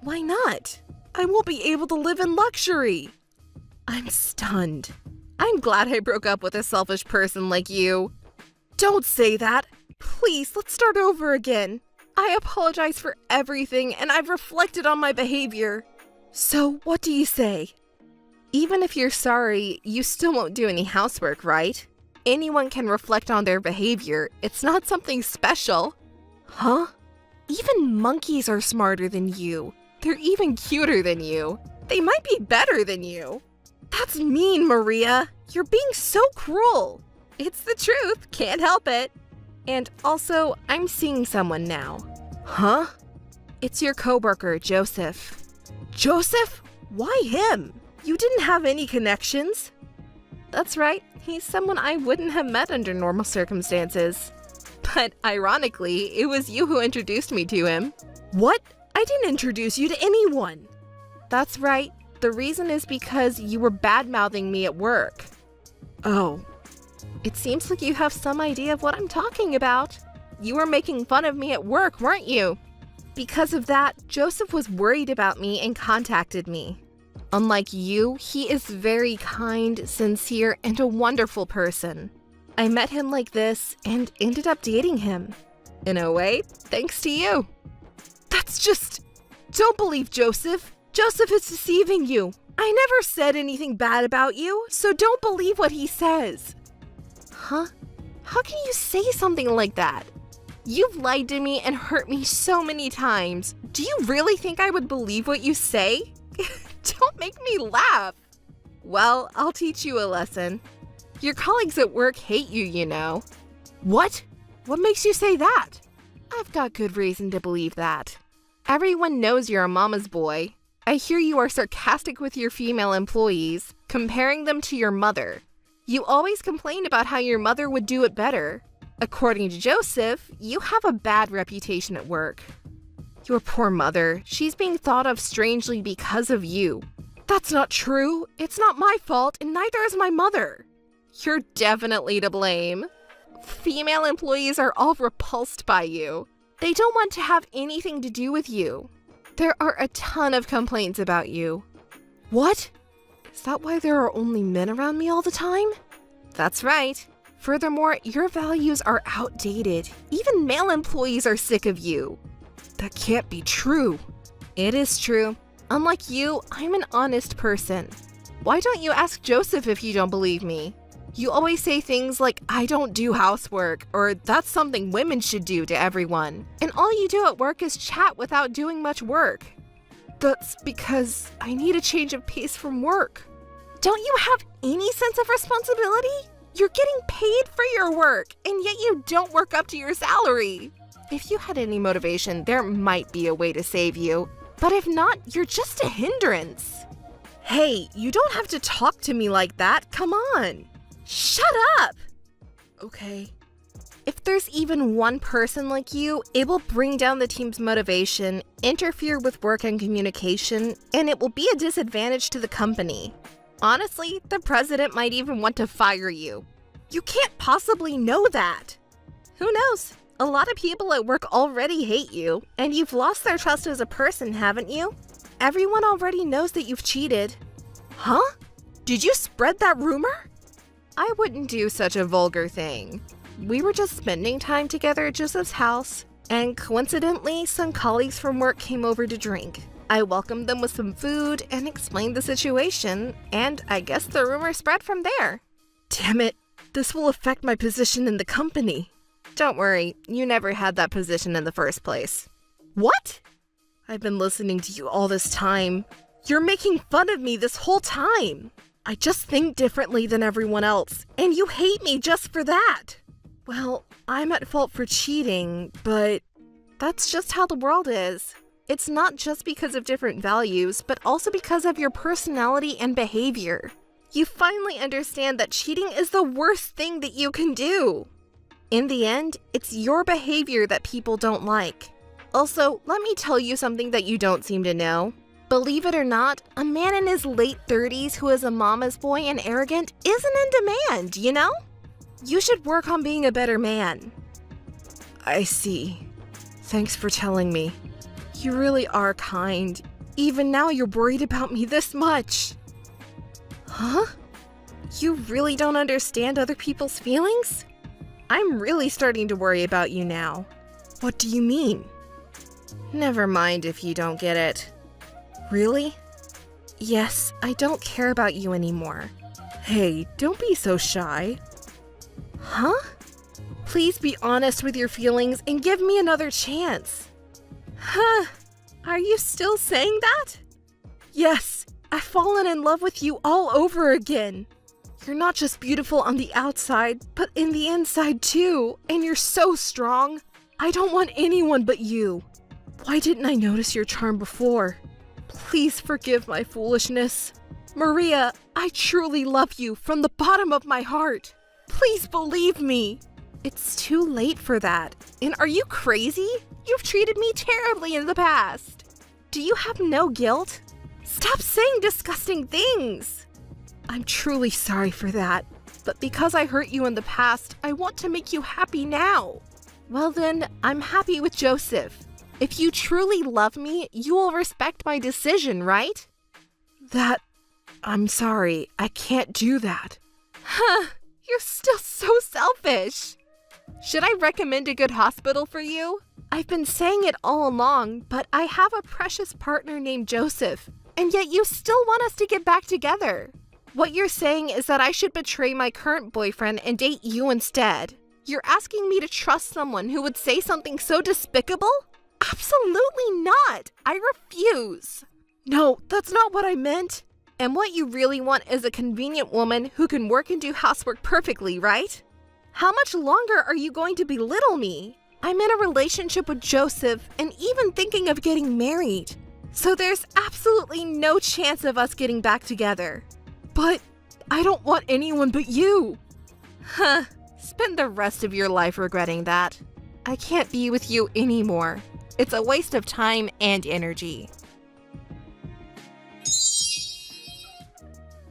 Speaker 6: Why not? I won't be able to live in luxury. I'm stunned. I'm glad I broke up with a selfish person like you. Don't say that. Please, let's start over again. I apologize for everything, and I've reflected on my behavior. So, what do you say? Even if you're sorry, you still won't do any housework, right? Anyone can reflect on their behavior. It's not something special. Huh? Even monkeys are smarter than you. They're even cuter than you. They might be better than you. That's mean, Maria. You're being so cruel. It's the truth. Can't help it. And also, I'm seeing someone now. Huh? It's your coworker, Joseph. Joseph? Why him? You didn't have any connections. That's right. He's someone I wouldn't have met under normal circumstances. But ironically, it was you who introduced me to him. What? I didn't introduce you to anyone. That's right. The reason is because you were bad-mouthing me at work. Oh. It seems like you have some idea of what I'm talking about. You were making fun of me at work, weren't you? Because of that, Joseph was worried about me and contacted me. Unlike you, he is very kind, sincere, and a wonderful person. I met him like this and ended up dating him. In a way, thanks to you. That's just... Don't believe Joseph. Joseph is deceiving you. I never said anything bad about you, so don't believe what he says. Huh? How can you say something like that? You've lied to me and hurt me so many times. Do you really think I would believe what you say? Don't make me laugh. Well, I'll teach you a lesson. Your colleagues at work hate you, you know. What? What makes you say that? I've got good reason to believe that. Everyone knows you're a mama's boy. I hear you are sarcastic with your female employees, comparing them to your mother. You always complain about how your mother would do it better. According to Joseph, you have a bad reputation at work. Your poor mother, she's being thought of strangely because of you. That's not true. It's not my fault, and neither is my mother. You're definitely to blame. Female employees are all repulsed by you. They don't want to have anything to do with you. There are a ton of complaints about you. What? Is that why there are only men around me all the time? That's right. Furthermore, your values are outdated. Even male employees are sick of you. That can't be true. It is true. Unlike you, I'm an honest person. Why don't you ask Joseph if you don't believe me? You always say things like, I don't do housework, or that's something women should do to everyone. And all you do at work is chat without doing much work. That's because I need a change of pace from work. Don't you have any sense of responsibility? You're getting paid for your work, and yet you don't work up to your salary. If you had any motivation, there might be a way to save you. But if not, you're just a hindrance. Hey, you don't have to talk to me like that. Come on. Shut up! Okay. If there's even one person like you, it will bring down the team's motivation, interfere with work and communication, and it will be a disadvantage to the company. Honestly, the president might even want to fire you. You can't possibly know that. Who knows? A lot of people at work already hate you, and you've lost their trust as a person, haven't you? Everyone already knows that you've cheated. Huh? Did you spread that rumor? I wouldn't do such a vulgar thing. We were just spending time together at Joseph's house, and coincidentally, some colleagues from work came over to drink. I welcomed them with some food and explained the situation, and I guess the rumor spread from there. Damn it, this will affect my position in the company. Don't worry, you never had that position in the first place. What? I've been listening to you all this time. You're making fun of me this whole time. I just think differently than everyone else, and you hate me just for that. Well, I'm at fault for cheating, but that's just how the world is. It's not just because of different values, but also because of your personality and behavior. You finally understand that cheating is the worst thing that you can do. In the end, it's your behavior that people don't like. Also, let me tell you something that you don't seem to know. Believe it or not, a man in his late 30s who is a mama's boy and arrogant isn't in demand, you know? You should work on being a better man. I see. Thanks for telling me. You really are kind. Even now you're worried about me this much. Huh? You really don't understand other people's feelings? I'm really starting to worry about you now. What do you mean? Never mind if you don't get it. Really? Yes, I don't care about you anymore. Hey, don't be so shy. Huh? Please be honest with your feelings and give me another chance. Huh? Are you still saying that? Yes, I've fallen in love with you all over again. You're not just beautiful on the outside, but in the inside too, and you're so strong. I don't want anyone but you. Why didn't I notice your charm before? Please forgive my foolishness. Maria, I truly love you from the bottom of my heart. Please believe me. It's too late for that. And are you crazy? You've treated me terribly in the past. Do you have no guilt? Stop saying disgusting things. I'm truly sorry for that. But because I hurt you in the past, I want to make you happy now. Well then, I'm happy with Joseph. If you truly love me, you will respect my decision, right? I'm sorry, I can't do that. Huh, you're still so selfish. Should I recommend a good hospital for you? I've been saying it all along, but I have a precious partner named Joseph, and yet you still want us to get back together. What you're saying is that I should betray my current boyfriend and date you instead. You're asking me to trust someone who would say something so despicable? Absolutely not! I refuse! No, that's not what I meant. And what you really want is a convenient woman who can work and do housework perfectly, right? How much longer are you going to belittle me? I'm in a relationship with Joseph and even thinking of getting married. So there's absolutely no chance of us getting back together. But I don't want anyone but you. Huh. Spend the rest of your life regretting that. I can't be with you anymore. It's a waste of time and energy.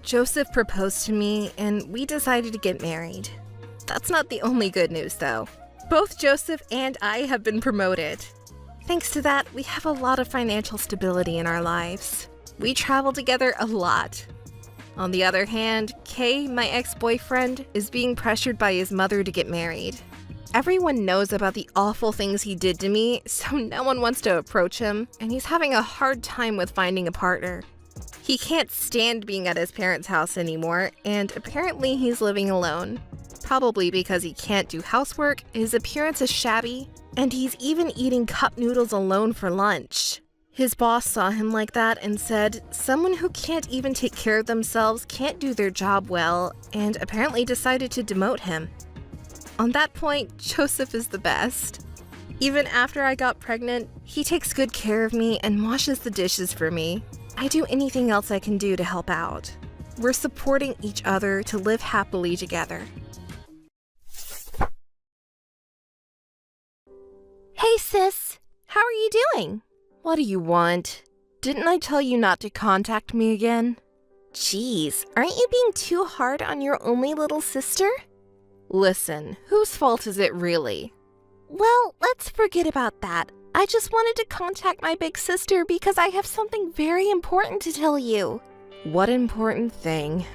Speaker 6: Joseph proposed to me and we decided to get married. That's not the only good news though. Both Joseph and I have been promoted. Thanks to that, we have a lot of financial stability in our lives. We travel together a lot. On the other hand, Kay, my ex-boyfriend, is being pressured by his mother to get married. Everyone knows about the awful things he did to me, so no one wants to approach him, and he's having a hard time with finding a partner. He can't stand being at his parents' house anymore, and apparently he's living alone. Probably because he can't do housework, his appearance is shabby, and he's even eating cup noodles alone for lunch. His boss saw him like that and said, someone who can't even take care of themselves can't do their job well, and apparently decided to demote him. On that point, Joseph is the best. Even after I got pregnant, he takes good care of me and washes the dishes for me. I do anything else I can do to help out. We're supporting each other to live happily together. Hey sis, how are you doing? What do you want? Didn't I tell you not to contact me again? Jeez, aren't you being too hard on your only little sister? Listen, whose fault is it really? Well, let's forget about that. I just wanted to contact my big sister because I have something very important to tell you. What important thing?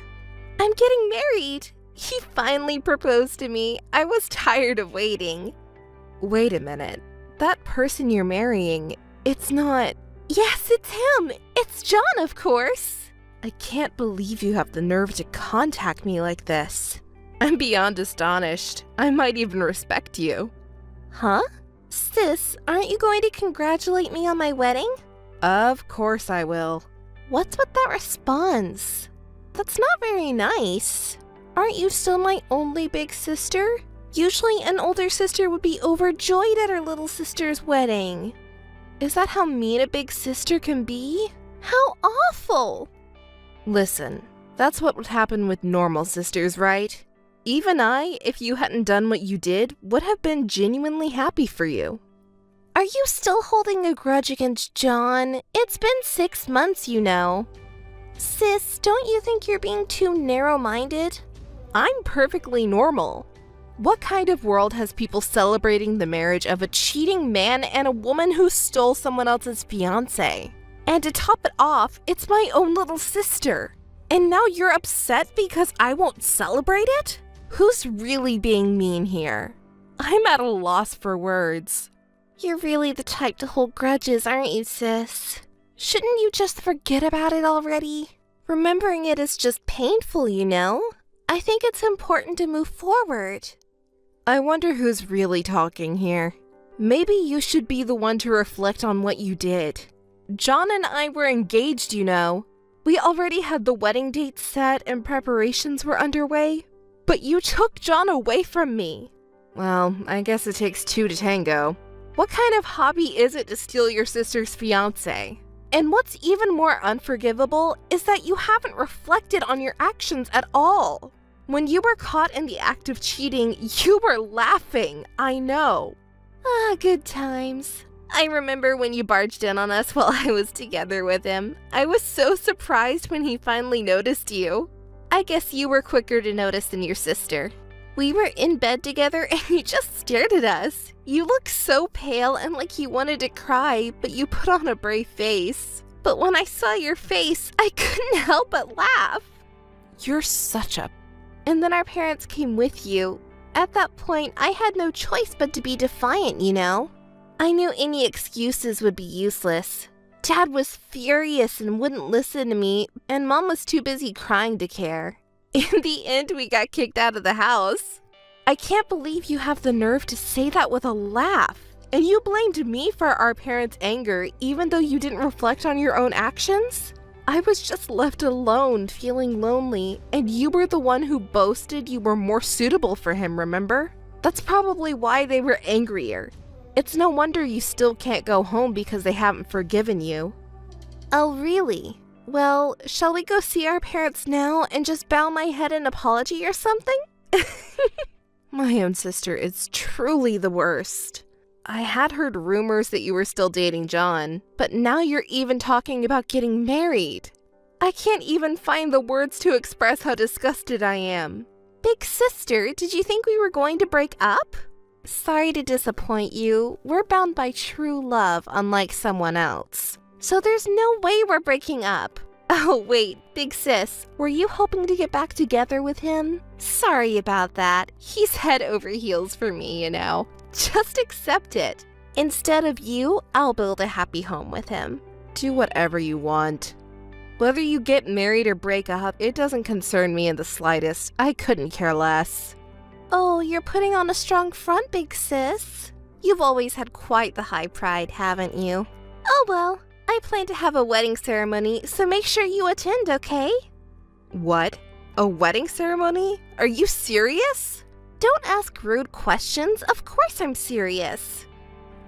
Speaker 6: I'm getting married. He finally proposed to me. I was tired of waiting. Wait a minute. That person you're marrying, it's not... Yes, it's him. It's John, of course. I can't believe you have the nerve to contact me like this. I'm beyond astonished. I might even respect you. Huh? Sis, aren't you going to congratulate me on my wedding? Of course I will. What's with that response? That's not very nice. Aren't you still my only big sister? Usually an older sister would be overjoyed at her little sister's wedding. Is that how mean a big sister can be? How awful! Listen, that's what would happen with normal sisters, right? Even I, if you hadn't done what you did, would have been genuinely happy for you. Are you still holding a grudge against John? It's been 6 months, you know. Sis, don't you think you're being too narrow-minded? I'm perfectly normal. What kind of world has people celebrating the marriage of a cheating man and a woman who stole someone else's fiancé? And to top it off, it's my own little sister. And now you're upset because I won't celebrate it? Who's really being mean here? I'm at a loss for words. You're really the type to hold grudges, aren't you, sis? Shouldn't you just forget about it already? Remembering it is just painful, you know? I think it's important to move forward. I wonder who's really talking here. Maybe you should be the one to reflect on what you did. John and I were engaged, you know. We already had the wedding date set and preparations were underway. But you took John away from me. Well, I guess it takes two to tango. What kind of hobby is it to steal your sister's fiancé? And what's even more unforgivable is that you haven't reflected on your actions at all. When you were caught in the act of cheating, you were laughing, I know. Ah, good times. I remember when you barged in on us while I was together with him. I was so surprised when he finally noticed you. I guess you were quicker to notice than your sister. We were in bed together and you just stared at us. You looked so pale and like you wanted to cry, but you put on a brave face. But when I saw your face, I couldn't help but laugh. You're such a... And then our parents came with you. At that point, I had no choice but to be defiant, you know? I knew any excuses would be useless. Dad was furious and wouldn't listen to me, and Mom was too busy crying to care. In the end, we got kicked out of the house. I can't believe you have the nerve to say that with a laugh. And you blamed me for our parents' anger, even though you didn't reflect on your own actions? I was just left alone, feeling lonely, and you were the one who boasted you were more suitable for him, remember? That's probably why they were angrier. It's no wonder you still can't go home because they haven't forgiven you. Oh, really? Well, shall we go see our parents now and just bow my head in apology or something? My own sister is truly the worst. I had heard rumors that you were still dating John, but now you're even talking about getting married. I can't even find the words to express how disgusted I am. Big sister, did you think we were going to break up? Sorry to disappoint you. We're bound by true love, unlike someone else. So there's no way we're breaking up. Oh, wait, big sis, were you hoping to get back together with him? Sorry about that. He's head over heels for me, you know. Just accept it. Instead of you, I'll build a happy home with him. Do whatever you want. Whether you get married or break up, it doesn't concern me in the slightest. I couldn't care less. Oh, you're putting on a strong front, big sis. You've always had quite the high pride, haven't you? Oh well, I plan to have a wedding ceremony, so make sure you attend, okay? What? A wedding ceremony? Are you serious? Don't ask rude questions. Of course I'm serious.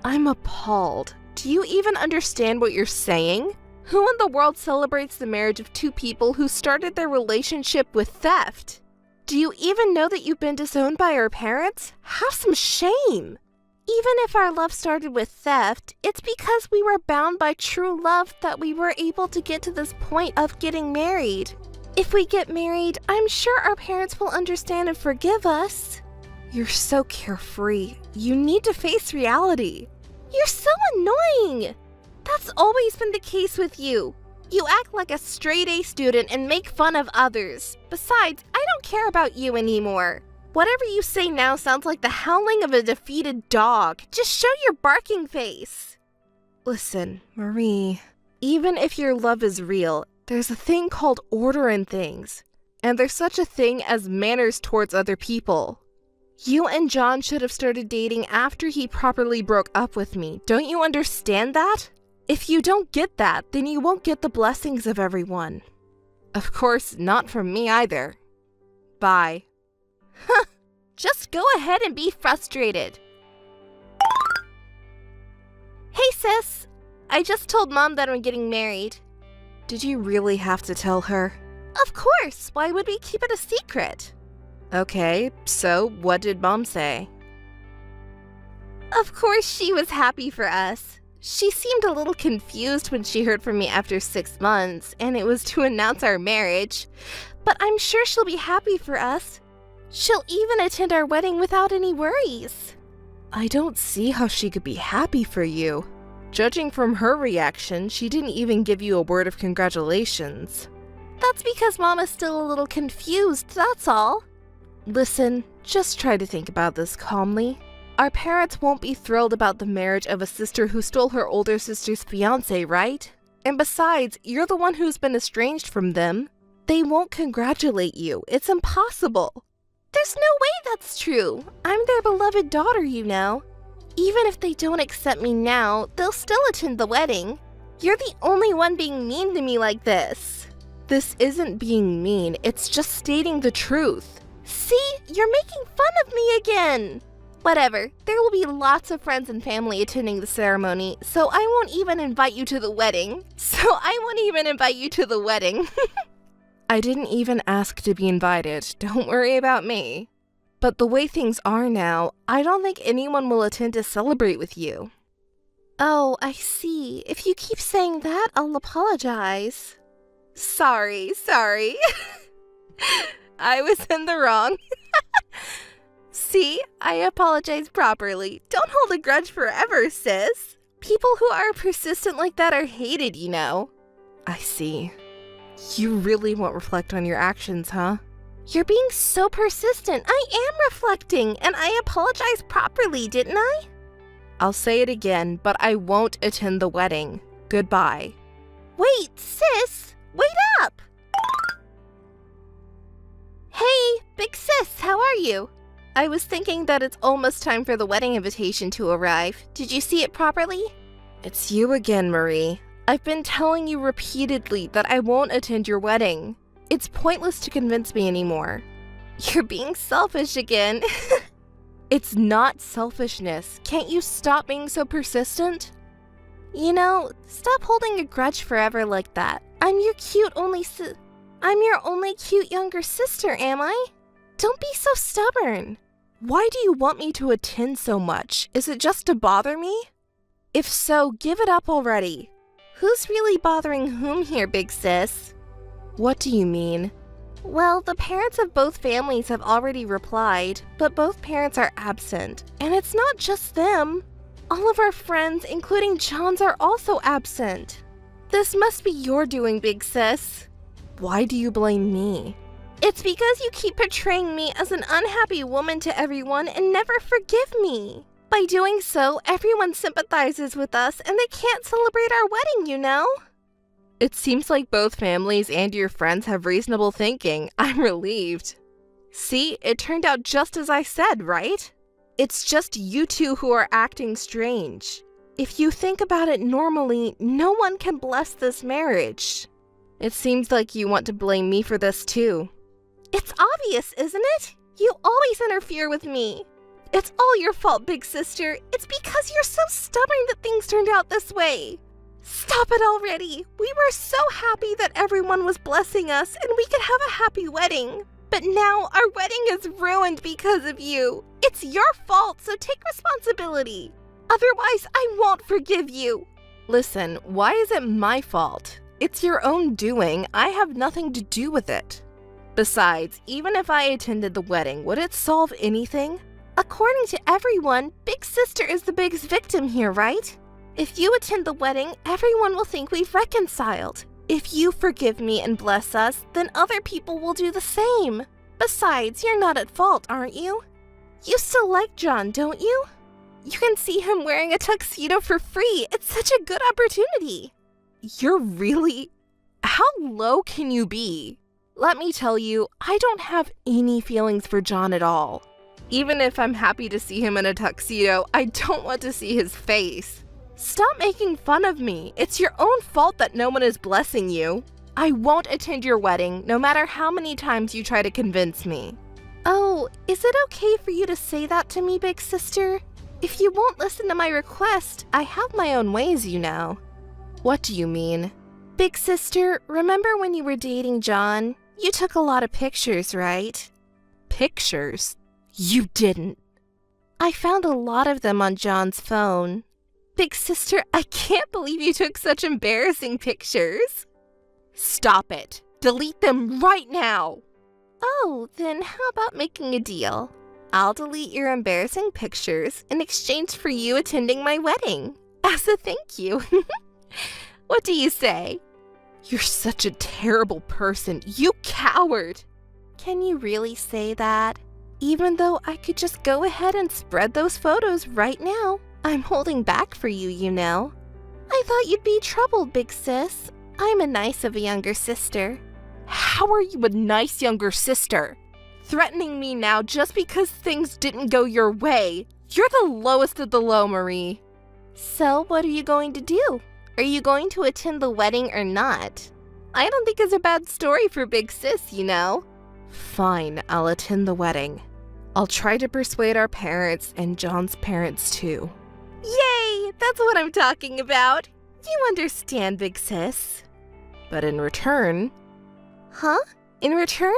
Speaker 6: I'm appalled. Do you even understand what you're saying? Who in the world celebrates the marriage of two people who started their relationship with theft? Do you even know that you've been disowned by our parents? Have some shame. Even if our love started with theft, it's because we were bound by true love that we were able to get to this point of getting married. If we get married, I'm sure our parents will understand and forgive us. You're so carefree. You need to face reality. You're so annoying. That's always been the case with you. You act like a straight-A student and make fun of others. Besides, I don't care about you anymore. Whatever you say now sounds like the howling of a defeated dog. Just show your barking face. Listen, Marie, even if your love is real, there's a thing called order in things. And there's such a thing as manners towards other people. You and John should have started dating after he properly broke up with me. Don't you understand that? If you don't get that, then you won't get the blessings of everyone. Of course, not from me either. Bye. Huh. Just go ahead and be frustrated. Hey sis, I just told Mom that I'm getting married. Did you really have to tell her? Of course, why would we keep it a secret? Okay, so what did Mom say? Of course she was happy for us. She seemed a little confused when she heard from me after 6 months, and it was to announce our marriage. But I'm sure she'll be happy for us. She'll even attend our wedding without any worries. I don't see how she could be happy for you. Judging from her reaction, she didn't even give you a word of congratulations. That's because Mama's still a little confused, that's all. Listen, just try to think about this calmly. Our parents won't be thrilled about the marriage of a sister who stole her older sister's fiancé, right? And besides, you're the one who's been estranged from them. They won't congratulate you. It's impossible. There's no way that's true. I'm their beloved daughter, you know. Even if they don't accept me now, they'll still attend the wedding. You're the only one being mean to me like this. This isn't being mean, it's just stating the truth. See, you're making fun of me again. Whatever, there will be lots of friends and family attending the ceremony, so I won't even invite you to the wedding. I didn't even ask to be invited, don't worry about me. But the way things are now, I don't think anyone will attend to celebrate with you. Oh, I see. If you keep saying that, I'll apologize. Sorry. I was in the wrong. See, I apologize properly. Don't hold a grudge forever, sis. People who are persistent like that are hated, you know. I see. You really won't reflect on your actions, huh? You're being so persistent. I am reflecting, and I apologized properly, didn't I? I'll say it again, but I won't attend the wedding. Goodbye. Wait, sis! Wait up! Hey, big sis, how are you? I was thinking that it's almost time for the wedding invitation to arrive. Did you see it properly? It's you again, Marie. I've been telling you repeatedly that I won't attend your wedding. It's pointless to convince me anymore. You're being selfish again. It's not selfishness. Can't you stop being so persistent? You know, stop holding a grudge forever like that. I'm your only cute younger sister, am I? Don't be so stubborn. Why do you want me to attend so much? Is it just to bother me? If so, give it up already. Who's really bothering whom here, big sis? What do you mean? Well, the parents of both families have already replied, but both parents are absent. And it's not just them. All of our friends, including John's, are also absent. This must be your doing, big sis. Why do you blame me? It's because you keep portraying me as an unhappy woman to everyone and never forgive me. By doing so, everyone sympathizes with us and they can't celebrate our wedding, you know? It seems like both families and your friends have reasonable thinking. I'm relieved. See, it turned out just as I said, right? It's just you two who are acting strange. If you think about it normally, no one can bless this marriage. It seems like you want to blame me for this too. It's obvious, isn't it? You always interfere with me. It's all your fault, big sister. It's because you're so stubborn that things turned out this way. Stop it already. We were so happy that everyone was blessing us and we could have a happy wedding. But now our wedding is ruined because of you. It's your fault, so take responsibility. Otherwise, I won't forgive you. Listen, why is it my fault? It's your own doing. I have nothing to do with it. Besides, even if I attended the wedding, would it solve anything? According to everyone, Big Sister is the biggest victim here, right? If you attend the wedding, everyone will think we've reconciled. If you forgive me and bless us, then other people will do the same. Besides, you're not at fault, aren't you? You still like John, don't you? You can see him wearing a tuxedo for free. It's such a good opportunity. You're really... How low can you be? Let me tell you, I don't have any feelings for John at all. Even if I'm happy to see him in a tuxedo, I don't want to see his face. Stop making fun of me. It's your own fault that no one is blessing you. I won't attend your wedding, no matter how many times you try to convince me. Oh, is it okay for you to say that to me, big sister? If you won't listen to my request, I have my own ways, you know. What do you mean? Big sister, remember when you were dating John? You took a lot of pictures, right? Pictures? You didn't. I found a lot of them on John's phone. Big sister, I can't believe you took such embarrassing pictures. Stop it. Delete them right now. Oh, then how about making a deal? I'll delete your embarrassing pictures in exchange for you attending my wedding. As a thank you. What do you say? You're such a terrible person. You coward. Can you really say that? Even though I could just go ahead and spread those photos right now. I'm holding back for you, you know. I thought you'd be troubled, big sis. I'm a nice of a younger sister. How are you a nice younger sister? Threatening me now just because things didn't go your way. You're the lowest of the low, Marie. So what are you going to do? Are you going to attend the wedding or not? I don't think it's a bad story for big sis, you know. Fine, I'll attend the wedding. I'll try to persuade our parents and John's parents too. Yay! That's what I'm talking about. You understand, big sis. But in return... Huh? In return?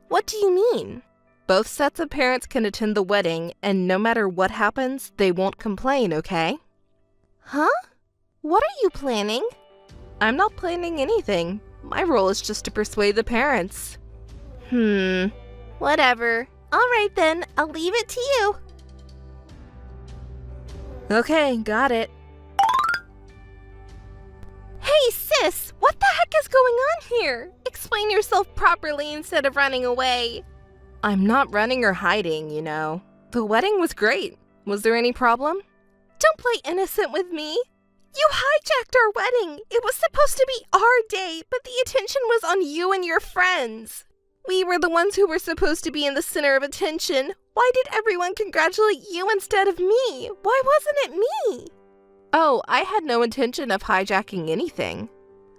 Speaker 6: What do you mean? Both sets of parents can attend the wedding, and no matter what happens, they won't complain, okay? Huh? What are you planning? I'm not planning anything. My role is just to persuade the parents. Whatever. Alright then, I'll leave it to you. Okay, got it. Hey sis, what What the heck is going on here? Explain yourself properly instead of running away. I'm not running or hiding, you know. The wedding was great. Was there any problem? Don't play innocent with me. You hijacked our wedding. It was supposed to be our day, but the attention was on you and your friends. We were the ones who were supposed to be in the center of attention. Why did everyone congratulate you instead of me? Why wasn't it me? Oh, I had no intention of hijacking anything.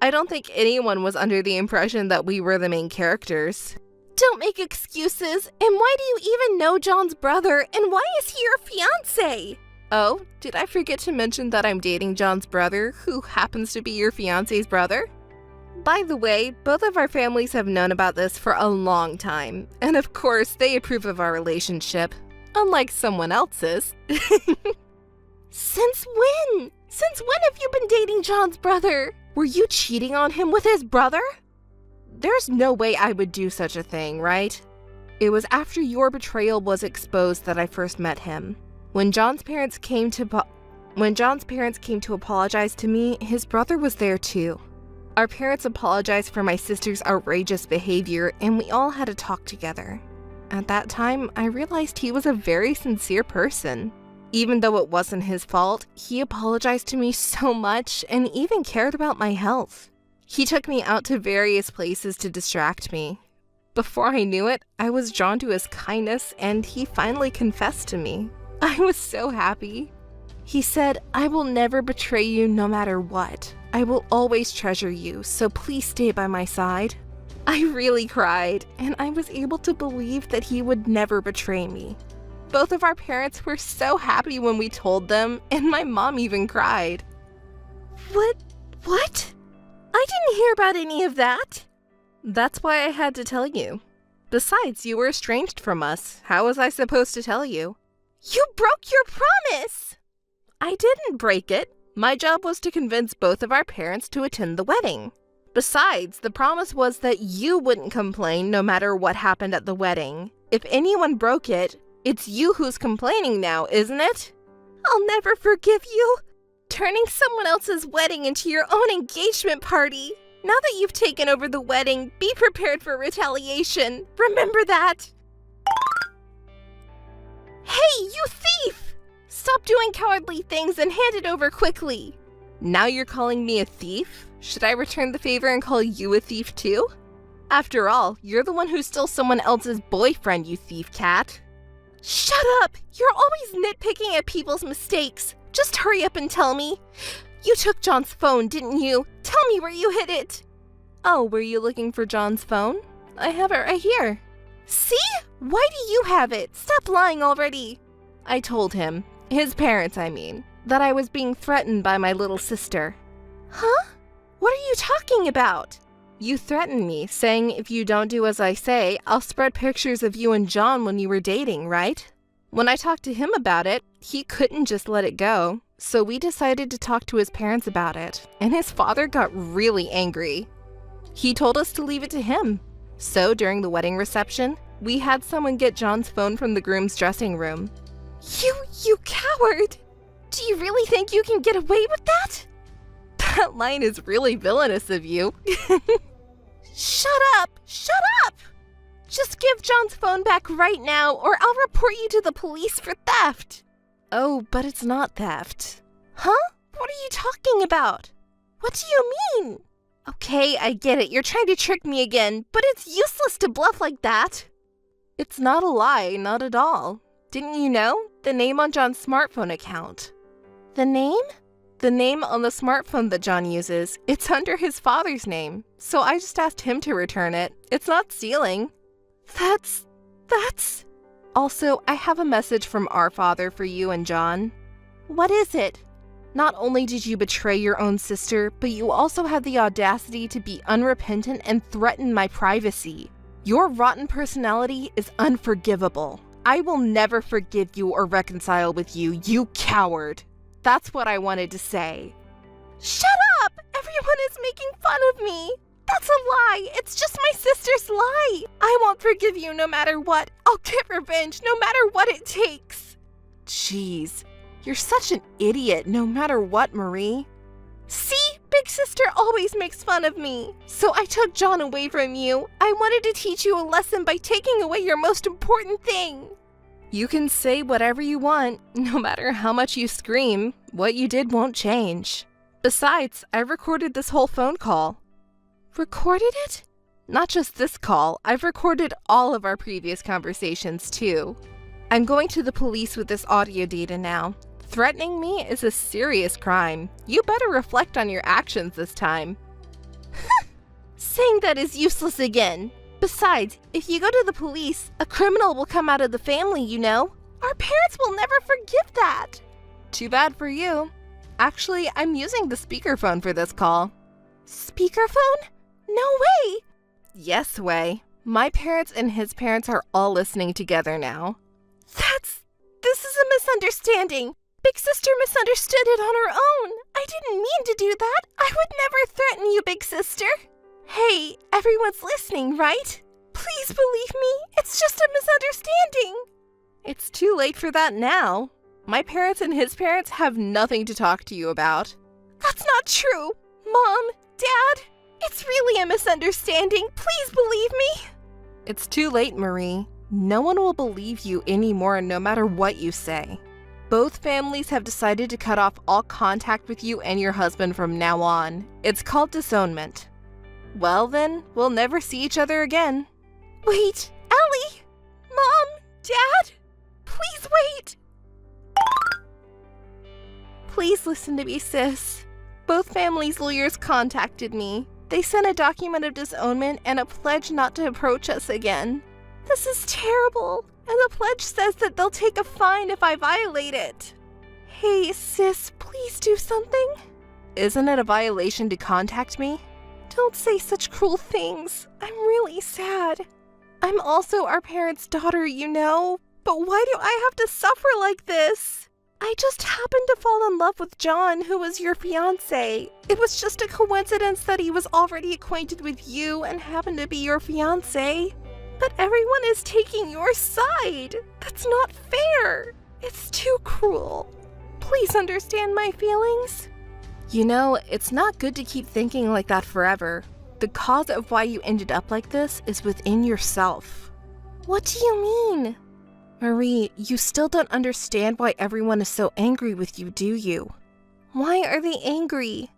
Speaker 6: I don't think anyone was under the impression that we were the main characters. Don't make excuses. And why do you even know John's brother? And why is he your fiancé? Oh, did I forget to mention that I'm dating John's brother, who happens to be your fiancé's brother? By the way, both of our families have known about this for a long time, and of course, they approve of our relationship, unlike someone else's. Since when? Since when have you been dating John's brother? Were you cheating on him with his brother? There's no way I would do such a thing, right? It was after your betrayal was exposed that I first met him. When John's parents came to apologize to me, his brother was there too. Our parents apologized for my sister's outrageous behavior, and we all had a talk together. At that time, I realized he was a very sincere person. Even though it wasn't his fault, he apologized to me so much and even cared about my health. He took me out to various places to distract me. Before I knew it, I was drawn to his kindness, and he finally confessed to me. I was so happy. He said, "I will never betray you no matter what. I will always treasure you, so please stay by my side." I really cried, and I was able to believe that he would never betray me. Both of our parents were so happy when we told them, and my mom even cried. What? I didn't hear about any of that. That's why I had to tell you. Besides, you were estranged from us. How was I supposed to tell you? You broke your promise! I didn't break it. My job was to convince both of our parents to attend the wedding. Besides, the promise was that you wouldn't complain no matter what happened at the wedding. If anyone broke it, it's you who's complaining now, isn't it? I'll never forgive you. Turning someone else's wedding into your own engagement party. Now that you've taken over the wedding, be prepared for retaliation. Remember that. Hey, you thief! Stop doing cowardly things and hand it over quickly. Now you're calling me a thief? Should I return the favor and call you a thief too? After all, you're the one who stole someone else's boyfriend, you thief cat. Shut up! You're always nitpicking at people's mistakes. Just hurry up and tell me. You took John's phone, didn't you? Tell me where you hid it. Oh, were you looking for John's phone? I have it right here. See? Why do you have it? Stop lying already. I told him, his parents I mean, that I was being threatened by my little sister. Huh? What are you talking about? You threatened me, saying if you don't do as I say, I'll spread pictures of you and John when you were dating, right? When I talked to him about it, he couldn't just let it go, so we decided to talk to his parents about it, and his father got really angry. He told us to leave it to him. So during the wedding reception, we had someone get John's phone from the groom's dressing room. You coward! Do you really think you can get away with that? That line is really villainous of you. Shut up! Shut up! Just give John's phone back right now, or I'll report you to the police for theft. Oh, but it's not theft. Huh? What are you talking about? What do you mean? Okay, I get it. You're trying to trick me again, but it's useless to bluff like that. It's not a lie, not at all. Didn't you know? The name on John's smartphone account. The name? The name on the smartphone that John uses. It's under his father's name, so I just asked him to return it. It's not stealing. That's... Also, I have a message from our father for you and John. What is it? Not only did you betray your own sister, but you also had the audacity to be unrepentant and threaten my privacy. Your rotten personality is unforgivable. I will never forgive you or reconcile with you, you coward. That's what I wanted to say. Shut up! Everyone is making fun of me. That's a lie. It's just my sister's lie. I won't forgive you no matter what. I'll get revenge no matter what it takes. Jeez, you're such an idiot no matter what, Marie. See? big sister always makes fun of me. So I took John away from you. I wanted to teach you a lesson by taking away your most important thing. You can say whatever you want, no matter how much you scream. What you did won't change. Besides, I recorded this whole phone call. Recorded it? Not just this call, I've recorded all of our previous conversations too. I'm going to the police with this audio data now. Threatening me is a serious crime. You better reflect on your actions this time. Saying that is useless again. Besides, if you go to the police, a criminal will come out of the family, you know. Our parents will never forgive that. Too bad for you. Actually, I'm using the speakerphone for this call. Speakerphone? No way! Yes way. My parents and his parents are all listening together now. This is a misunderstanding. Big sister misunderstood it on her own. I didn't mean to do that. I would never threaten you, big sister. Hey, everyone's listening, right? Please believe me. It's just a misunderstanding. It's too late for that now. My parents and his parents have nothing to talk to you about. That's not true. Mom, Dad, it's really a misunderstanding. Please believe me. It's too late, Marie. No one will believe you anymore no matter what you say. Both families have decided to cut off all contact with you and your husband from now on. It's called disownment. Well then, we'll never see each other again. Wait, Ellie! Mom! Dad! Please wait! Please listen to me, sis. Both families' lawyers contacted me. They sent a document of disownment and a pledge not to approach us again. This is terrible, and the pledge says that they'll take a fine if I violate it. Hey, sis, please do something. Isn't it a violation to contact me? Don't say such cruel things. I'm really sad. I'm also our parents' daughter, you know. But why do I have to suffer like this? I just happened to fall in love with John, who was your fiancé. It was just a coincidence that he was already acquainted with you and happened to be your fiancé. But everyone is taking your side. That's not fair. It's too cruel. Please understand my feelings. You know, it's not good to keep thinking like that forever. The cause of why you ended up like this is within yourself. What do you mean? Marie, you still don't understand why everyone is so angry with you, do you? Why are they angry?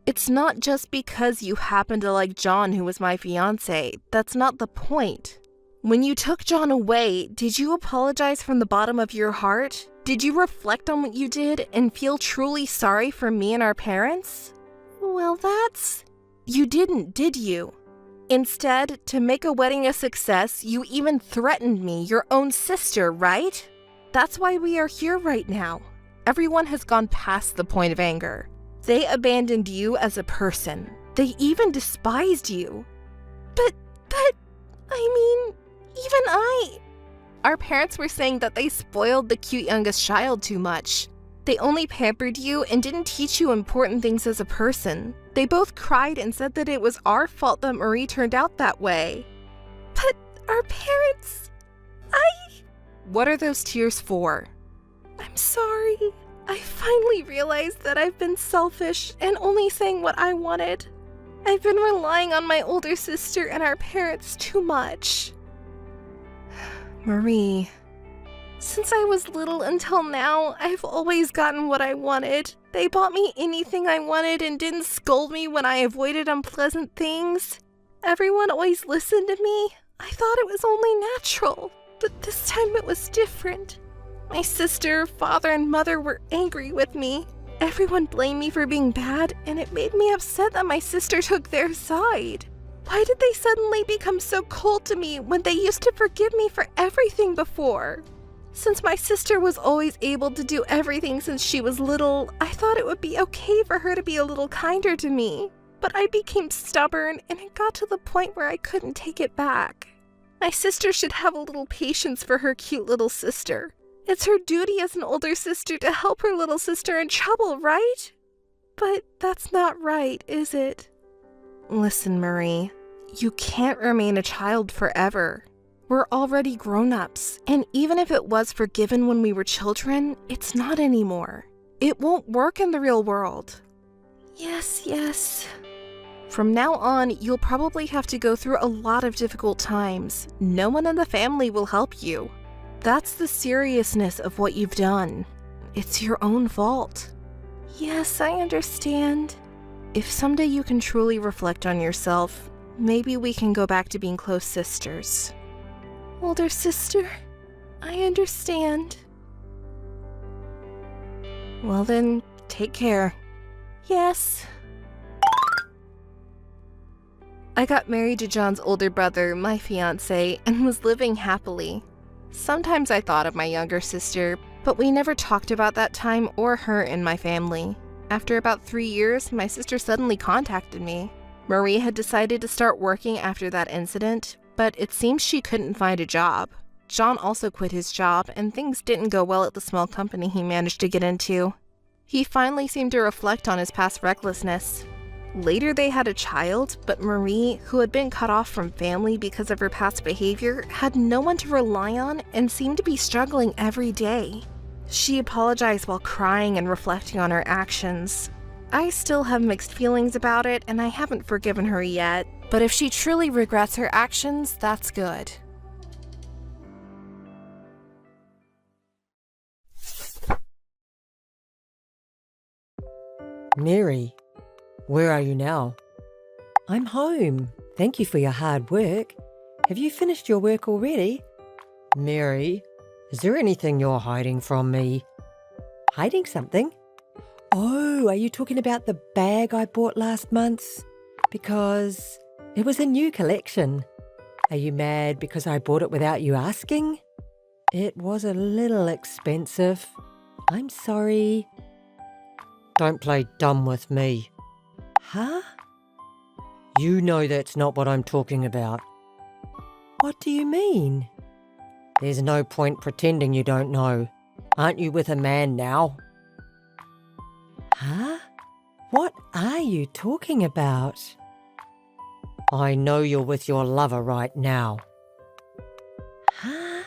Speaker 6: It's not just because you happen to like John, who was my fiancé. That's not the point. When you took John away, did you apologize from the bottom of your heart? Did you reflect on what you did and feel truly sorry for me and our parents? Well, You didn't, did you? Instead, to make a wedding a success, you even threatened me, your own sister, right? That's why we are here right now. Everyone has gone past the point of anger. They abandoned you as a person. They even despised you. But, Our parents were saying that they spoiled the cute youngest child too much. They only pampered you and didn't teach you important things as a person. They both cried and said that it was our fault that Marie turned out that way. But our parents... What are those tears for? I'm sorry. I finally realized that I've been selfish and only saying what I wanted. I've been relying on my older sister and our parents too much. Marie, since I was little until now, I've always gotten what I wanted. They bought me anything I wanted and didn't scold me when I avoided unpleasant things. Everyone always listened to me. I thought it was only natural, but this time it was different. My sister, father, and mother were angry with me. Everyone blamed me for being bad, and it made me upset that my sister took their side. Why did they suddenly become so cold to me when they used to forgive me for everything before? Since my sister was always able to do everything since she was little, I thought it would be okay for her to be a little kinder to me. But I became stubborn, and it got to the point where I couldn't take it back. My sister should have a little patience for her cute little sister. It's her duty as an older sister to help her little sister in trouble, right? But that's not right, is it? Listen, Marie, you can't remain a child forever. We're already grown-ups, and even if it was forgiven when we were children, it's not anymore. It won't work in the real world. Yes. From now on, you'll probably have to go through a lot of difficult times. No one in the family will help you. That's the seriousness of what you've done. It's your own fault. Yes, I understand. If someday you can truly reflect on yourself, maybe we can go back to being close sisters. Older sister, I understand. Well then, take care. Yes. I got married to John's older brother, my fiancé, and was living happily. Sometimes I thought of my younger sister, but we never talked about that time or her in my family. After about 3 years, my sister suddenly contacted me. Marie had decided to start working after that incident, but it seems she couldn't find a job. John also quit his job, and things didn't go well at the small company he managed to get into. He finally seemed to reflect on his past recklessness. Later they had a child, but Marie, who had been cut off from family because of her past behavior, had no one to rely on and seemed to be struggling every day. She apologized while crying and reflecting on her actions. I still have mixed feelings about it, and I haven't forgiven her yet, but if she truly regrets her actions, that's good.
Speaker 3: Mary, where are you now? I'm home. Thank you for your hard work. Have you finished your work already? Mary, is there anything you're hiding from me? Hiding something? Oh, are you talking about the bag I bought last month? Because it was a new collection. Are you mad because I bought it without you asking? It was a little expensive. I'm sorry. Don't play dumb with me. Huh? You know that's not what I'm talking about. What do you mean? There's no point pretending you don't know. Aren't you with a man now? Huh? What are you talking about? I know you're with your lover right now. Huh?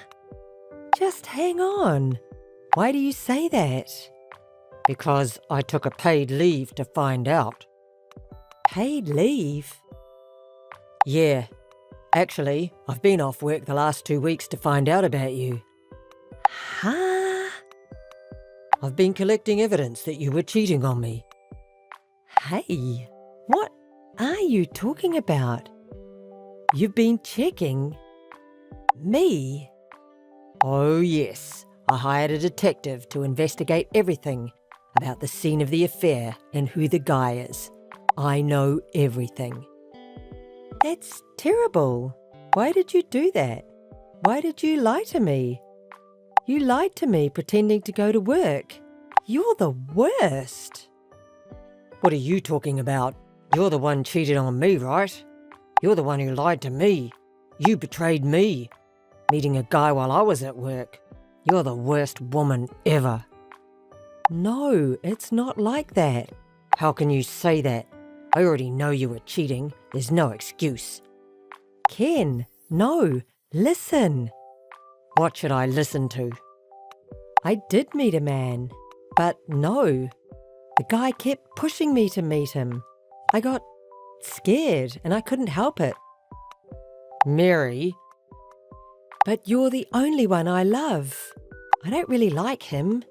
Speaker 3: Just hang on. Why do you say that? Because I took a paid leave to find out. Paid leave? Yeah. Actually, I've been off work the last 2 weeks to find out about you. Huh? I've been collecting evidence that you were cheating on me. Hey, what are you talking about? You've been checking me? Oh yes, I hired a detective to investigate everything about the scene of the affair and who the guy is. I know everything. That's terrible. Why did you do that? Why did you lie to me? You lied to me pretending to go to work. You're the worst. What are you talking about? You're the one cheated on me, right? You're the one who lied to me. You betrayed me. Meeting a guy while I was at work. You're the worst woman ever. No, it's not like that. How can you say that? I already know you were cheating. There's no excuse. Ken, no, listen. What should I listen to? I did meet a man, but no. The guy kept pushing me to meet him. I got scared and I couldn't help it. Mary. But you're the only one I love. I don't really like him.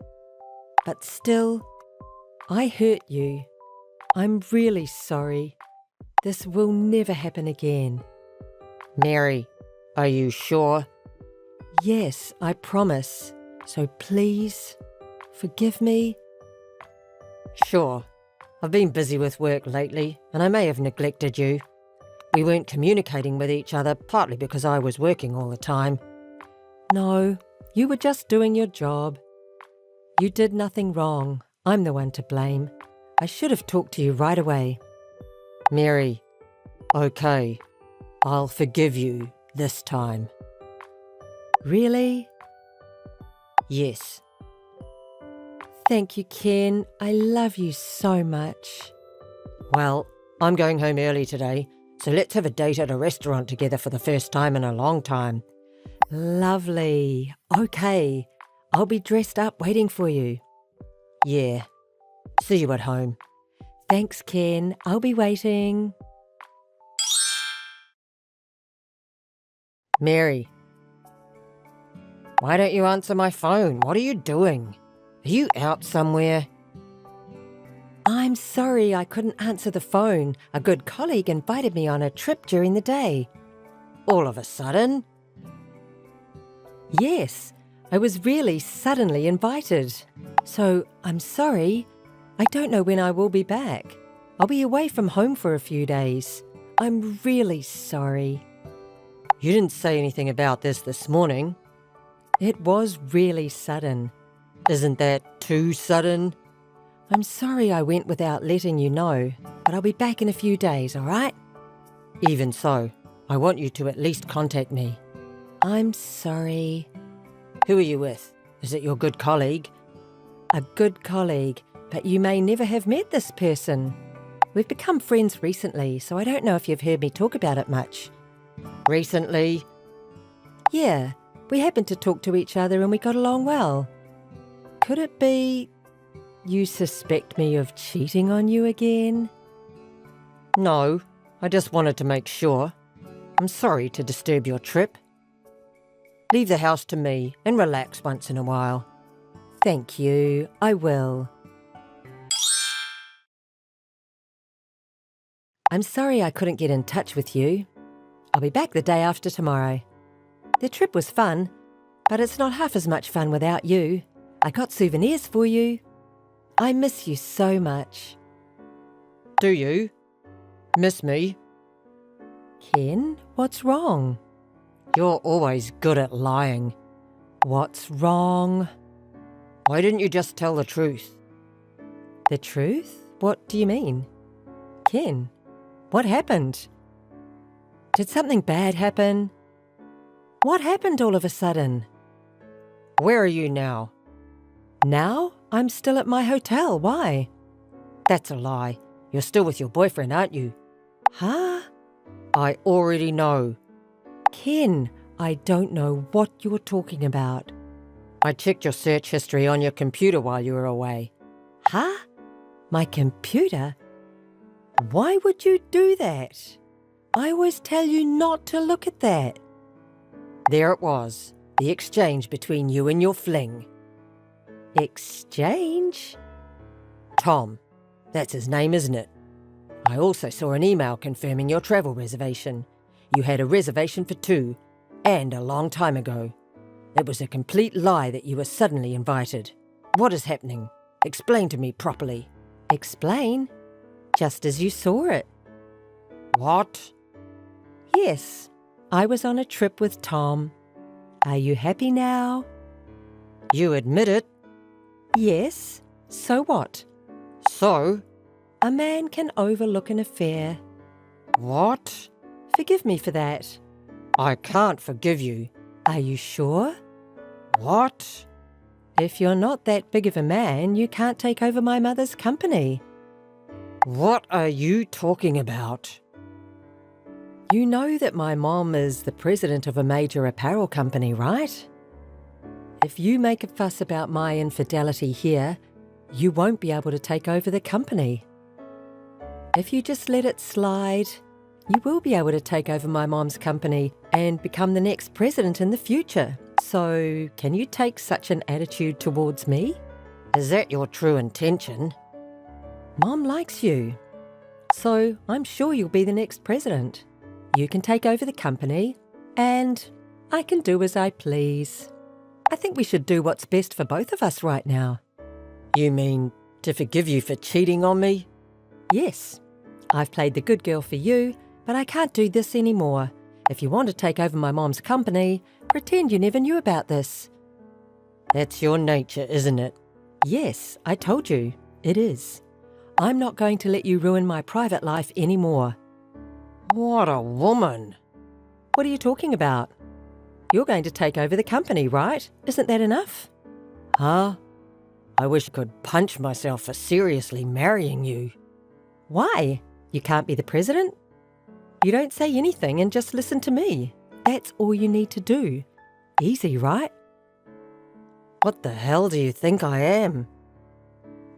Speaker 3: But still, I hurt you. I'm really sorry. This will never happen again. Mary, are you sure? Yes, I promise. So please, forgive me. Sure. I've been busy with work lately, and I may have neglected you. We weren't communicating with each other, partly because I was working all the time. No, you were just doing your job. You did nothing wrong. I'm the one to blame. I should have talked to you right away. Mary, okay, I'll forgive you this time. Really? Yes. Thank you, Ken. I love you so much. Well, I'm going home early today, so let's have a date at a restaurant together for the first time in a long time. Lovely. Okay. I'll be dressed up waiting for you. Yeah. See you at home.
Speaker 1: Thanks, Ken. I'll be waiting.
Speaker 7: Mary. Why don't you answer my phone? What are you doing? Are you out somewhere?
Speaker 1: I'm sorry I couldn't answer the phone. A good colleague invited me on a trip during the day.
Speaker 7: All of a sudden?
Speaker 1: Yes, I was really suddenly invited. So I'm sorry. I don't know when I will be back. I'll be away from home for a few days. I'm really sorry.
Speaker 7: You didn't say anything about this morning.
Speaker 1: It was really sudden.
Speaker 7: Isn't that too sudden?
Speaker 1: I'm sorry I went without letting you know, but I'll be back in a few days, all right?
Speaker 7: Even so, I want you to at least contact me.
Speaker 1: I'm sorry.
Speaker 7: Who are you with? Is it your good colleague?
Speaker 1: A good colleague, but you may never have met this person. We've become friends recently, so I don't know if you've heard me talk about it much.
Speaker 7: Recently?
Speaker 1: Yeah, we happened to talk to each other and we got along well. Could it be you suspect me of cheating on you again?
Speaker 7: No, I just wanted to make sure. I'm sorry to disturb your trip. Leave the house to me and relax once in a while.
Speaker 1: Thank you, I will. I'm sorry I couldn't get in touch with you. I'll be back the day after tomorrow. The trip was fun, but it's not half as much fun without you. I got souvenirs for you. I miss you so much.
Speaker 7: Do you? Miss me?
Speaker 1: Ken, what's wrong?
Speaker 7: You're always good at lying.
Speaker 1: What's wrong?
Speaker 7: Why didn't you just tell the truth?
Speaker 1: The truth? What do you mean? Ken, what happened? Did something bad happen? What happened all of a sudden?
Speaker 7: Where are you now?
Speaker 1: Now? I'm still at my hotel. Why?
Speaker 7: That's a lie. You're still with your boyfriend, aren't you?
Speaker 1: Huh?
Speaker 7: I already know.
Speaker 1: Ken, I don't know what you're talking about.
Speaker 7: I checked your search history on your computer while you were away.
Speaker 1: Huh? My computer? Why would you do that? I always tell you not to look at that.
Speaker 7: There it was, the exchange between you and your fling.
Speaker 1: Exchange?
Speaker 7: Tom. That's his name, isn't it? I also saw an email confirming your travel reservation. You had a reservation for 2, and a long time ago. It was a complete lie that you were suddenly invited. What is happening? Explain to me properly.
Speaker 1: Explain? Just as you saw it.
Speaker 7: What?
Speaker 1: Yes, I was on a trip with Tom. Are you happy now?
Speaker 7: You admit it.
Speaker 1: Yes. So what?
Speaker 7: So?
Speaker 1: A man can overlook an affair.
Speaker 7: What?
Speaker 1: Forgive me for that.
Speaker 7: I can't forgive you.
Speaker 1: Are you sure?
Speaker 7: What?
Speaker 1: If you're not that big of a man, you can't take over my mother's company.
Speaker 7: What are you talking about?
Speaker 1: You know that my mom is the president of a major apparel company, right? If you make a fuss about my infidelity here, you won't be able to take over the company. If you just let it slide, you will be able to take over my mom's company and become the next president in the future. So, can you take such an attitude towards me?
Speaker 7: Is that your true intention?
Speaker 1: Mom likes you. So, I'm sure you'll be the next president. You can take over the company, and I can do as I please. I think we should do what's best for both of us right now.
Speaker 7: You mean to forgive you for cheating on me?
Speaker 1: Yes. I've played the good girl for you, but I can't do this anymore. If you want to take over my mom's company, pretend you never knew about this.
Speaker 7: That's your nature, isn't it?
Speaker 1: Yes, I told you. It is. I'm not going to let you ruin my private life anymore.
Speaker 7: What a woman.
Speaker 1: What are you talking about? You're going to take over the company, right? Isn't that enough?
Speaker 7: Huh? I wish I could punch myself for seriously marrying you.
Speaker 1: Why? You can't be the president? You don't say anything and just listen to me. That's all you need to do. Easy, right?
Speaker 7: What the hell do you think I am?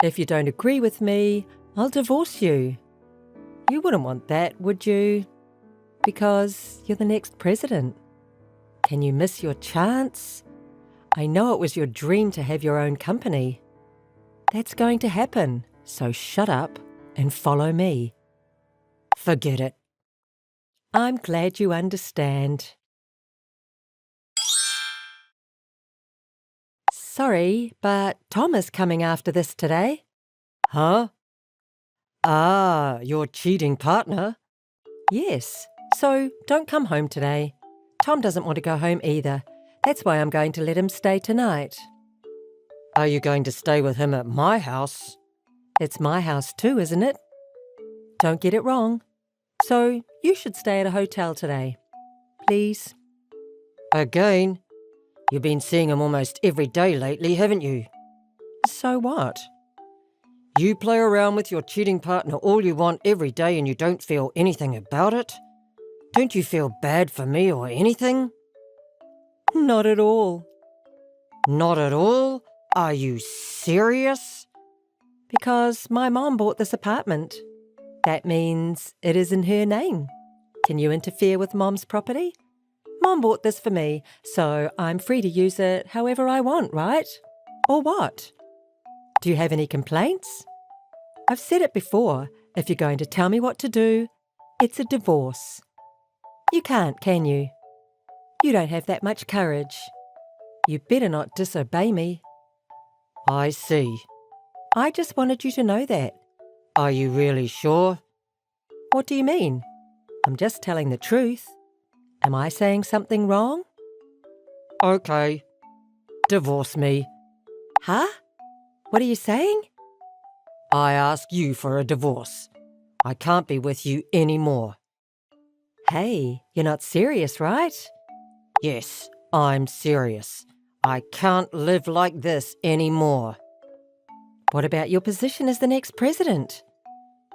Speaker 1: If you don't agree with me, I'll divorce you. You wouldn't want that, would you? Because you're the next president. Can you miss your chance? I know it was your dream to have your own company. That's going to happen, so shut up and follow me.
Speaker 7: Forget it.
Speaker 1: I'm glad you understand. Sorry, but Tom is coming after this today.
Speaker 7: Huh? Ah, your cheating partner?
Speaker 1: Yes, so don't come home today. Tom doesn't want to go home either. That's why I'm going to let him stay tonight.
Speaker 7: Are you going to stay with him at my house?
Speaker 1: It's my house too, isn't it? Don't get it wrong. So you should stay at a hotel today. Please.
Speaker 7: Again? You've been seeing him almost every day lately, haven't you?
Speaker 1: So what?
Speaker 7: You play around with your cheating partner all you want every day and you don't feel anything about it? Don't you feel bad for me or anything?
Speaker 1: Not at all.
Speaker 7: Not at all? Are you serious?
Speaker 1: Because my mom bought this apartment. That means it is in her name. Can you interfere with Mom's property? Mom bought this for me, so I'm free to use it however I want, right? Or what? Do you have any complaints? I've said it before. If you're going to tell me what to do, it's a divorce. You can't, can you? You don't have that much courage. You better not disobey me.
Speaker 7: I see.
Speaker 1: I just wanted you to know that.
Speaker 7: Are you really sure?
Speaker 1: What do you mean? I'm just telling the truth. Am I saying something wrong?
Speaker 7: Okay. Divorce me.
Speaker 1: Huh? What are you saying?
Speaker 7: I ask you for a divorce. I can't be with you anymore.
Speaker 1: Hey, you're not serious, right?
Speaker 7: Yes, I'm serious. I can't live like this anymore.
Speaker 1: What about your position as the next president?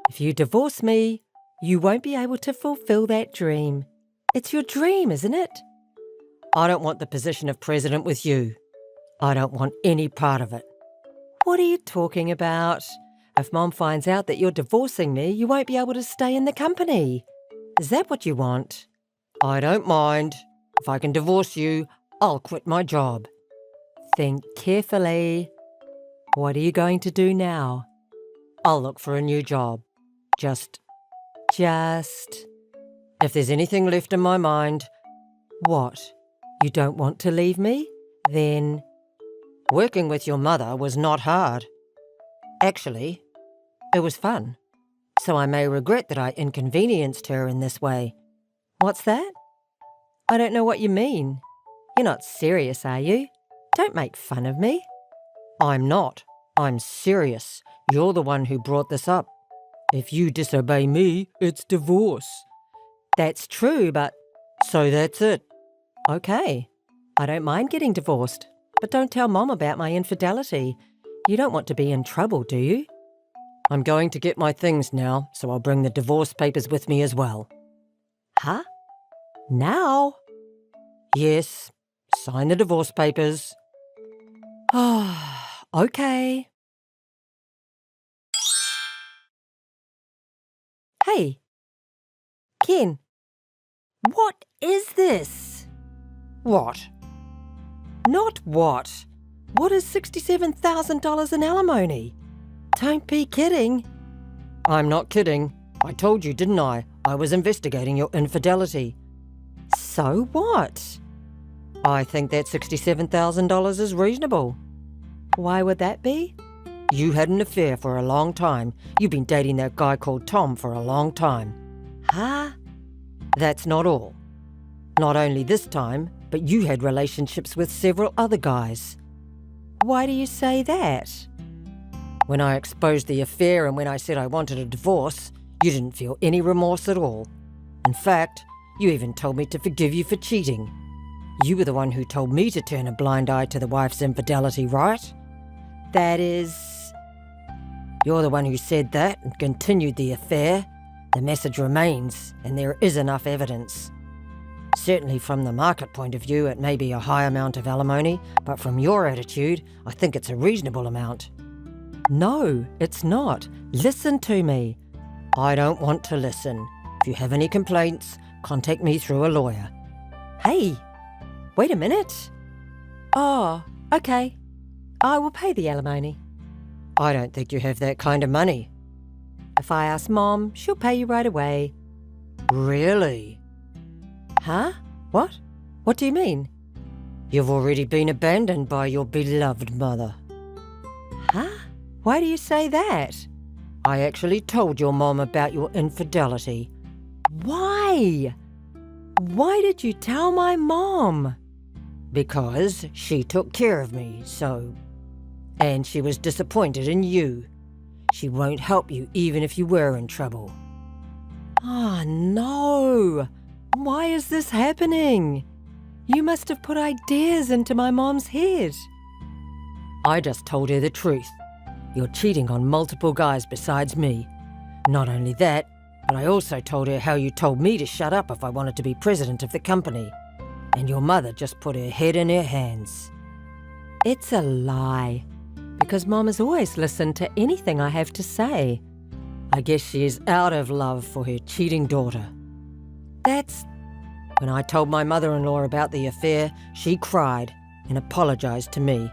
Speaker 1: If you divorce me, you won't be able to fulfill that dream. It's your dream, isn't it?
Speaker 7: I don't want the position of president with you. I don't want any part of it.
Speaker 1: What are you talking about? If Mom finds out that you're divorcing me, you won't be able to stay in the company. Is that what you want?
Speaker 7: I don't mind. If I can divorce you, I'll quit my job.
Speaker 1: Think carefully. What are you going to do now?
Speaker 7: I'll look for a new job. Just... If there's anything left in my mind...
Speaker 1: What? You don't want to leave me? Then...
Speaker 7: Working with your mother was not hard. Actually, it was fun. So I may regret that I inconvenienced her in this way.
Speaker 1: What's that? I don't know what you mean. You're not serious, are you? Don't make fun of me.
Speaker 7: I'm not. I'm serious. You're the one who brought this up. If you disobey me, it's divorce.
Speaker 1: That's true, but...
Speaker 7: So that's it.
Speaker 1: Okay. I don't mind getting divorced. But don't tell Mom about my infidelity. You don't want to be in trouble, do you?
Speaker 7: I'm going to get my things now, so I'll bring the divorce papers with me as well.
Speaker 1: Huh? Now?
Speaker 7: Yes. Sign the divorce papers.
Speaker 1: Okay. Hey. Ken. What is this?
Speaker 7: What?
Speaker 1: Not what. What is $67,000 in alimony? Don't be kidding.
Speaker 7: I'm not kidding. I told you, didn't I? I was investigating your infidelity.
Speaker 1: So what?
Speaker 7: I think that $67,000 is reasonable.
Speaker 1: Why would that be?
Speaker 7: You had an affair for a long time. You've been dating that guy called Tom for a long time.
Speaker 1: Huh?
Speaker 7: That's not all. Not only this time, but you had relationships with several other guys.
Speaker 1: Why do you say that?
Speaker 7: When I exposed the affair and when I said I wanted a divorce, you didn't feel any remorse at all. In fact, you even told me to forgive you for cheating. You were the one who told me to turn a blind eye to the wife's infidelity, right?
Speaker 1: That is...
Speaker 7: You're the one who said that and continued the affair. The message remains, and there is enough evidence. Certainly from the market point of view, it may be a high amount of alimony, but from your attitude, I think it's a reasonable amount. No, it's not. Listen to me. I don't want to listen. If you have any complaints, contact me through a lawyer. Hey, wait a minute. Oh, okay. I will pay the alimony. I don't think you have that kind of money. If I ask Mom, she'll pay you right away. Really? Huh? What? What do you mean? You've already been abandoned by your beloved mother. Huh? Why do you say that? I actually told your mom about your infidelity. Why? Why did you tell my mom? Because she took care of me, so... And she was disappointed in you. She won't help you even if you were in trouble. Oh, no. Why is this happening? You must have put ideas into my mom's head. I just told her the truth. You're cheating on multiple guys besides me. Not only that, but I also told her how you told me to shut up if I wanted to be president of the company. And your mother just put her head in her hands. It's a lie. Because Mom has always listened to anything I have to say. I guess she is out of love for her cheating daughter. When I told my mother-in-law about the affair, she cried and apologized to me.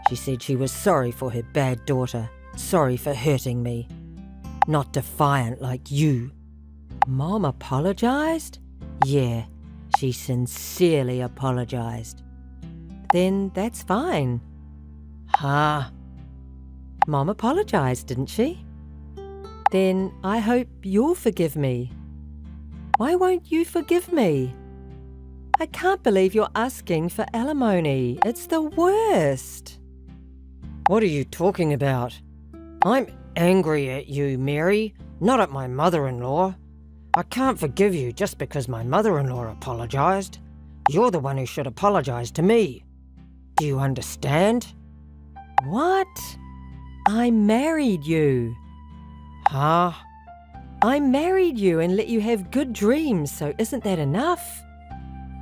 Speaker 7: She said she was sorry for her bad daughter, sorry for hurting me. Not defiant like you. Mom apologized? Yeah, she sincerely apologized. Then that's fine. Huh? Mom apologized, didn't she? Then I hope you'll forgive me. Why won't you forgive me? I can't believe you're asking for alimony. It's the worst. What are you talking about? I'm angry at you, Mary, not at my mother-in-law. I can't forgive you just because my mother-in-law apologized. You're the one who should apologize to me. Do you understand? What? I married you. Huh? I married you and let you have good dreams, so isn't that enough?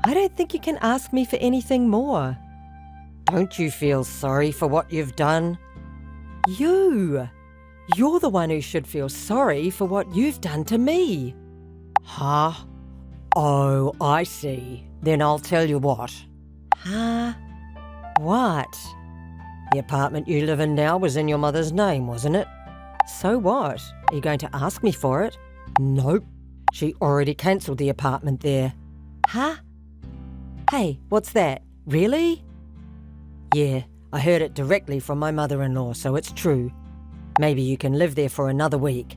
Speaker 7: I don't think you can ask me for anything more. Don't you feel sorry for what you've done? You're the one who should feel sorry for what you've done to me. Huh? Oh, I see. Then I'll tell you what. Huh? What? The apartment you live in now was in your mother's name, wasn't it? So what? Are you going to ask me for it? Nope. She already cancelled the apartment there. Huh? Hey, what's that? Really? Yeah, I heard it directly from my mother-in-law, so it's true. Maybe you can live there for another week.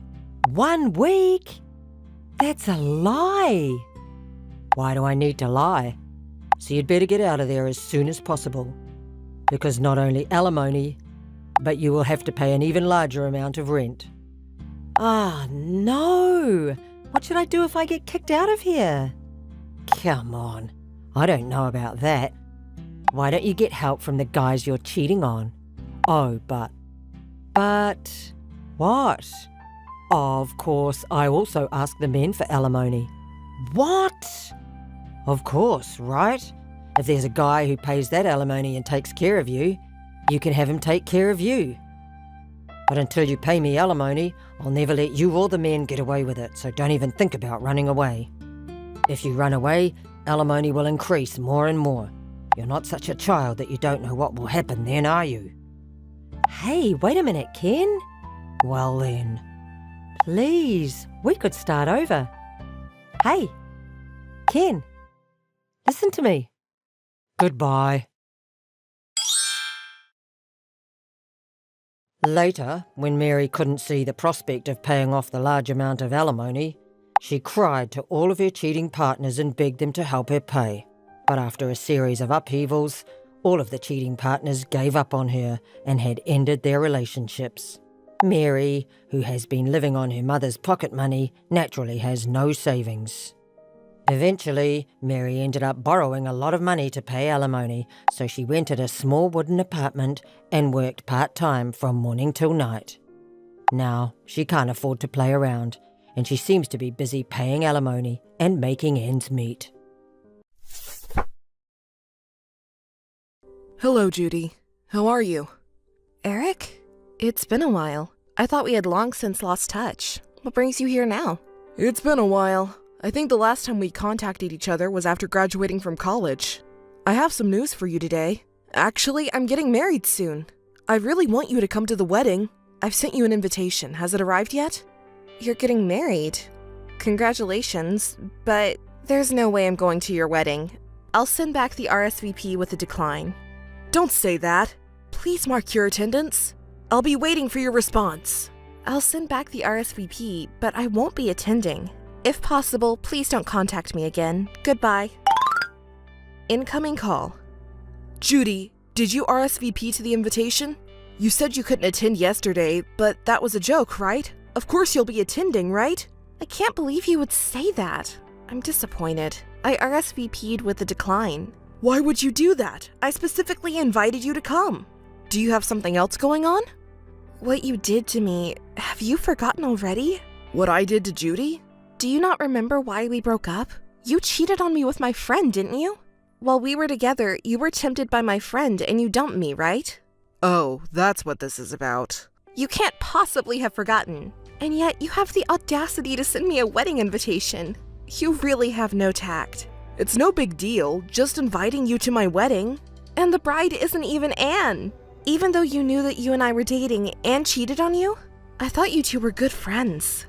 Speaker 7: 1 week? That's a lie. Why do I need to lie? So you'd better get out of there as soon as possible. Because not only alimony, but you will have to pay an even larger amount of rent. Ah, no! What should I do if I get kicked out of here? Come on, I don't know about that. Why don't you get help from the guys you're cheating on? Oh, but... What? Of course, I also ask the men for alimony. What? Of course, right? If there's a guy who pays that alimony and takes care of you, you can have him take care of you. But until you pay me alimony, I'll never let you or the men get away with it, so don't even think about running away. If you run away, alimony will increase more and more. You're not such a child that you don't know what will happen then, are you? Hey, wait a minute, Ken. Well then. Please, we could start over. Hey, Ken, listen to me. Goodbye. Later, when Mary couldn't see the prospect of paying off the large amount of alimony, she cried to all of her cheating partners and begged them to help her pay. But after a series of upheavals, all of the cheating partners gave up on her and had ended their relationships. Mary, who has been living on her mother's pocket money, naturally has no savings. Eventually, Mary ended up borrowing a lot of money to pay alimony, so she rented a small wooden apartment and worked part-time from morning till night. Now, she can't afford to play around, and she seems to be busy paying alimony and making ends meet.
Speaker 6: Hello, Judy. How are you? Eric? It's been a while. I thought we had long since lost touch. What brings you here now? It's been a while. I think the last time we contacted each other was after graduating from college. I have some news for you today. Actually, I'm getting married soon. I really want you to come to the wedding. I've sent you an invitation. Has it arrived yet? You're getting married. Congratulations, but there's no way I'm going to your wedding. I'll send back the RSVP with a decline. Don't say that. Please mark your attendance. I'll be waiting for your response. I'll send back the RSVP, but I won't be attending. If possible, please don't contact me again. Goodbye. Incoming call. Judy, did you RSVP to the invitation? You said you couldn't attend yesterday, but that was a joke, right? Of course you'll be attending, right? I can't believe you would say that. I'm disappointed. I RSVP'd with a decline. Why would you do that? I specifically invited you to come. Do you have something else going on? What you did to me, have you forgotten already? What I did to Judy? Do you not remember why we broke up? You cheated on me with my friend, didn't you? While we were together, you were tempted by my friend and you dumped me, right? Oh, that's what this is about. You can't possibly have forgotten. And yet you have the audacity to send me a wedding invitation. You really have no tact. It's no big deal, just inviting you to my wedding. And the bride isn't even Anne. Even though you knew that you and I were dating, Anne cheated on you? I thought you two were good friends.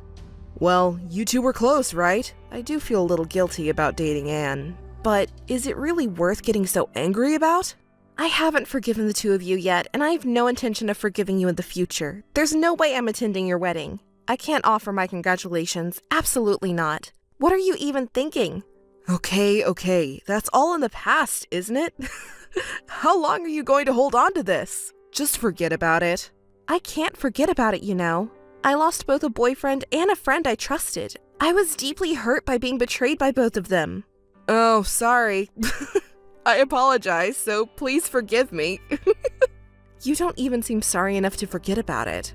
Speaker 6: Well, you two were close, right? I do feel a little guilty about dating Anne. But is it really worth getting so angry about? I haven't forgiven the two of you yet, and I have no intention of forgiving you in the future. There's no way I'm attending your wedding. I can't offer my congratulations. Absolutely not. What are you even thinking? Okay, that's all in the past, isn't it? How long are you going to hold on to this? Just forget about it. I can't forget about it, you know. I lost both a boyfriend and a friend I trusted. I was deeply hurt by being betrayed by both of them. Oh, sorry. I apologize, so please forgive me. You don't even seem sorry enough to forget about it.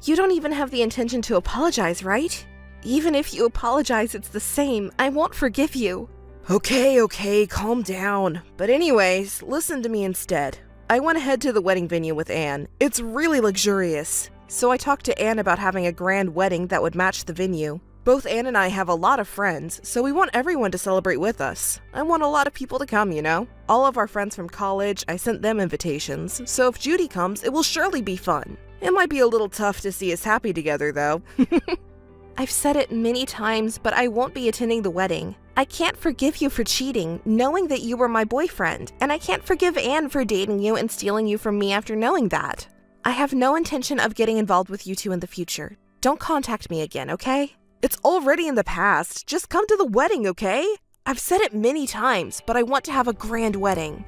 Speaker 6: You don't even have the intention to apologize, right? Even if you apologize, it's the same. I won't forgive you. Okay, calm down. But anyways, listen to me instead. I went ahead to the wedding venue with Anne. It's really luxurious. So I talked to Anne about having a grand wedding that would match the venue. Both Anne and I have a lot of friends, so we want everyone to celebrate with us. I want a lot of people to come, you know? All of our friends from college, I sent them invitations, so if Judy comes, it will surely be fun. It might be a little tough to see us happy together, though. I've said it many times, but I won't be attending the wedding. I can't forgive you for cheating, knowing that you were my boyfriend, and I can't forgive Anne for dating you and stealing you from me after knowing that. I have no intention of getting involved with you two in the future. Don't contact me again, okay? It's already in the past. Just come to the wedding, okay? I've said it many times, but I want to have a grand wedding.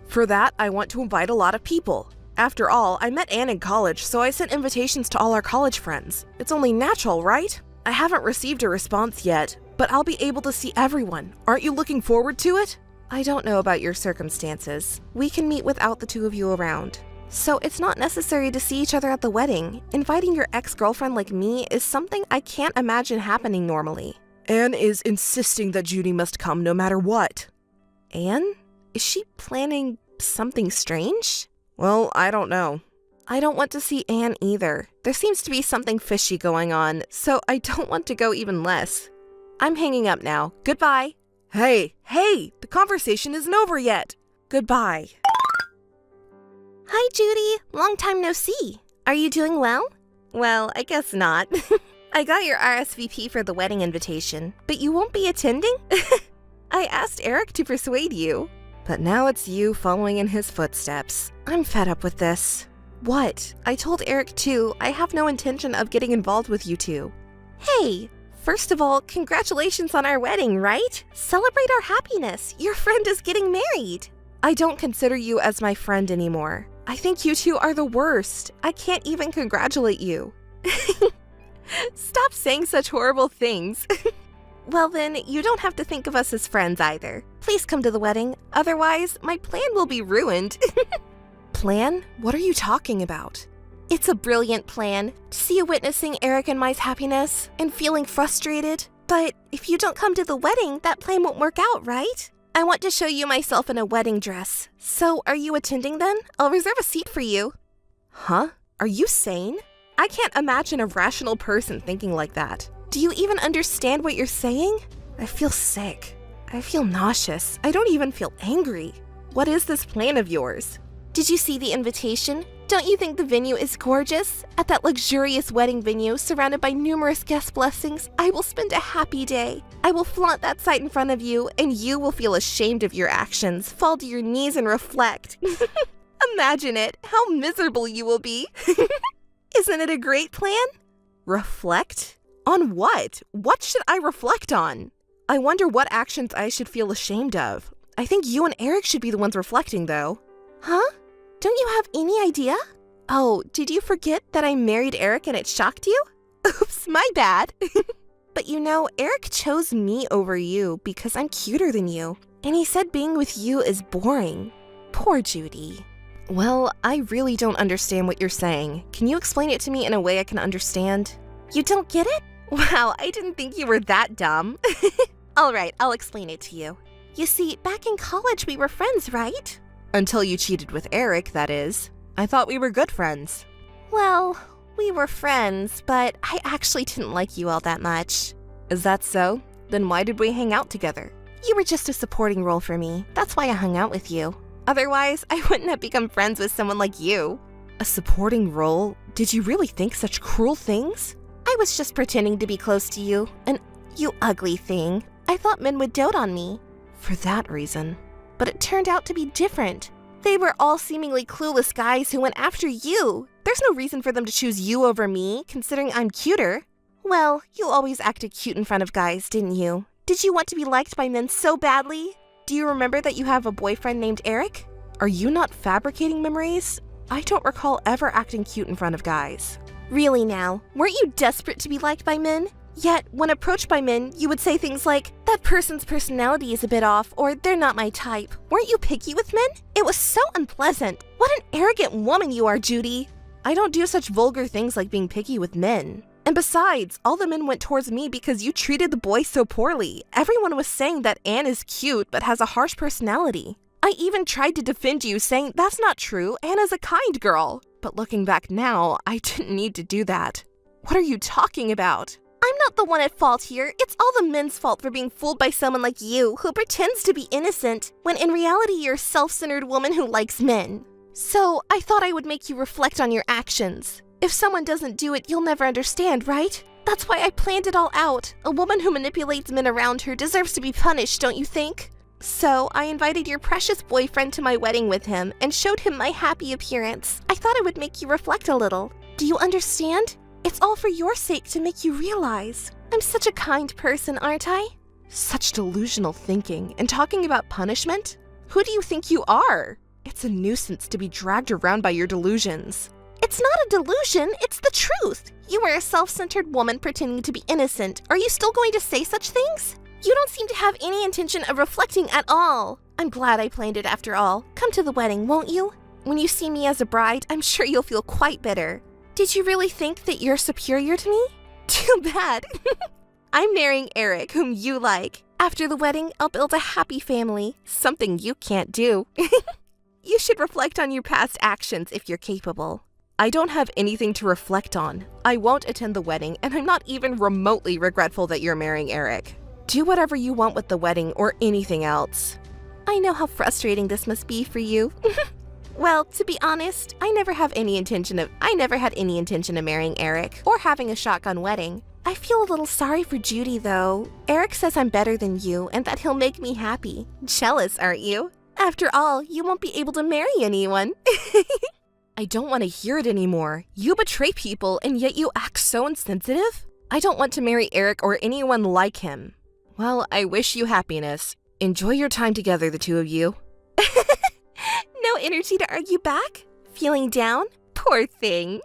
Speaker 6: For that, I want to invite a lot of people. After all, I met Anne in college, so I sent invitations to all our college friends. It's only natural, right? I haven't received a response yet, but I'll be able to see everyone. Aren't you looking forward to it? I don't know about your circumstances. We can meet without the two of you around. So it's not necessary to see each other at the wedding. Inviting your ex-girlfriend like me is something I can't imagine happening normally. Anne is insisting that Judy must come no matter what. Anne? Is she planning something strange? Well, I don't know. I don't want to see Anne either. There seems to be something fishy going on, so I don't want to go even less. I'm hanging up now. Goodbye. Hey, the conversation isn't over yet. Goodbye. Hi, Judy. Long time no see. Are you doing well? Well, I guess not. I got your RSVP for the wedding invitation, but you won't be attending? I asked Eric to persuade you. But now it's you following in his footsteps. I'm fed up with this. What? I told Eric too, I have no intention of getting involved with you two. Hey, first of all, congratulations on our wedding, right? Celebrate our happiness. Your friend is getting married. I don't consider you as my friend anymore. I think you two are the worst. I can't even congratulate you. Stop saying such horrible things. Well then, you don't have to think of us as friends either. Please come to the wedding, otherwise my plan will be ruined. Plan? What are you talking about? It's a brilliant plan. To see you witnessing Eric and my's happiness and feeling frustrated. But if you don't come to the wedding, that plan won't work out, right? I want to show you myself in a wedding dress. So are you attending then? I'll reserve a seat for you. Huh? Are you sane? I can't imagine a rational person thinking like that. Do you even understand what you're saying? I feel sick. I feel nauseous. I don't even feel angry. What is this plan of yours? Did you see the invitation? Don't you think the venue is gorgeous? At that luxurious wedding venue, surrounded by numerous guest blessings, I will spend a happy day. I will flaunt that sight in front of you, and you will feel ashamed of your actions, fall to your knees and reflect. Imagine it, how miserable you will be. Isn't it a great plan? Reflect? On what? What should I reflect on? I wonder what actions I should feel ashamed of. I think you and Eric should be the ones reflecting, though. Huh? Don't you have any idea? Oh, did you forget that I married Eric and it shocked you? Oops, my bad. But you know, Eric chose me over you because I'm cuter than you. And he said being with you is boring. Poor Judy. Well, I really don't understand what you're saying. Can you explain it to me in a way I can understand? You don't get it? Wow, I didn't think you were that dumb. All right, I'll explain it to you. You see, back in college we were friends, right? Until you cheated with Eric, that is. I thought we were good friends. Well, we were friends, but I actually didn't like you all that much. Is that so? Then why did we hang out together? You were just a supporting role for me. That's why I hung out with you. Otherwise, I wouldn't have become friends with someone like you. A supporting role? Did you really think such cruel things? I was just pretending to be close to you, and you ugly thing. I thought men would dote on me. For that reason. But it turned out to be different. They were all seemingly clueless guys who went after you. There's no reason for them to choose you over me, considering I'm cuter. Well, you always acted cute in front of guys, didn't you? Did you want to be liked by men so badly? Do you remember that you have a boyfriend named Eric? Are you not fabricating memories? I don't recall ever acting cute in front of guys. Really now? Weren't you desperate to be liked by men? Yet, when approached by men, you would say things like, that person's personality is a bit off, or they're not my type. Weren't you picky with men? It was so unpleasant. What an arrogant woman you are, Judy. I don't do such vulgar things like being picky with men. And besides, all the men went towards me because you treated the boys so poorly. Everyone was saying that Anne is cute but has a harsh personality. I even tried to defend you, saying that's not true, Anne is a kind girl. But looking back now, I didn't need to do that. What are you talking about? I'm not the one at fault here. It's all the men's fault for being fooled by someone like you who pretends to be innocent when in reality you're a self-centered woman who likes men. So I thought I would make you reflect on your actions. If someone doesn't do it, you'll never understand, right? That's why I planned it all out. A woman who manipulates men around her deserves to be punished, don't you think? So I invited your precious boyfriend to my wedding with him and showed him my happy appearance. I thought it would make you reflect a little. Do you understand? It's all for your sake to make you realize. I'm such a kind person, aren't I? Such delusional thinking and talking about punishment? Who do you think you are? It's a nuisance to be dragged around by your delusions. It's not a delusion, it's the truth. You are a self-centered woman pretending to be innocent. Are you still going to say such things? You don't seem to have any intention of reflecting at all. I'm glad I planned it after all. Come to the wedding, won't you? When you see me as a bride, I'm sure you'll feel quite bitter. Did you really think that you're superior to me? Too bad. I'm marrying Eric, whom you like. After the wedding, I'll build a happy family, something you can't do. You should reflect on your past actions if you're capable. I don't have anything to reflect on. I won't attend the wedding, and I'm not even remotely regretful that you're marrying Eric. Do whatever you want with the wedding or anything else. I know how frustrating this must be for you. Well, to be honest, I never had any intention of marrying Eric or having a shotgun wedding. I feel a little sorry for Judy, though. Eric says I'm better than you and that he'll make me happy. Jealous, aren't you? After all, you won't be able to marry anyone. I don't want to hear it anymore. You betray people and yet you act so insensitive. I don't want to marry Eric or anyone like him. Well, I wish you happiness. Enjoy your time together, the two of you. No energy to argue back? Feeling down? Poor thing.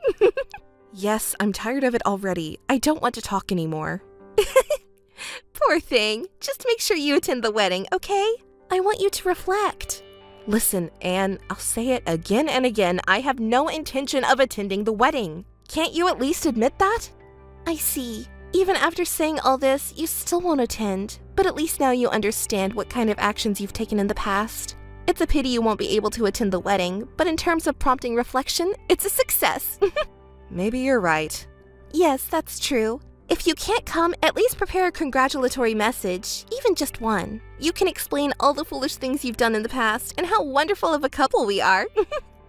Speaker 6: Yes, I'm tired of it already. I don't want to talk anymore. Poor thing. Just make sure you attend the wedding, okay? I want you to reflect. Listen, Anne, I'll say it again and again. I have no intention of attending the wedding. Can't you at least admit that? I see. Even after saying all this, you still won't attend. But at least now you understand what kind of actions you've taken in the past. It's a pity you won't be able to attend the wedding, but in terms of prompting reflection, it's a success.
Speaker 8: Maybe you're right.
Speaker 6: Yes, that's true. If you can't come, at least prepare a congratulatory message, even just one. You can explain all the foolish things you've done in the past and how wonderful of a couple we are.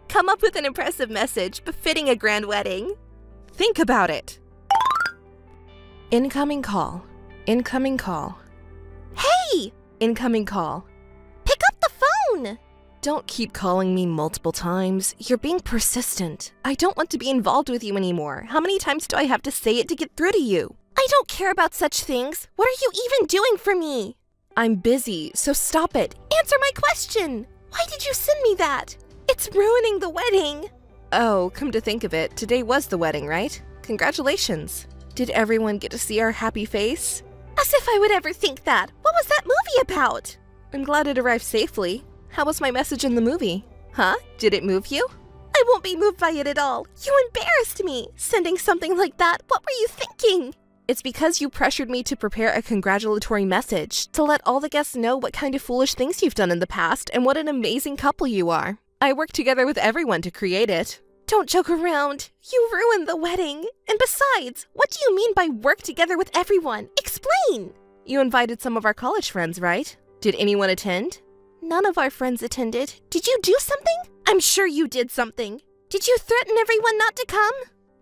Speaker 6: Come up with an impressive message befitting a grand wedding.
Speaker 8: Think about it. Incoming call. Incoming call.
Speaker 6: Hey!
Speaker 8: Incoming call.
Speaker 6: Pick up the phone!
Speaker 8: Don't keep calling me multiple times. You're being persistent. I don't want to be involved with you anymore. How many times do I have to say it to get through to you?
Speaker 6: I don't care about such things. What are you even doing for me?
Speaker 8: I'm busy, so stop it.
Speaker 6: Answer my question! Why did you send me that? It's ruining the wedding!
Speaker 8: Oh, come to think of it, today was the wedding, right? Congratulations. Did everyone get to see our happy face?
Speaker 6: As if I would ever think that. What was that movie about?
Speaker 8: I'm glad it arrived safely. How was my message in the movie? Huh? Did it move you?
Speaker 6: I won't be moved by it at all. You embarrassed me. Sending something like that. What were you thinking?
Speaker 8: It's because you pressured me to prepare a congratulatory message to let all the guests know what kind of foolish things you've done in the past and what an amazing couple you are. I worked together with everyone to create it.
Speaker 6: Don't joke around. You ruined the wedding. And besides, what do you mean by work together with everyone? Explain!
Speaker 8: You invited some of our college friends, right? Did anyone attend?
Speaker 6: None of our friends attended. Did you do something? I'm sure you did something. Did you threaten everyone not to come?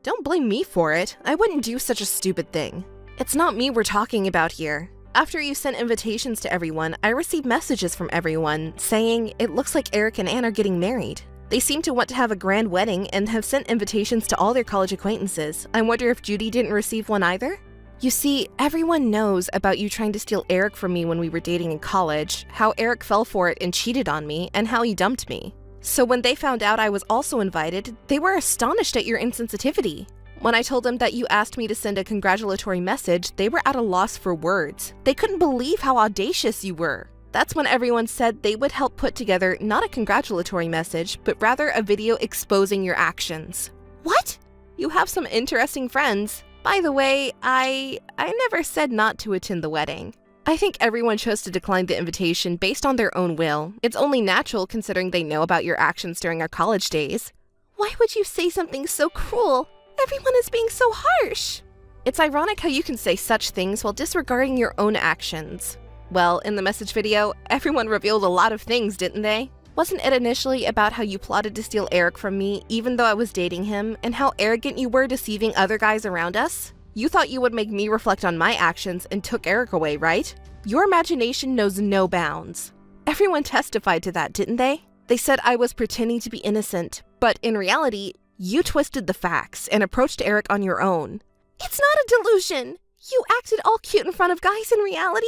Speaker 8: Don't blame me for it. I wouldn't do such a stupid thing. It's not me we're talking about here. After you sent invitations to everyone, I received messages from everyone saying it looks like Eric and Anne are getting married. They seem to want to have a grand wedding and have sent invitations to all their college acquaintances. I wonder if Judy didn't receive one either? You see, everyone knows about you trying to steal Eric from me when we were dating in college, how Eric fell for it and cheated on me, and how he dumped me. So when they found out I was also invited, they were astonished at your insensitivity. When I told them that you asked me to send a congratulatory message, they were at a loss for words. They couldn't believe how audacious you were. That's when everyone said they would help put together not a congratulatory message, but rather a video exposing your actions.
Speaker 6: What?
Speaker 8: You have some interesting friends. By the way, I never said not to attend the wedding. I think everyone chose to decline the invitation based on their own will. It's only natural considering they know about your actions during our college days.
Speaker 6: Why would you say something so cruel? Everyone is being so harsh.
Speaker 8: It's ironic how you can say such things while disregarding your own actions. Well, in the message video, everyone revealed a lot of things, didn't they? Wasn't it initially about how you plotted to steal Eric from me even though I was dating him, and how arrogant you were deceiving other guys around us? You thought you would make me reflect on my actions and took Eric away, right? Your imagination knows no bounds. Everyone testified to that, didn't they? They said I was pretending to be innocent, but in reality, you twisted the facts and approached Eric on your own.
Speaker 6: It's not a delusion. You acted all cute in front of guys in reality.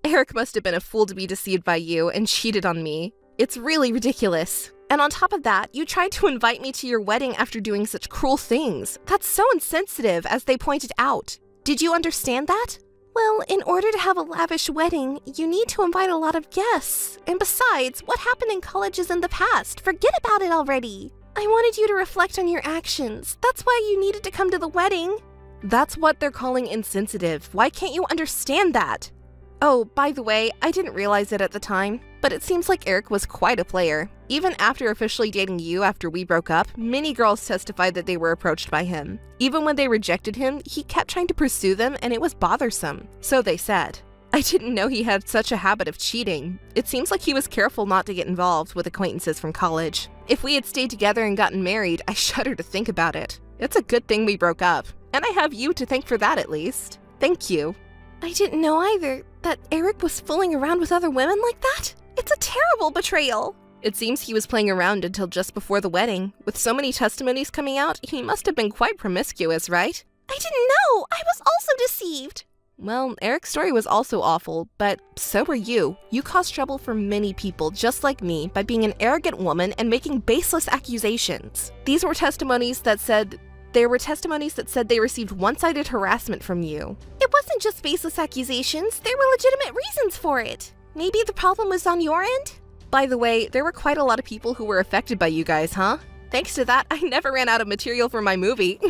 Speaker 8: Eric must have been a fool to be deceived by you and cheated on me. It's really ridiculous. And on top of that, you tried to invite me to your wedding after doing such cruel things. That's so insensitive, as they pointed out. Did you understand that?
Speaker 6: Well, in order to have a lavish wedding, you need to invite a lot of guests. And besides, what happened in colleges in the past? Forget about it already. I wanted you to reflect on your actions. That's why you needed to come to the wedding.
Speaker 8: That's what they're calling insensitive. Why can't you understand that? Oh, by the way, I didn't realize it at the time, but it seems like Eric was quite a player. Even after officially dating you after we broke up, many girls testified that they were approached by him. Even when they rejected him, he kept trying to pursue them and it was bothersome. So they said. I didn't know he had such a habit of cheating. It seems like he was careful not to get involved with acquaintances from college. If we had stayed together and gotten married, I shudder to think about it. It's a good thing we broke up, and I have you to thank for that at least. Thank you.
Speaker 6: I didn't know either that Eric was fooling around with other women like that. It's a terrible betrayal.
Speaker 8: It seems he was playing around until just before the wedding. With so many testimonies coming out, he must have been quite promiscuous, right?
Speaker 6: I didn't know. I was also deceived.
Speaker 8: Well, Eric's story was also awful, but so were you. You caused trouble for many people just like me by being an arrogant woman and making baseless accusations. There were testimonies that said they received one-sided harassment from you.
Speaker 6: It wasn't just baseless accusations. There were legitimate reasons for it. Maybe the problem was on your end?
Speaker 8: By the way, there were quite a lot of people who were affected by you guys, huh? Thanks to that, I never ran out of material for my movie.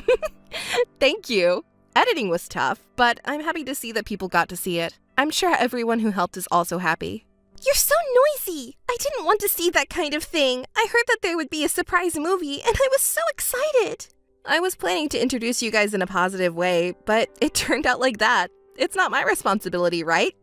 Speaker 8: Thank you. Editing was tough, but I'm happy to see that people got to see it. I'm sure everyone who helped is also happy.
Speaker 6: You're so noisy. I didn't want to see that kind of thing. I heard that there would be a surprise movie, and I was so excited. I was planning to introduce you guys in a positive way, but it turned out like that. It's not my responsibility, right?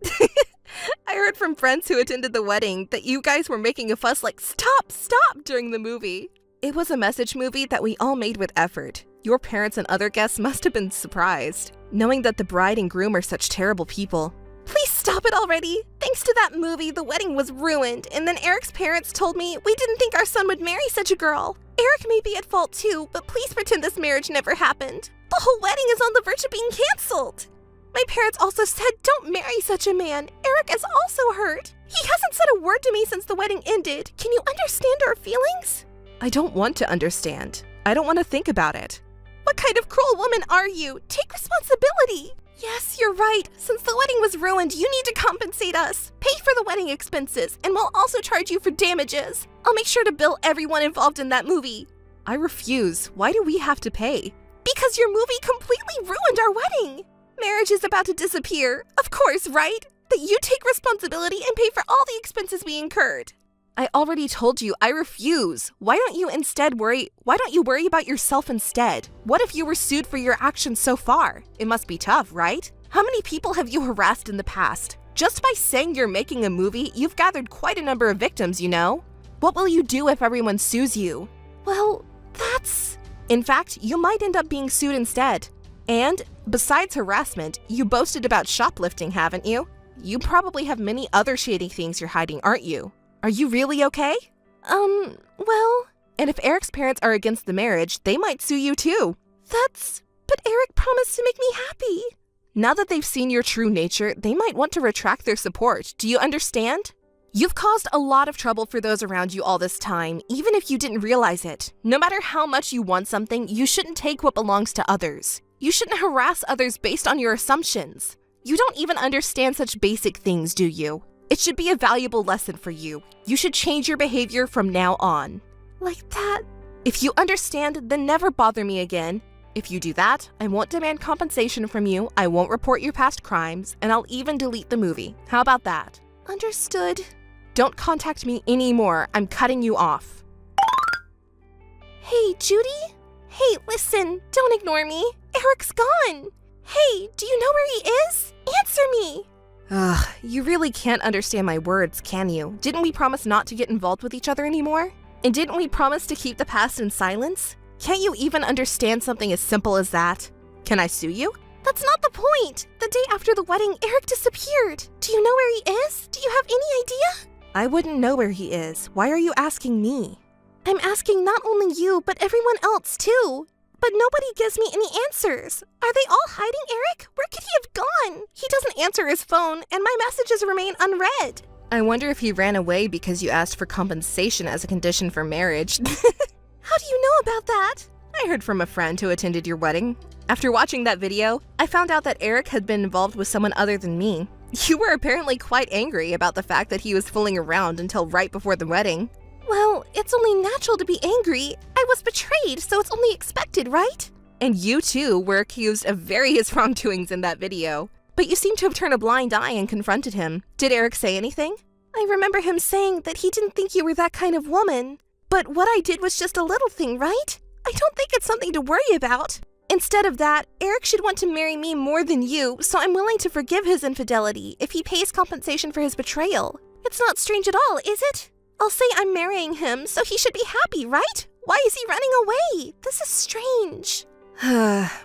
Speaker 6: I heard from friends who attended the wedding that you guys were making a fuss like, stop, stop, during the movie. It was a message movie that we all made with effort. Your parents and other guests must have been surprised, knowing that the bride and groom are such terrible people. Please stop it already. Thanks to that movie, the wedding was ruined, and then Eric's parents told me we didn't think our son would marry such a girl. Eric may be at fault too, but please pretend this marriage never happened. The whole wedding is on the verge of being canceled. My parents also said don't marry such a man. Eric is also hurt. He hasn't said a word to me since the wedding ended. Can you understand our feelings? I don't want to understand. I don't want to think about it. What kind of cruel woman are you? Take responsibility. Yes, you're right. Since the wedding was ruined, you need to compensate us. Pay for the wedding expenses, and we'll also charge you for damages. I'll make sure to bill everyone involved in that movie. I refuse. Why do we have to pay? Because your movie completely ruined our wedding. Marriage is about to disappear. Of course, right? That you take responsibility and pay for all the expenses we incurred. I already told you I refuse. Why don't you worry about yourself instead? What if you were sued for your actions so far? It must be tough, right? How many people have you harassed in the past? Just by saying you're making a movie, you've gathered quite a number of victims, you know? What will you do if everyone sues you? Well, in fact, you might end up being sued instead. And besides harassment, you boasted about shoplifting, haven't you? You probably have many other shady things you're hiding, aren't you? Are you really okay? Well... And if Eric's parents are against the marriage, they might sue you too. But Eric promised to make me happy. Now that they've seen your true nature, they might want to retract their support. Do you understand? You've caused a lot of trouble for those around you all this time, even if you didn't realize it. No matter how much you want something, you shouldn't take what belongs to others. You shouldn't harass others based on your assumptions. You don't even understand such basic things, do you? It should be a valuable lesson for you. You should change your behavior from now on. Like that? If you understand, then never bother me again. If you do that, I won't demand compensation from you, I won't report your past crimes, and I'll even delete the movie. How about that? Understood. Don't contact me anymore. I'm cutting you off. Hey, Judy? Hey, listen, don't ignore me. Eric's gone. Hey, do you know where he is? Answer me. Ugh, you really can't understand my words, can you? Didn't we promise not to get involved with each other anymore? And didn't we promise to keep the past in silence? Can't you even understand something as simple as that? Can I sue you? That's not the point. The day after the wedding, Eric disappeared. Do you know where he is? Do you have any idea? I wouldn't know where he is. Why are you asking me? I'm asking not only you, but everyone else too. But nobody gives me any answers. Are they all hiding Eric? Where could he have gone? He doesn't answer his phone, and my messages remain unread. I wonder if he ran away because you asked for compensation as a condition for marriage. How do you know about that? I heard from a friend who attended your wedding. After watching that video, I found out that Eric had been involved with someone other than me. You were apparently quite angry about the fact that he was fooling around until right before the wedding. Well, it's only natural to be angry. I was betrayed, so it's only expected, right? And you too were accused of various wrongdoings in that video. But you seem to have turned a blind eye and confronted him. Did Eric say anything? I remember him saying that he didn't think you were that kind of woman. But what I did was just a little thing, right? I don't think it's something to worry about. Instead of that, Eric should want to marry me more than you, so I'm willing to forgive his infidelity if he pays compensation for his betrayal. It's not strange at all, is it? I'll say I'm marrying him, so he should be happy, right? Why is he running away? This is strange.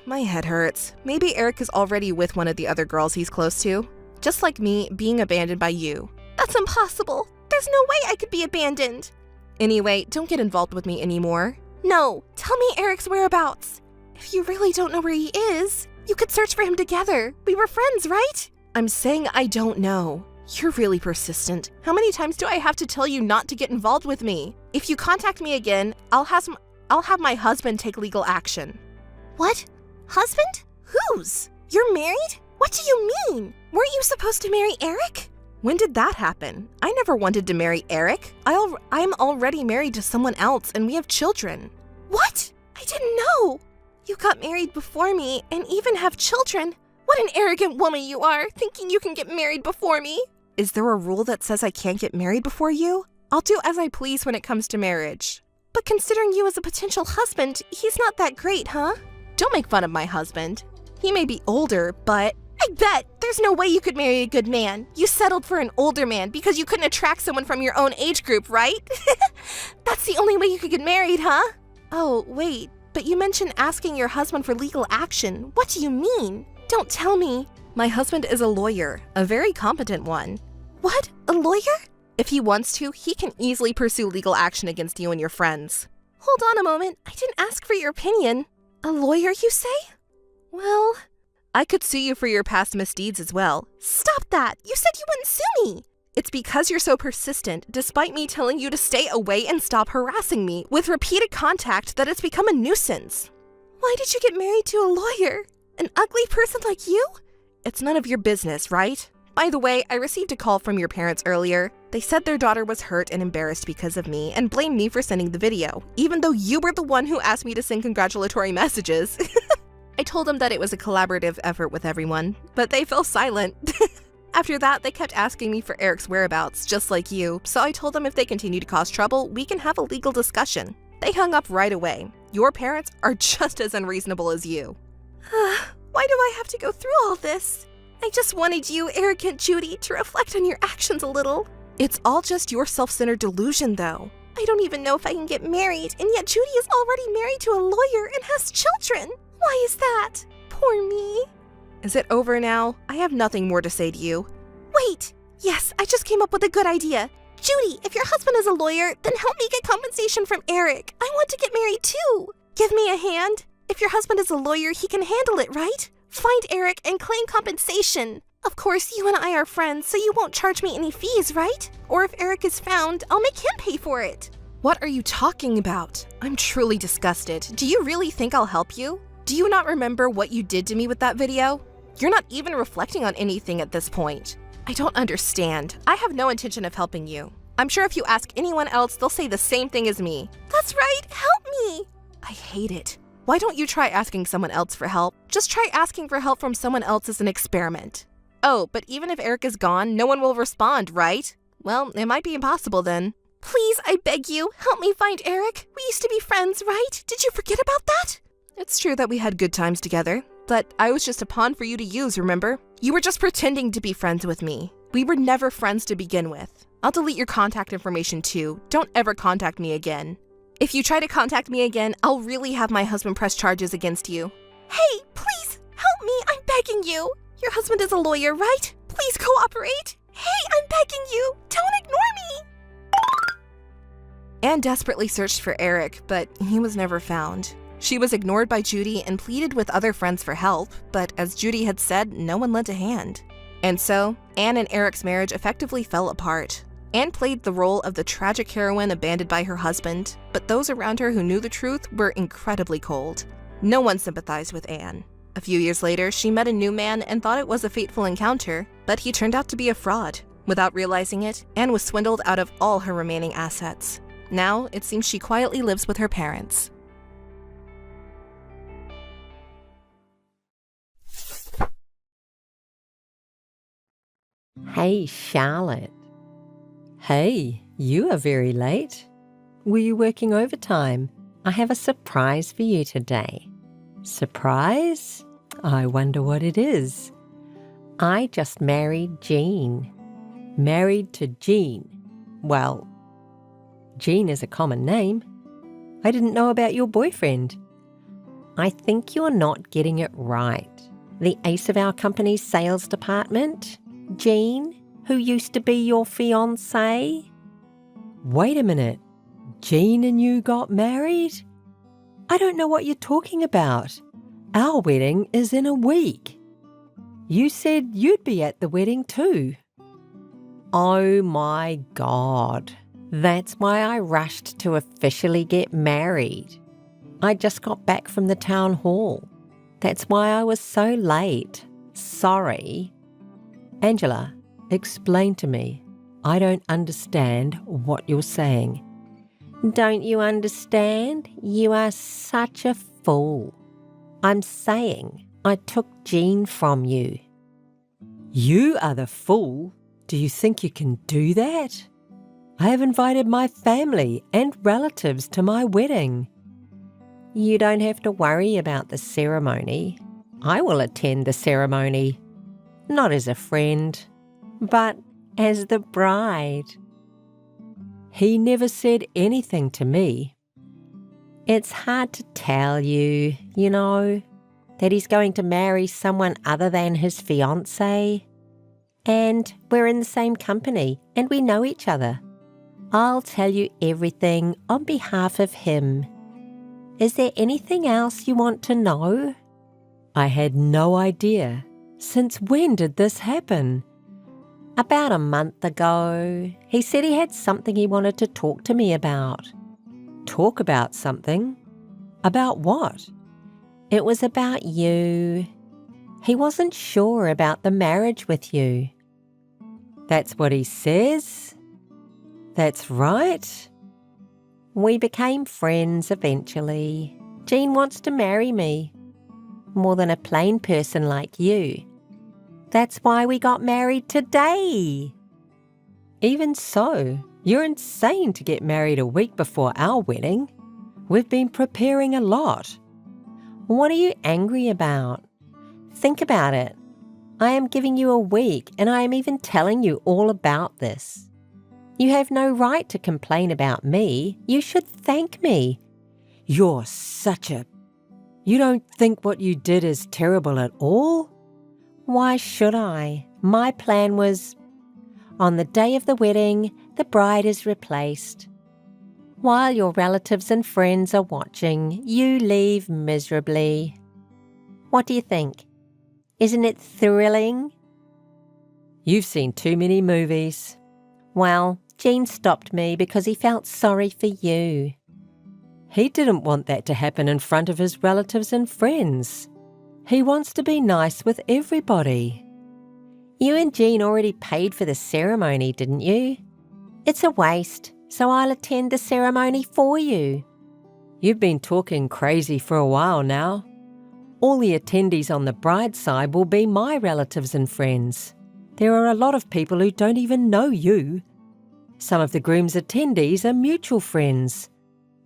Speaker 6: My head hurts. Maybe Eric is already with one of the other girls he's close to. Just like me, being abandoned by you. That's impossible. There's no way I could be abandoned. Anyway, don't get involved with me anymore. No, tell me Eric's whereabouts. If you really don't know where he is, you could search for him together. We were friends, right? I'm saying I don't know. You're really persistent. How many times do I have to tell you not to get involved with me? If you contact me again, I'll have my husband take legal action. What? Husband? Whose? You're married? What do you mean? Weren't you supposed to marry Eric? When did that happen? I never wanted to marry Eric. I'm already married to someone else and we have children. What? I didn't know. You got married before me and even have children. What an arrogant woman you are, thinking you can get married before me.
Speaker 8: Is there a rule that says I can't get married before you? I'll do as I please when it comes to marriage. But considering you as a potential husband, he's not that great, huh? Don't make fun of my husband. He may be older, but I bet there's no way you could marry a good man. You settled for an older man because you couldn't attract someone from your own age group, right? That's the only way you could get married, huh? Oh, wait, but you mentioned asking your husband for legal action. What do you mean? Don't tell me. My husband is a lawyer, a very competent one. What? A lawyer? If he wants to, he can easily pursue legal action against you and your friends. Hold on a moment. I didn't ask for your opinion. A lawyer, you say? Well, I could sue you for your past misdeeds as well. Stop that! You said you wouldn't sue me! It's because you're so persistent, despite me telling you to stay away and stop harassing me with repeated contact, that it's become a nuisance. Why did you get married to a lawyer? An ugly person like you? It's none of your business, right? By the way, I received a call from your parents earlier. They said their daughter was hurt and embarrassed because of me and blamed me for sending the video, even though you were the one who asked me to send congratulatory messages. I told them that it was a collaborative effort with everyone, but they fell silent. After that, they kept asking me for Eric's whereabouts, just like you, so I told them if they continue to cause trouble, we can have a legal discussion. They hung up right away. Your parents are just as unreasonable as you. Why do I have to go through all this? I just wanted you, arrogant Judy, to reflect on your actions a little. It's all just your self-centered delusion, though. I don't even know if I can get married, and yet Judy is already married to a lawyer and has children. Why is that? Poor me. Is it over now? I have nothing more to say to you. Wait! Yes, I just came up with a good idea. Judy, if your husband is a lawyer, then help me get compensation from Eric. I want to get married too. Give me a hand. If your husband is a lawyer, he can handle it, right? Find Eric and claim compensation. Of course, you and I are friends, so you won't charge me any fees, right? Or if Eric is found, I'll make him pay for it. What are you talking about? I'm truly disgusted. Do you really think I'll help you? Do you not remember what you did to me with that video? You're not even reflecting on anything at this point. I don't understand. I have no intention of helping you. I'm sure if you ask anyone else, they'll say the same thing as me. That's right, help me! I hate it. Why don't you try asking someone else for help? Just try asking for help from someone else as an experiment. Oh, but even if Eric is gone, no one will respond, right? Well, it might be impossible then. Please, I beg you, help me find Eric. We used to be friends, right? Did you forget about that? It's true that we had good times together, but I was just a pawn for you to use, remember? You were just pretending to be friends with me. We were never friends to begin with. I'll delete your contact information too. Don't ever contact me again. If you try to contact me again, I'll really have my husband press charges against you. Hey, please, help me, I'm begging you. Your husband is a lawyer, right? Please cooperate. Hey, I'm begging you, don't ignore me. Anne desperately searched for Eric, but he was never found. She was ignored by Judy and pleaded with other friends for help, but as Judy had said, no one lent a hand. And so, Anne and Eric's marriage effectively fell apart. Anne played the role of the tragic heroine abandoned by her husband, but those around her who knew the truth were incredibly cold. No one sympathized with Anne. A few years later, she met a new man and thought it was a fateful encounter, but he turned out to be a fraud. Without realizing it, Anne was swindled out of all her remaining assets. Now, it seems she quietly lives with her parents.
Speaker 1: Hey, Charlotte. Hey, you are very late. Were you working overtime? I have a surprise for you today. Surprise? I wonder what it is. I just married Jean. Married to Jean. Well, Jean is a common name. I didn't know about your boyfriend. I think you're not getting it right. The ace of our company's sales department, Jean, who used to be your fiancé? Wait a minute. Jean and you got married? I don't know what you're talking about. Our wedding is in a week. You said you'd be at the wedding too. Oh my God. That's why I rushed to officially get married. I just got back from the town hall. That's why I was so late. Sorry. Angela, explain to me. I don't understand what you're saying. Don't you understand? You are such a fool. I'm saying I took Jean from you. You are the fool.
Speaker 7: Do you think you can do that? I have invited my family and relatives to my wedding.
Speaker 2: You don't have to worry about the ceremony. I will attend the ceremony, not as a friend, but as the bride.
Speaker 7: He never said anything to me.
Speaker 2: It's hard to tell you, that he's going to marry someone other than his fiancée. And we're in the same company and we know each other. I'll tell you everything on behalf of him. Is there anything else you want to know?
Speaker 7: I had no idea. Since when did this happen?
Speaker 2: About a month ago, he said he had something he wanted to talk to me about.
Speaker 7: Talk about something? About what?
Speaker 2: It was about you. He wasn't sure about the marriage with you.
Speaker 7: That's what he says? That's right.
Speaker 2: We became friends eventually. Jean wants to marry me, more than a plain person like you. That's why we got married today.
Speaker 7: Even so, you're insane to get married a week before our wedding. We've been preparing a lot.
Speaker 2: What are you angry about? Think about it. I am giving you a week and I am even telling you all about this. You have no right to complain about me. You should thank me.
Speaker 7: You're such a... You don't think what you did is terrible at all?
Speaker 2: Why should I? My plan was, on the day of the wedding, the bride is replaced. While your relatives and friends are watching, you leave miserably. What do you think? Isn't it thrilling?
Speaker 7: You've seen too many movies.
Speaker 2: Well, Jean stopped me because he felt sorry for you.
Speaker 7: He didn't want that to happen in front of his relatives and friends. He wants to be nice with everybody.
Speaker 2: You and Jean already paid for the ceremony, didn't you? It's a waste, so I'll attend the ceremony for you.
Speaker 7: You've been talking crazy for a while now. All the attendees on the bride's side will be my relatives and friends. There are a lot of people who don't even know you. Some of the groom's attendees are mutual friends.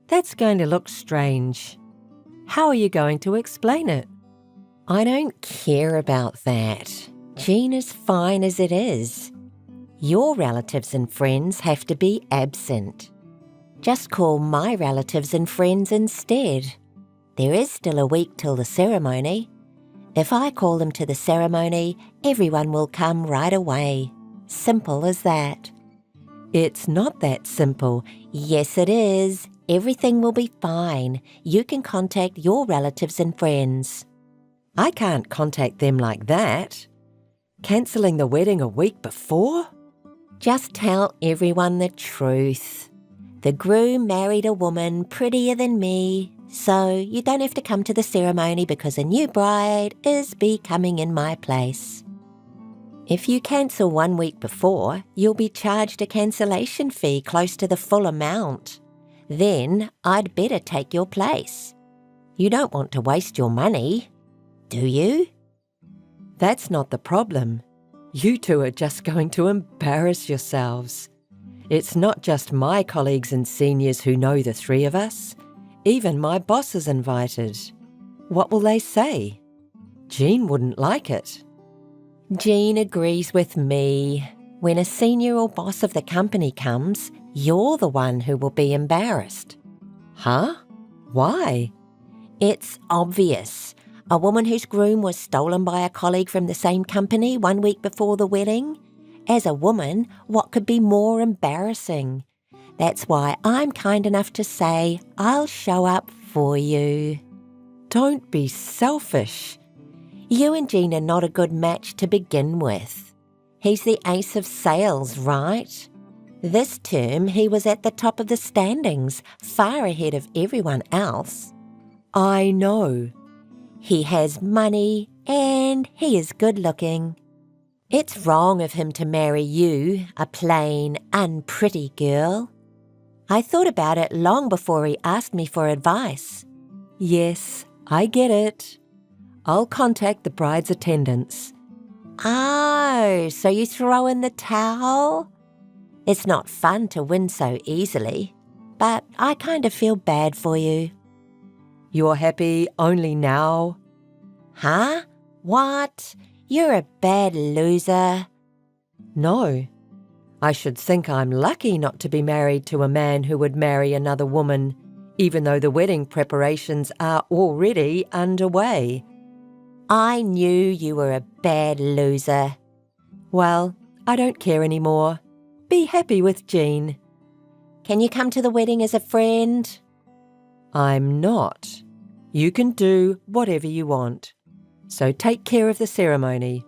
Speaker 7: That's going to look strange. How are you going to explain it?
Speaker 2: I don't care about that. Jean is fine as it is. Your relatives and friends have to be absent. Just call my relatives and friends instead. There is still a week till the ceremony. If I call them to the ceremony, everyone will come right away. Simple as that.
Speaker 7: It's not that simple.
Speaker 2: Yes, it is. Everything will be fine. You can contact your relatives and friends.
Speaker 7: I can't contact them like that. Cancelling the wedding a week before?
Speaker 2: Just tell everyone the truth. The groom married a woman prettier than me, so you don't have to come to the ceremony because a new bride is becoming in my place. If you cancel 1 week before, you'll be charged a cancellation fee close to the full amount. Then I'd better take your place. You don't want to waste your money, do you?
Speaker 7: That's not the problem. You two are just going to embarrass yourselves. It's not just my colleagues and seniors who know the three of us. Even my boss is invited. What will they say? Jean wouldn't like it.
Speaker 2: Jean agrees with me. When a senior or boss of the company comes, you're the one who will be embarrassed.
Speaker 7: Huh? Why?
Speaker 2: It's obvious. A woman whose groom was stolen by a colleague from the same company 1 week before the wedding. As a woman, what could be more embarrassing? That's why I'm kind enough to say I'll show up for you.
Speaker 7: Don't be selfish.
Speaker 2: You and Jean are not a good match to begin with. He's the ace of sales, right? This term he was at the top of the standings, far ahead of everyone else.
Speaker 7: I know.
Speaker 2: He has money and he is good looking. It's wrong of him to marry you, a plain, unpretty girl. I thought about it long before he asked me for advice.
Speaker 7: Yes, I get it. I'll contact the bride's attendants.
Speaker 2: Oh, so you throw in the towel? It's not fun to win so easily, but I kind of feel bad for you.
Speaker 7: You're happy only now?
Speaker 2: Huh? What? You're a bad loser.
Speaker 7: No. I should think I'm lucky not to be married to a man who would marry another woman, even though the wedding preparations are already underway.
Speaker 2: I knew you were a bad loser.
Speaker 7: Well, I don't care anymore. Be happy with Jean.
Speaker 2: Can you come to the wedding as a friend?
Speaker 7: I'm not. You can do whatever you want. So take care of the ceremony.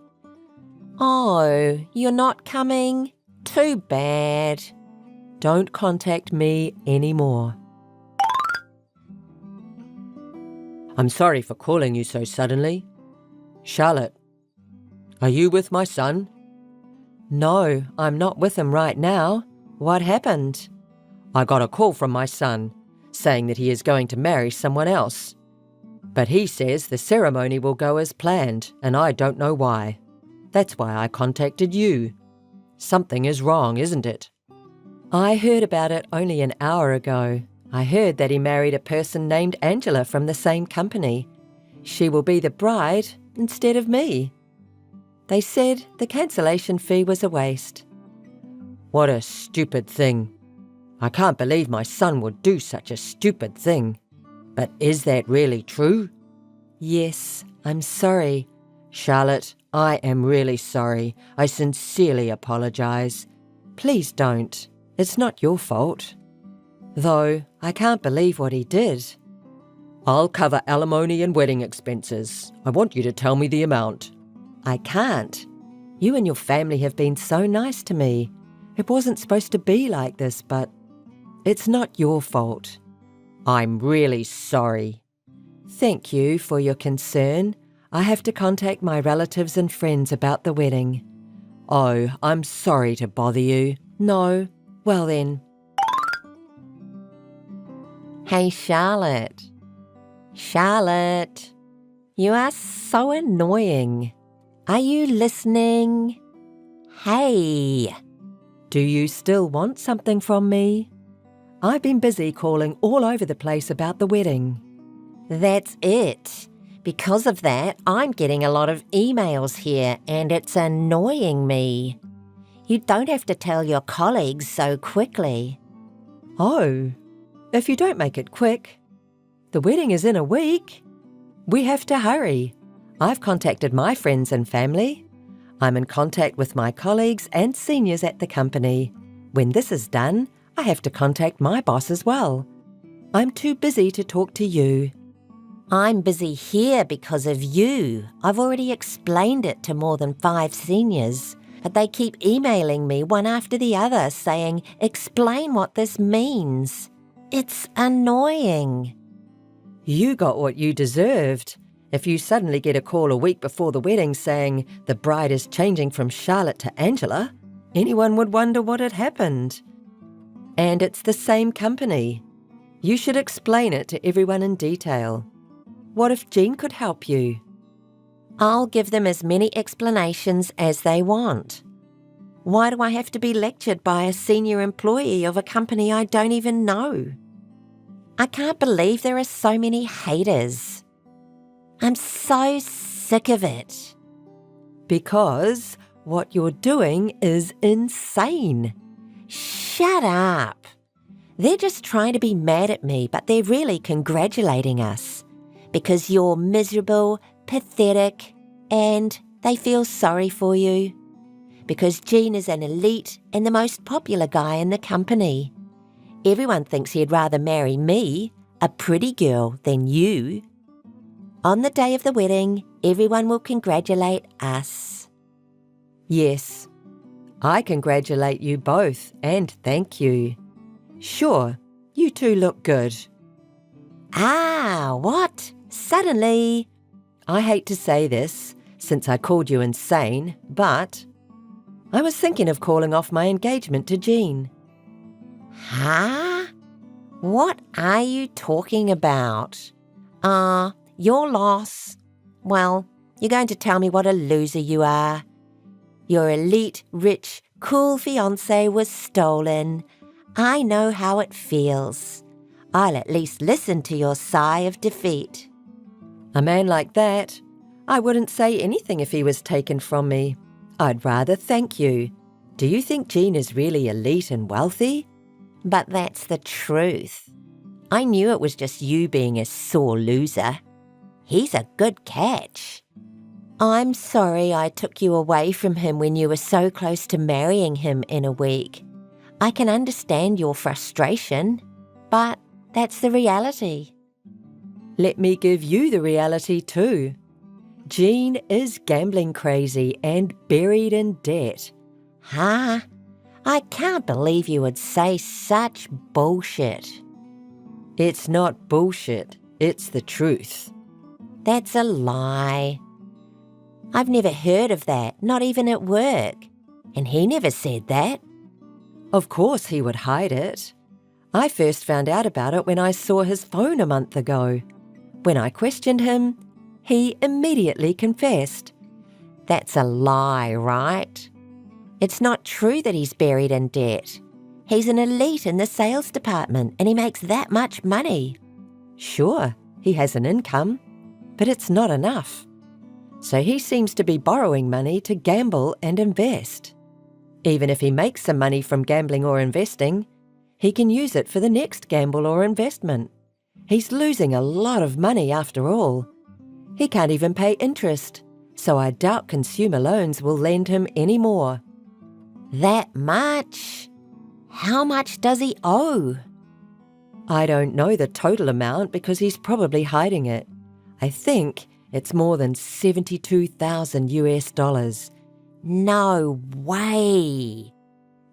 Speaker 2: Oh, you're not coming? Too bad.
Speaker 7: Don't contact me anymore. I'm sorry for calling you so suddenly. Charlotte, are you with my son? No, I'm not with him right now. What happened? I got a call from my son, saying that he is going to marry someone else. But he says the ceremony will go as planned, and I don't know why. That's why I contacted you. Something is wrong, isn't it? I heard about it only an hour ago. I heard that he married a person named Angela from the same company. She will be the bride instead of me. They said the cancellation fee was a waste. What a stupid thing. I can't believe my son would do such a stupid thing. But is that really true? Yes, I'm sorry. Charlotte, I am really sorry. I sincerely apologize. Please don't. It's not your fault. Though, I can't believe what he did. I'll cover alimony and wedding expenses. I want you to tell me the amount. I can't. You and your family have been so nice to me. It wasn't supposed to be like this, but it's not your fault. I'm really sorry. Thank you for your concern. I have to contact my relatives and friends about the wedding. Oh, I'm sorry to bother you. No. Well then.
Speaker 2: Hey, Charlotte. Charlotte, you are so annoying. Are you listening? Hey.
Speaker 7: Do you still want something from me? I've been busy calling all over the place about the wedding.
Speaker 2: That's it. Because of that, I'm getting a lot of emails here and it's annoying me. You don't have to tell your colleagues so quickly.
Speaker 7: Oh, if you don't make it quick. The wedding is in a week. We have to hurry. I've contacted my friends and family. I'm in contact with my colleagues and seniors at the company. When this is done, I have to contact my boss as well. I'm too busy to talk to you.
Speaker 2: I'm busy here because of you. I've already explained it to more than 5 seniors, but they keep emailing me one after the other saying, explain what this means. It's annoying.
Speaker 7: You got what you deserved. If you suddenly get a call a week before the wedding saying the bride is changing from Charlotte to Angela, anyone would wonder what had happened. And it's the same company. You should explain it to everyone in detail. What if Jean could help you?
Speaker 2: I'll give them as many explanations as they want. Why do I have to be lectured by a senior employee of a company I don't even know? I can't believe there are so many haters. I'm so sick of it.
Speaker 7: Because what you're doing is insane.
Speaker 2: Shut up. They're just trying to be mad at me, but they're really congratulating us. Because you're miserable, pathetic, and they feel sorry for you. Because Jean is an elite and the most popular guy in the company. Everyone thinks he'd rather marry me, a pretty girl, than you. On the day of the wedding, everyone will congratulate us.
Speaker 7: Yes, I congratulate you both and thank you. Sure, you two look good.
Speaker 2: Ah, what? Suddenly?
Speaker 7: I hate to say this, since I called you insane, but I was thinking of calling off my engagement to Jean.
Speaker 2: Huh? What are you talking about? Your loss. Well, you're going to tell me what a loser you are. Your elite, rich, cool fiancé was stolen. I know how it feels. I'll at least listen to your sigh of defeat.
Speaker 3: A man like that, I wouldn't say anything if he was taken from me. I'd rather thank you. Do you think Jean is really elite and wealthy?
Speaker 2: But that's the truth. I knew it was just you being a sore loser. He's a good catch. I'm sorry I took you away from him when you were so close to marrying him in a week. I can understand your frustration, but that's the reality.
Speaker 3: Let me give you the reality too. Jean is gambling crazy and buried in debt.
Speaker 2: Huh? I can't believe you would say such bullshit.
Speaker 3: It's not bullshit, it's the truth.
Speaker 2: That's a lie. I've never heard of that, not even at work. And he never said that.
Speaker 3: Of course he would hide it. I first found out about it when I saw his phone a month ago. When I questioned him, he immediately confessed.
Speaker 2: That's a lie, right? It's not true that he's buried in debt. He's an elite in the sales department and he makes that much money.
Speaker 3: Sure, he has an income, but it's not enough. So he seems to be borrowing money to gamble and invest. Even if he makes some money from gambling or investing, he can use it for the next gamble or investment. He's losing a lot of money after all. He can't even pay interest, so I doubt consumer loans will lend him any more.
Speaker 2: That much? How much does he owe?
Speaker 3: I don't know the total amount because he's probably hiding it. I think it's more than $72,000 US.
Speaker 2: No way.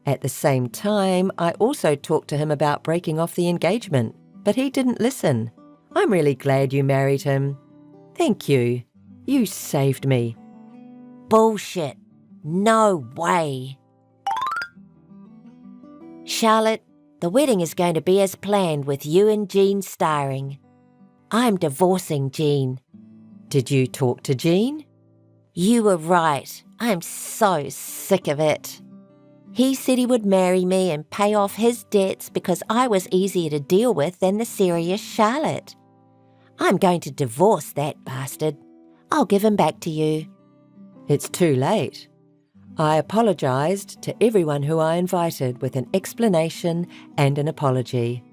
Speaker 3: At the same time, I also talked to him about breaking off the engagement, but he didn't listen. I'm really glad you married him. Thank you. You saved me.
Speaker 2: Bullshit. No way. Charlotte, the wedding is going to be as planned with you and Jean starring. I'm divorcing Jean.
Speaker 3: Did you talk to Jean?
Speaker 2: You were right. I'm so sick of it. He said he would marry me and pay off his debts because I was easier to deal with than the serious Charlotte. I'm going to divorce that bastard. I'll give him back to you.
Speaker 3: It's too late. I apologised to everyone who I invited with an explanation and an apology.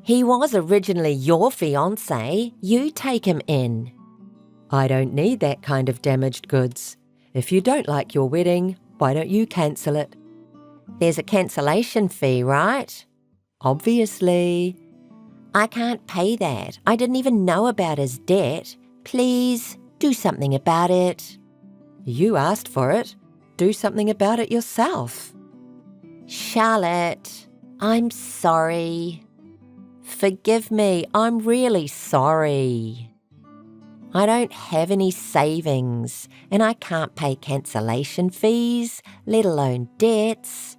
Speaker 2: He was originally your fiancé. You take him in.
Speaker 3: I don't need that kind of damaged goods. If you don't like your wedding, why don't you cancel it?
Speaker 2: There's a cancellation fee, right?
Speaker 3: Obviously.
Speaker 2: I can't pay that. I didn't even know about his debt. Please, do something about it.
Speaker 3: You asked for it. Do something about it yourself.
Speaker 2: Charlotte, I'm sorry. Forgive me, I'm really sorry. I don't have any savings and I can't pay cancellation fees, let alone debts.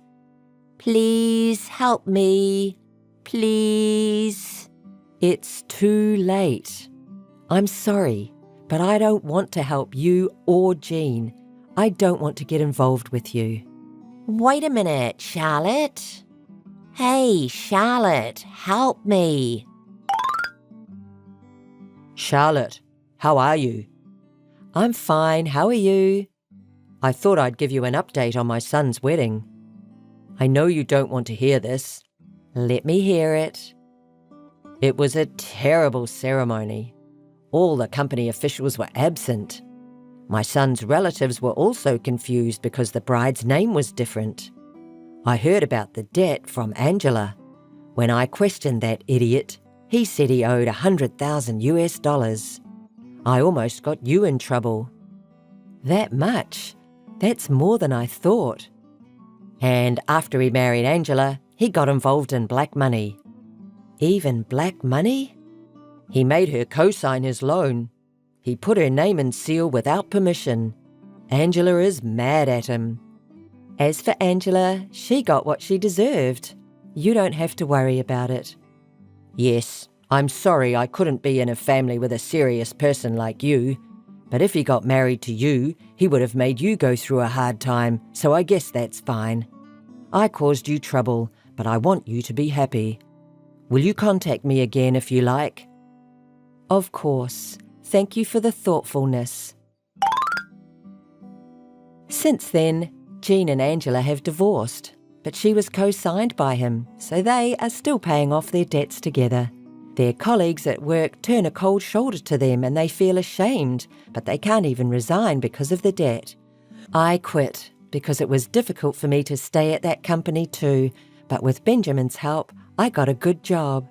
Speaker 2: Please help me. Please.
Speaker 3: It's too late. I'm sorry, but I don't want to help you or Jean. I don't want to get involved with you.
Speaker 2: Wait a minute, Charlotte. Hey, Charlotte, help me.
Speaker 3: Charlotte, how are you? I'm fine, how are you? I thought I'd give you an update on my son's wedding. I know you don't want to hear this. Let me hear it. It was a terrible ceremony. All the company officials were absent. My son's relatives were also confused because the bride's name was different. I heard about the debt from Angela. When I questioned that idiot, he said he owed $100,000 US. I almost got you in trouble. That much? That's more than I thought. And after he married Angela, he got involved in black money. Even black money? He made her co-sign his loan. He put her name and seal without permission. Angela is mad at him. As for Angela, she got what she deserved. You don't have to worry about it. Yes, I'm sorry I couldn't be in a family with a serious person like you,
Speaker 7: But if he got married to you, he would have made you go through a hard time, so I guess that's fine. I caused you trouble, but I want you to be happy. Will you contact me again if you like?
Speaker 1: Of course. Thank you for the thoughtfulness. Since then, Jean and Angela have divorced, but she was co-signed by him, so they are still paying off their debts together. Their colleagues at work turn a cold shoulder to them and they feel ashamed, but they can't even resign because of the debt. I quit because it was difficult for me to stay at that company too, but with Benjamin's help, I got a good job.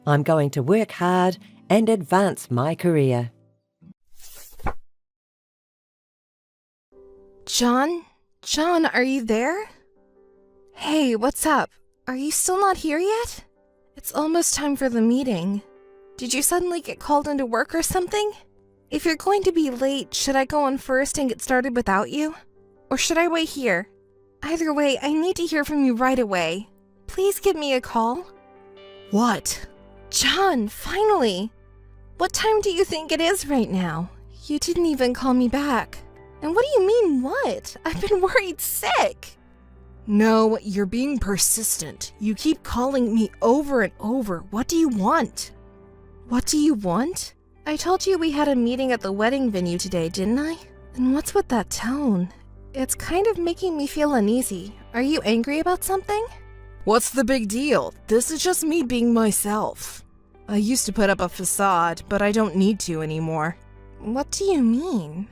Speaker 1: I'm going to work hard and advance my career.
Speaker 8: John? John, are you there? Hey, what's up? Are you still not here yet? It's almost time for the meeting. Did you suddenly get called into work or something? If you're going to be late, should I go on first and get started without you? Or should I wait here? Either way, I need to hear from you right away. Please give me a call. What? John, finally! What time do you think it is right now? You didn't even call me back. And what do you mean, what? I've been worried sick. No, you're being persistent. You keep calling me over and over. What do you want? What do you want? I told you we had a meeting at the wedding venue today, didn't I? And what's with that tone? It's kind of making me feel uneasy. Are you angry about something? What's the big deal? This is just me being myself. I used to put up a facade, but I don't need to anymore. What do you mean?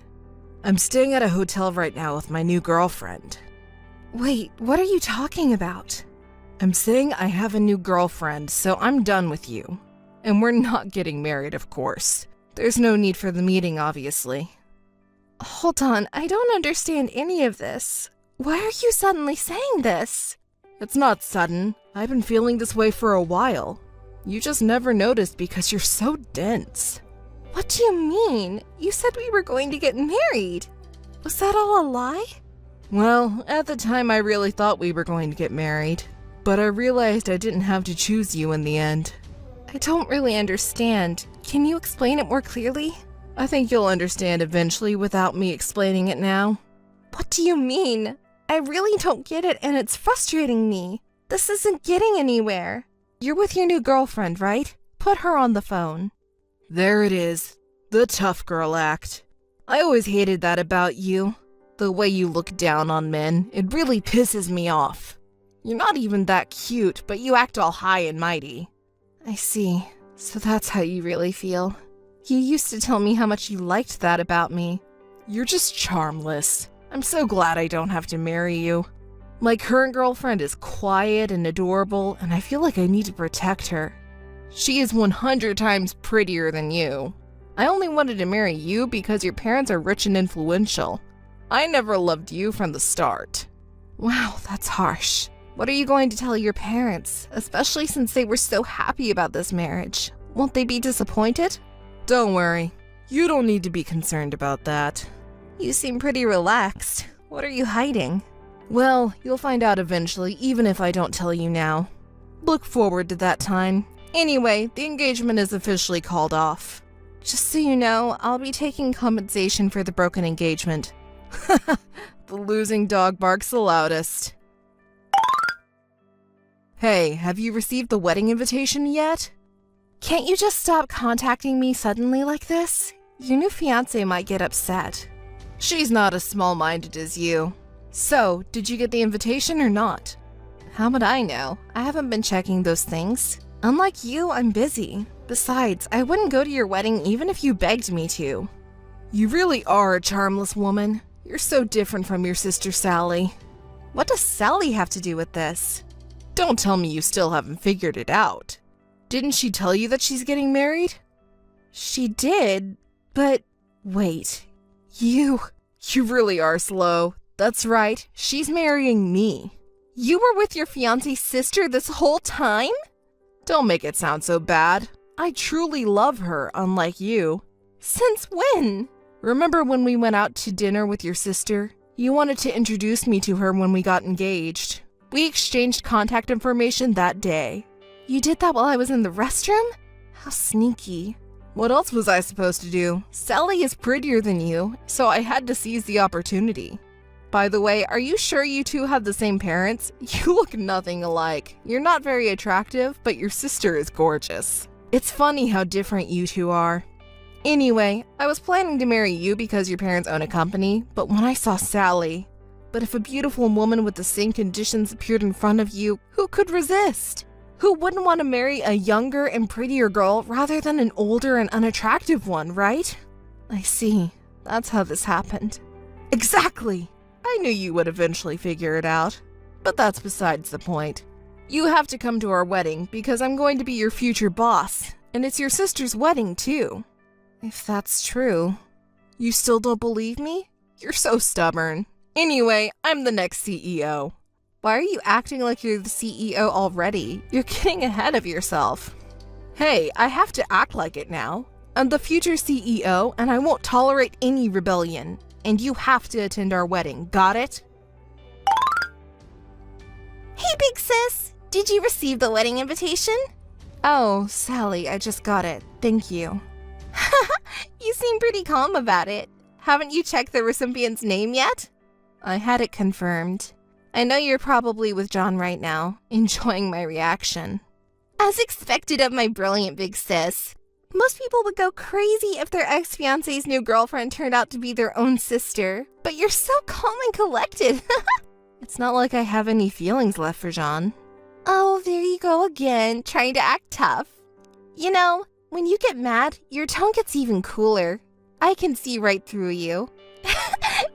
Speaker 8: I'm staying at a hotel right now with my new girlfriend. Wait, what are you talking about? I'm saying I have a new girlfriend, so I'm done with you. And we're not getting married, of course. There's no need for the meeting, obviously. Hold on, I don't understand any of this. Why are you suddenly saying this? It's not sudden. I've been feeling this way for a while. You just never noticed because you're so dense. What do you mean? You said we were going to get married. Was that all a lie? Well, at the time I really thought we were going to get married. But I realized I didn't have to choose you in the end. I don't really understand. Can you explain it more clearly? I think you'll understand eventually without me explaining it now. What do you mean? I really don't get it and it's frustrating me. This isn't getting anywhere. You're with your new girlfriend, right? Put her on the phone. There it is. The tough girl act. I always hated that about you. The way you look down on men, it really pisses me off. You're not even that cute, but you act all high and mighty. I see. So that's how you really feel. You used to tell me how much you liked that about me. You're just charmless. I'm so glad I don't have to marry you. My current girlfriend is quiet and adorable, and I feel like I need to protect her. She is 100 times prettier than you. I only wanted to marry you because your parents are rich and influential. I never loved you from the start. Wow, that's harsh. What are you going to tell your parents, especially since they were so happy about this marriage? Won't they be disappointed? Don't worry. You don't need to be concerned about that. You seem pretty relaxed. What are you hiding? Well, you'll find out eventually, even if I don't tell you now. Look forward to that time. Anyway, the engagement is officially called off. Just so you know, I'll be taking compensation for the broken engagement. The losing dog barks the loudest. Hey, have you received the wedding invitation yet? Can't you just stop contacting me suddenly like this? Your new fiancé might get upset. She's not as small-minded as you. So, did you get the invitation or not? How would I know? I haven't been checking those things. Unlike you, I'm busy. Besides, I wouldn't go to your wedding even if you begged me to. You really are a charmless woman. You're so different from your sister Sally. What does Sally have to do with this? Don't tell me you still haven't figured it out. Didn't she tell you that she's getting married? She did, but wait. You really are slow. That's right, she's marrying me. You were with your fiancé's sister this whole time? Don't make it sound so bad. I truly love her, unlike you. Since when? Remember when we went out to dinner with your sister? You wanted to introduce me to her when we got engaged. We exchanged contact information that day. You did that while I was in the restroom? How sneaky. What else was I supposed to do? Sally is prettier than you, so I had to seize the opportunity. By the way, are you sure you two have the same parents? You look nothing alike. You're not very attractive, but your sister is gorgeous. It's funny how different you two are. Anyway, I was planning to marry you because your parents own a company, but when I saw Sally... But if a beautiful woman with the same conditions appeared in front of you, who could resist? Who wouldn't want to marry a younger and prettier girl rather than an older and unattractive one, right? I see. That's how this happened. Exactly! I knew you would eventually figure it out. But that's besides the point. You have to come to our wedding because I'm going to be your future boss, and it's your sister's wedding too. If that's true. You still don't believe me? You're so stubborn. Anyway, I'm the next CEO. Why are you acting like you're the CEO already? You're getting ahead of yourself. Hey, I have to act like it now. I'm the future CEO, and I won't tolerate any rebellion. And you have to attend our wedding, got it?
Speaker 6: Hey, big sis! Did you receive the wedding invitation?
Speaker 8: Oh, Sally, I just got it. Thank you.
Speaker 6: You seem pretty calm about it. Haven't you checked the recipient's name yet?
Speaker 8: I had it confirmed. I know you're probably with John right now, enjoying my reaction.
Speaker 6: As expected of my brilliant big sis. Most people would go crazy if their ex-fiance's new girlfriend turned out to be their own sister. But you're so calm and collected.
Speaker 8: It's not like I have any feelings left for John.
Speaker 6: Oh, there you go again, trying to act tough. You know, when you get mad, your tone gets even cooler. I can see right through you.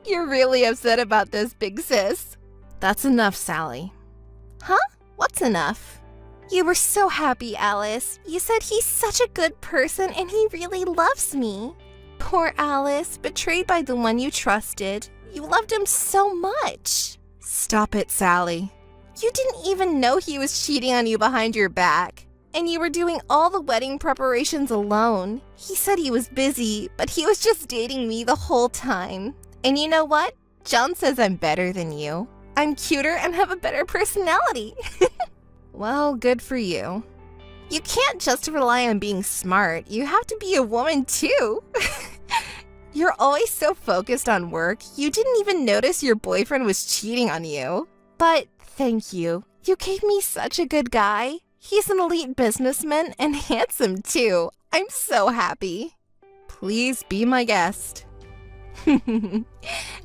Speaker 6: You're really upset about this, big sis.
Speaker 8: That's enough, Sally.
Speaker 6: Huh? What's enough? You were so happy, Alice. You said he's such a good person and he really loves me. Poor Alice, betrayed by the one you trusted. You loved him so much.
Speaker 8: Stop it, Sally.
Speaker 6: You didn't even know he was cheating on you behind your back. And you were doing all the wedding preparations alone. He said he was busy, but he was just dating me the whole time. And you know what? John says I'm better than you. I'm cuter and have a better personality.
Speaker 8: Well, good for you.
Speaker 6: You can't just rely on being smart. You have to be a woman too. You're always so focused on work, you didn't even notice your boyfriend was cheating on you. But thank you. You gave me such a good guy. He's an elite businessman and handsome too. I'm so happy.
Speaker 8: Please be my guest.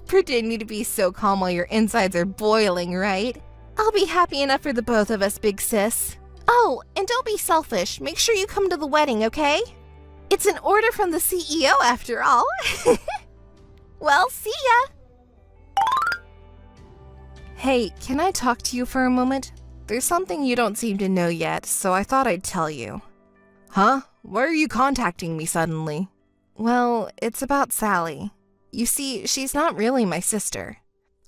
Speaker 6: Pretending to be so calm while your insides are boiling, right? I'll be happy enough for the both of us, big sis. Oh, and don't be selfish. Make sure you come to the wedding, okay? It's an order from the CEO after all. Well, see ya!
Speaker 8: Hey, can I talk to you for a moment? There's something you don't seem to know yet, so I thought I'd tell you. Huh? Why are you contacting me suddenly? Well, it's about Sally. You see, she's not really my sister.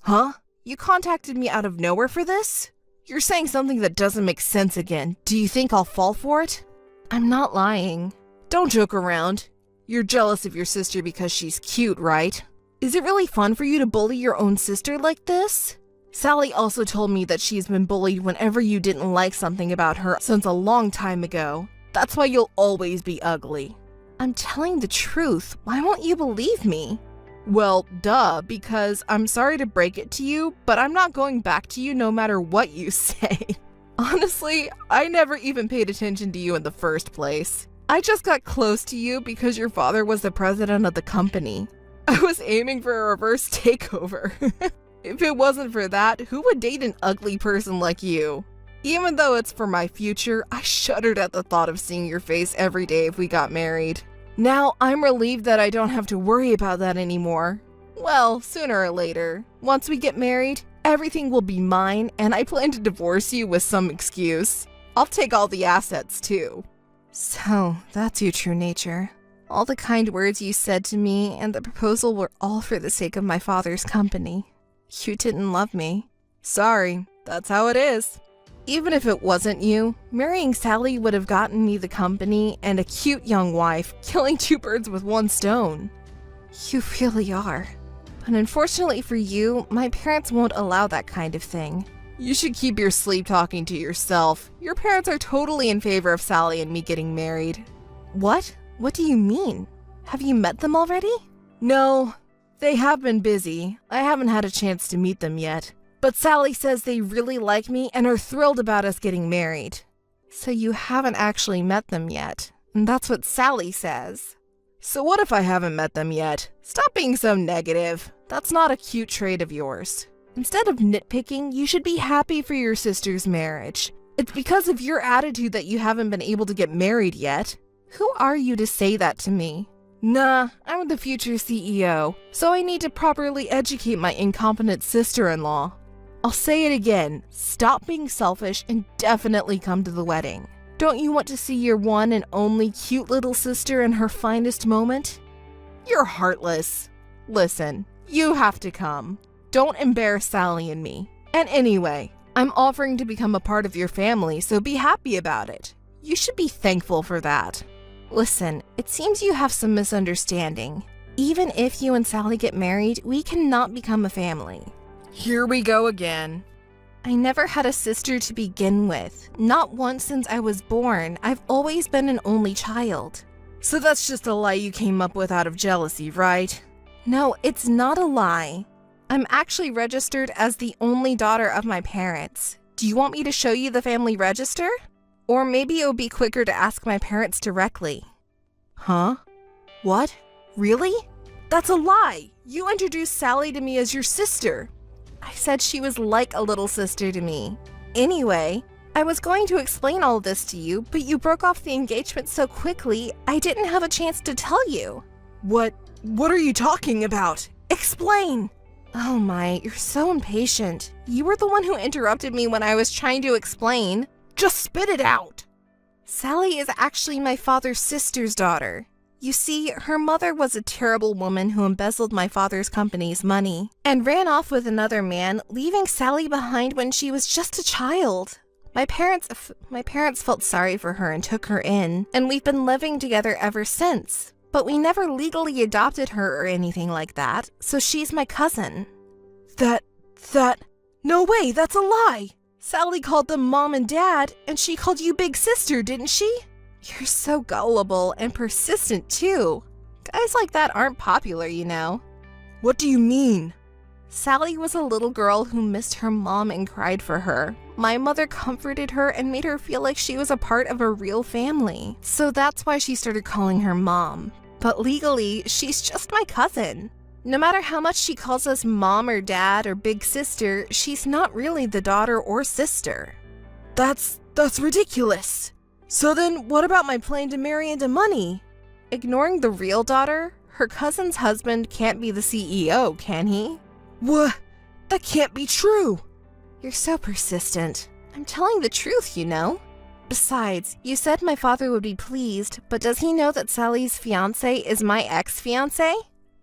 Speaker 8: Huh? You contacted me out of nowhere for this? You're saying something that doesn't make sense again. Do you think I'll fall for it? I'm not lying. Don't joke around. You're jealous of your sister because she's cute, right? Is it really fun for you to bully your own sister like this? Sally also told me that she's been bullied whenever you didn't like something about her since a long time ago. That's why you'll always be ugly. I'm telling the truth. Why won't you believe me? Well, duh, because I'm sorry to break it to you, but I'm not going back to you no matter what you say. Honestly, I never even paid attention to you in the first place. I just got close to you because your father was the president of the company. I was aiming for a reverse takeover. If it wasn't for that, who would date an ugly person like you? Even though it's for my future, I shuddered at the thought of seeing your face every day if we got married. Now, I'm relieved that I don't have to worry about that anymore. Well, sooner or later, once we get married, everything will be mine, and I plan to divorce you with some excuse. I'll take all the assets, too. So, that's your true nature. All the kind words you said to me and the proposal were all for the sake of my father's company. You didn't love me. Sorry, that's how it is. Even if it wasn't you, marrying Sally would have gotten me the company and a cute young wife, killing two birds with one stone. You really are. But unfortunately for you, my parents won't allow that kind of thing. You should keep your sleep talking to yourself. Your parents are totally in favor of Sally and me getting married. What? What do you mean? Have you met them already?
Speaker 6: No, they have been busy. I haven't had a chance to meet them yet. But Sally says they really like me and are thrilled about us getting married.
Speaker 8: So you haven't actually met them yet. And that's what Sally says.
Speaker 6: So what if I haven't met them yet? Stop being so negative. That's not a cute trait of yours. Instead of nitpicking, you should be happy for your sister's marriage. It's because of your attitude that you haven't been able to get married yet.
Speaker 8: Who are you to say that to me?
Speaker 6: Nah, I'm the future CEO, so I need to properly educate my incompetent sister-in-law. I'll say it again, stop being selfish and definitely come to the wedding. Don't you want to see your one and only cute little sister in her finest moment? You're heartless. Listen, you have to come. Don't embarrass Sally and me. And anyway, I'm offering to become a part of your family, so be happy about it. You should be thankful for that.
Speaker 8: Listen, it seems you have some misunderstanding. Even if you and Sally get married, we cannot become a family.
Speaker 6: Here we go again.
Speaker 8: I never had a sister to begin with. Not once since I was born. I've always been an only child.
Speaker 6: So that's just a lie you came up with out of jealousy, right?
Speaker 8: No, it's not a lie. I'm actually registered as the only daughter of my parents. Do you want me to show you the family register? Or maybe it would be quicker to ask my parents directly.
Speaker 6: Huh? What? Really? That's a lie! You introduced Sally to me as your sister.
Speaker 8: I said she was like a little sister to me. Anyway, I was going to explain all of this to you, but you broke off the engagement so quickly, I didn't have a chance to tell you.
Speaker 6: What are you talking about? Explain!
Speaker 8: Oh my, you're so impatient. You were the one who interrupted me when I was trying to explain.
Speaker 6: Just spit it out!
Speaker 8: Sally is actually my father's sister's daughter. You see, her mother was a terrible woman who embezzled my father's company's money and ran off with another man, leaving Sally behind when she was just a child. My parents felt sorry for her and took her in, and we've been living together ever since. But we never legally adopted her or anything like that, so she's my cousin.
Speaker 6: No way, that's a lie! Sally called them mom and dad, and she called you big sister, didn't she?
Speaker 8: You're so gullible and persistent, too. Guys like that aren't popular, you know.
Speaker 6: What do you mean?
Speaker 8: Sally was a little girl who missed her mom and cried for her. My mother comforted her and made her feel like she was a part of a real family. So that's why she started calling her mom. But legally, she's just my cousin. No matter how much she calls us mom or dad or big sister, she's not really the daughter or sister.
Speaker 6: That's ridiculous. So then, what about my plan to marry into money?
Speaker 8: Ignoring the real daughter, her cousin's husband can't be the CEO, can he?
Speaker 6: What? That can't be true.
Speaker 8: You're so persistent. I'm telling the truth, you know. Besides, you said my father would be pleased, but does he know that Sally's fiance is my ex-fiance?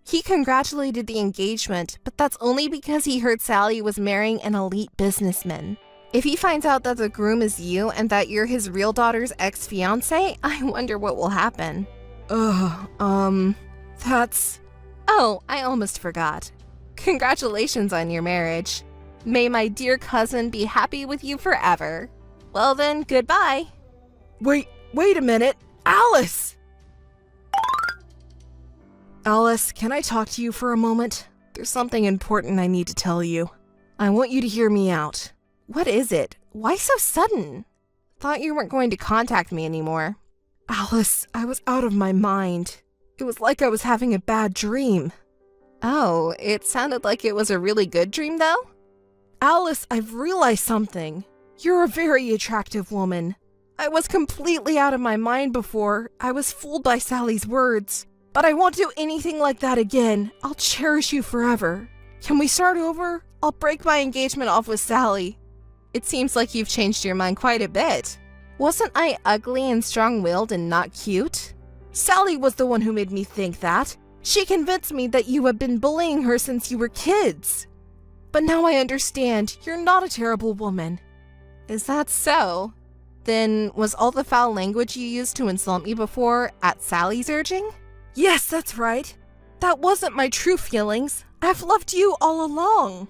Speaker 8: He congratulated the engagement, but that's only because he heard Sally was marrying an elite businessman. If he finds out that the groom is you and that you're his real daughter's ex-fiance, I wonder what will happen.
Speaker 6: That's...
Speaker 8: Oh, I almost forgot. Congratulations on your marriage. May my dear cousin be happy with you forever. Well then, goodbye.
Speaker 6: Wait a minute. Alice! Alice, can I talk to you for a moment? There's something important I need to tell you. I want you to hear me out.
Speaker 8: What is it? Why so sudden? Thought you weren't going to contact me anymore.
Speaker 6: Alice, I was out of my mind. It was like I was having a bad dream.
Speaker 8: Oh, it sounded like it was a really good dream, though?
Speaker 6: Alice, I've realized something. You're a very attractive woman. I was completely out of my mind before. I was fooled by Sally's words. But I won't do anything like that again. I'll cherish you forever. Can we start over? I'll break my engagement off with Sally.
Speaker 8: It seems like you've changed your mind quite a bit. Wasn't I ugly and strong-willed and not cute?
Speaker 6: Sally was the one who made me think that. She convinced me that you had been bullying her since you were kids. But now I understand. You're not a terrible woman.
Speaker 8: Is that so? Then was all the foul language you used to insult me before at Sally's urging?
Speaker 6: Yes, that's right. That wasn't my true feelings. I've loved you all along.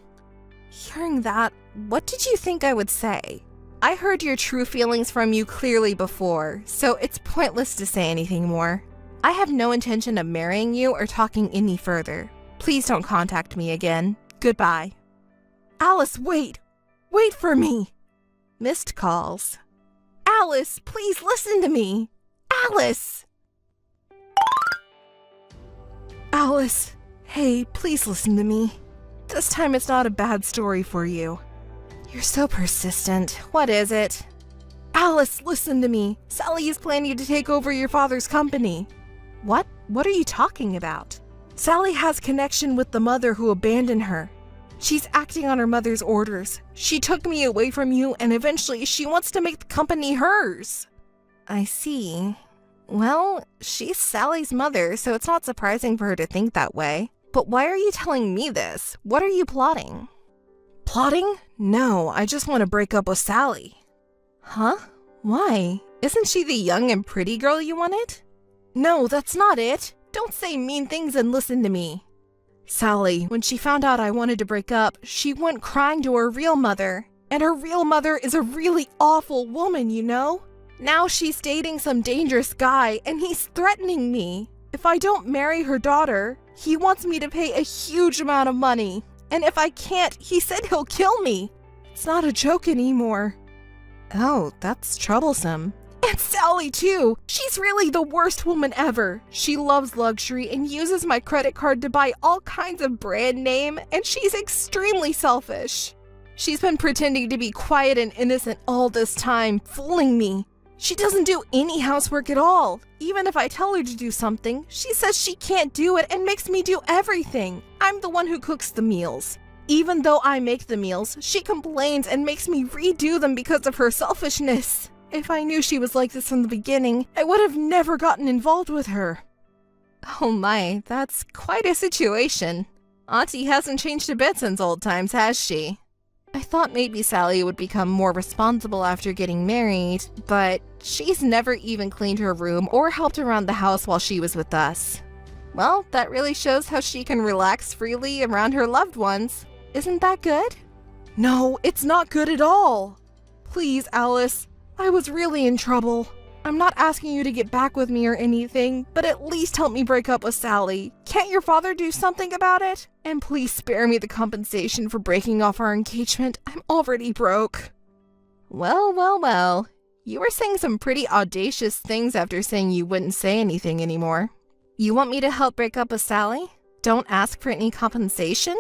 Speaker 8: Hearing that, what did you think I would say? I heard your true feelings from you clearly before, so it's pointless to say anything more. I have no intention of marrying you or talking any further. Please don't contact me again. Goodbye. Alice, wait! Wait for me! Missed calls. Alice, please listen to me! Alice! Alice, hey, please listen to me. This time it's not a bad story for you. You're so persistent. What is it? Alice, listen to me. Sally is planning to take over your father's company. What? What are you talking about? Sally has connection with the mother who abandoned her. She's acting on her mother's orders. She took me away from you, and eventually she wants to make the company hers. I see. Well, she's Sally's mother, so it's not surprising for her to think that way. But why are you telling me this? What are you plotting? Plotting? No, I just want to break up with Sally. Huh? Why? Isn't she the young and pretty girl you wanted? No, that's not it. Don't say mean things and listen to me. Sally, when she found out I wanted to break up, she went crying to her real mother. And her real mother is a really awful woman, you know? Now she's dating some dangerous guy, and he's threatening me. If I don't marry her daughter, he wants me to pay a huge amount of money. And if I can't, he said he'll kill me. It's not a joke anymore. Oh, that's troublesome. And Sally, too. She's really the worst woman ever. She loves luxury and uses my credit card to buy all kinds of brand name, and she's extremely selfish. She's been pretending to be quiet and innocent all this time, fooling me. She doesn't do any housework at all. Even if I tell her to do something, she says she can't do it and makes me do everything. I'm the one who cooks the meals. Even though I make the meals, she complains and makes me redo them because of her selfishness. If I knew she was like this from the beginning, I would have never gotten involved with her. Oh my, that's quite a situation. Auntie hasn't changed a bit since old times, has she? I thought maybe Sally would become more responsible after getting married, but she's never even cleaned her room or helped around the house while she was with us. Well, that really shows how she can relax freely around her loved ones. Isn't that good? No, it's not good at all. Please, Alice, I was really in trouble. I'm not asking you to get back with me or anything, but at least help me break up with Sally. Can't your father do something about it? And please spare me the compensation for breaking off our engagement. I'm already broke. Well. You were saying some pretty audacious things after saying you wouldn't say anything anymore. You want me to help break up with Sally? Don't ask for any compensation?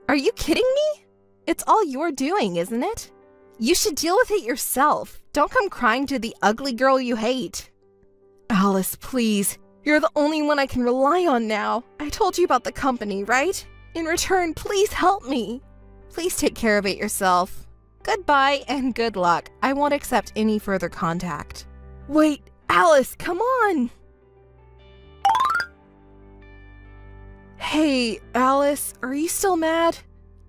Speaker 8: Are you kidding me? It's all you're doing, isn't it? You should deal with it yourself. Don't come crying to the ugly girl you hate. Alice, please. You're the only one I can rely on now. I told you about the company, right? In return, please help me. Please take care of it yourself. Goodbye and good luck. I won't accept any further contact. Wait, Alice, come on! Hey, Alice, are you still mad?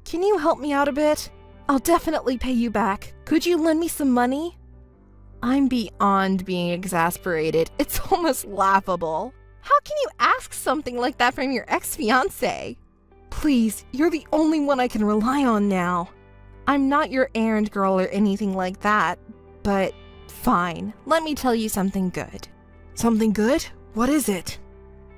Speaker 8: Can you help me out a bit? I'll definitely pay you back. Could you lend me some money? I'm beyond being exasperated. It's almost laughable. How can you ask something like that from your ex-fiancé? Please, you're the only one I can rely on now. I'm not your errand girl or anything like that, but fine. Let me tell you something good. Something good? What is it?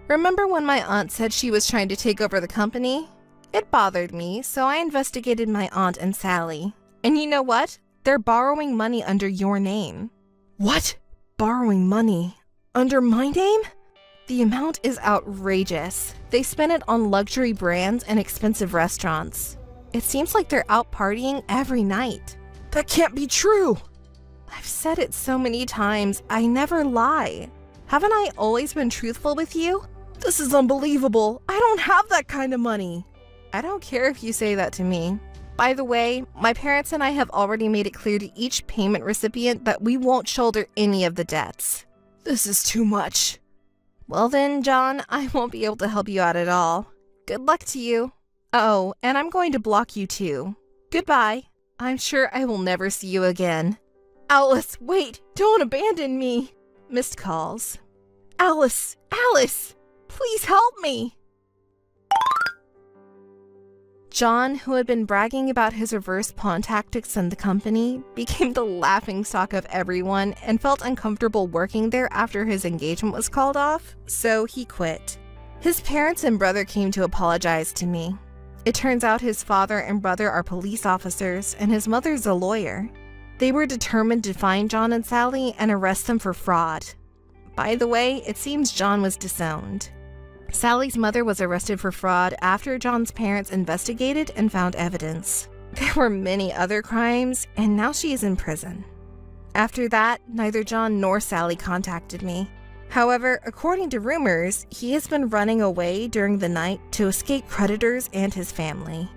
Speaker 8: Remember when my aunt said she was trying to take over the company? It bothered me, so I investigated my aunt and Sally. And you know what? They're borrowing money under your name. What? Borrowing money? Under my name? The amount is outrageous. They spend it on luxury brands and expensive restaurants. It seems like they're out partying every night. That can't be true! I've said it so many times, I never lie. Haven't I always been truthful with you? This is unbelievable. I don't have that kind of money. I don't care if you say that to me. By the way, my parents and I have already made it clear to each payment recipient that we won't shoulder any of the debts. This is too much. Well then, John, I won't be able to help you out at all. Good luck to you. Oh, and I'm going to block you too. Goodbye. I'm sure I will never see you again. Alice, wait! Don't abandon me! Missed calls. Alice! Alice! Please help me! John, who had been bragging about his reverse pawn tactics in the company, became the laughingstock of everyone and felt uncomfortable working there after his engagement was called off, so he quit. His parents and brother came to apologize to me. It turns out his father and brother are police officers, and his mother's a lawyer. They were determined to find John and Sally and arrest them for fraud. By the way, it seems John was disowned. Sally's mother was arrested for fraud after John's parents investigated and found evidence. There were many other crimes, and now she is in prison. After that, neither John nor Sally contacted me. However, according to rumors, he has been running away during the night to escape creditors and his family.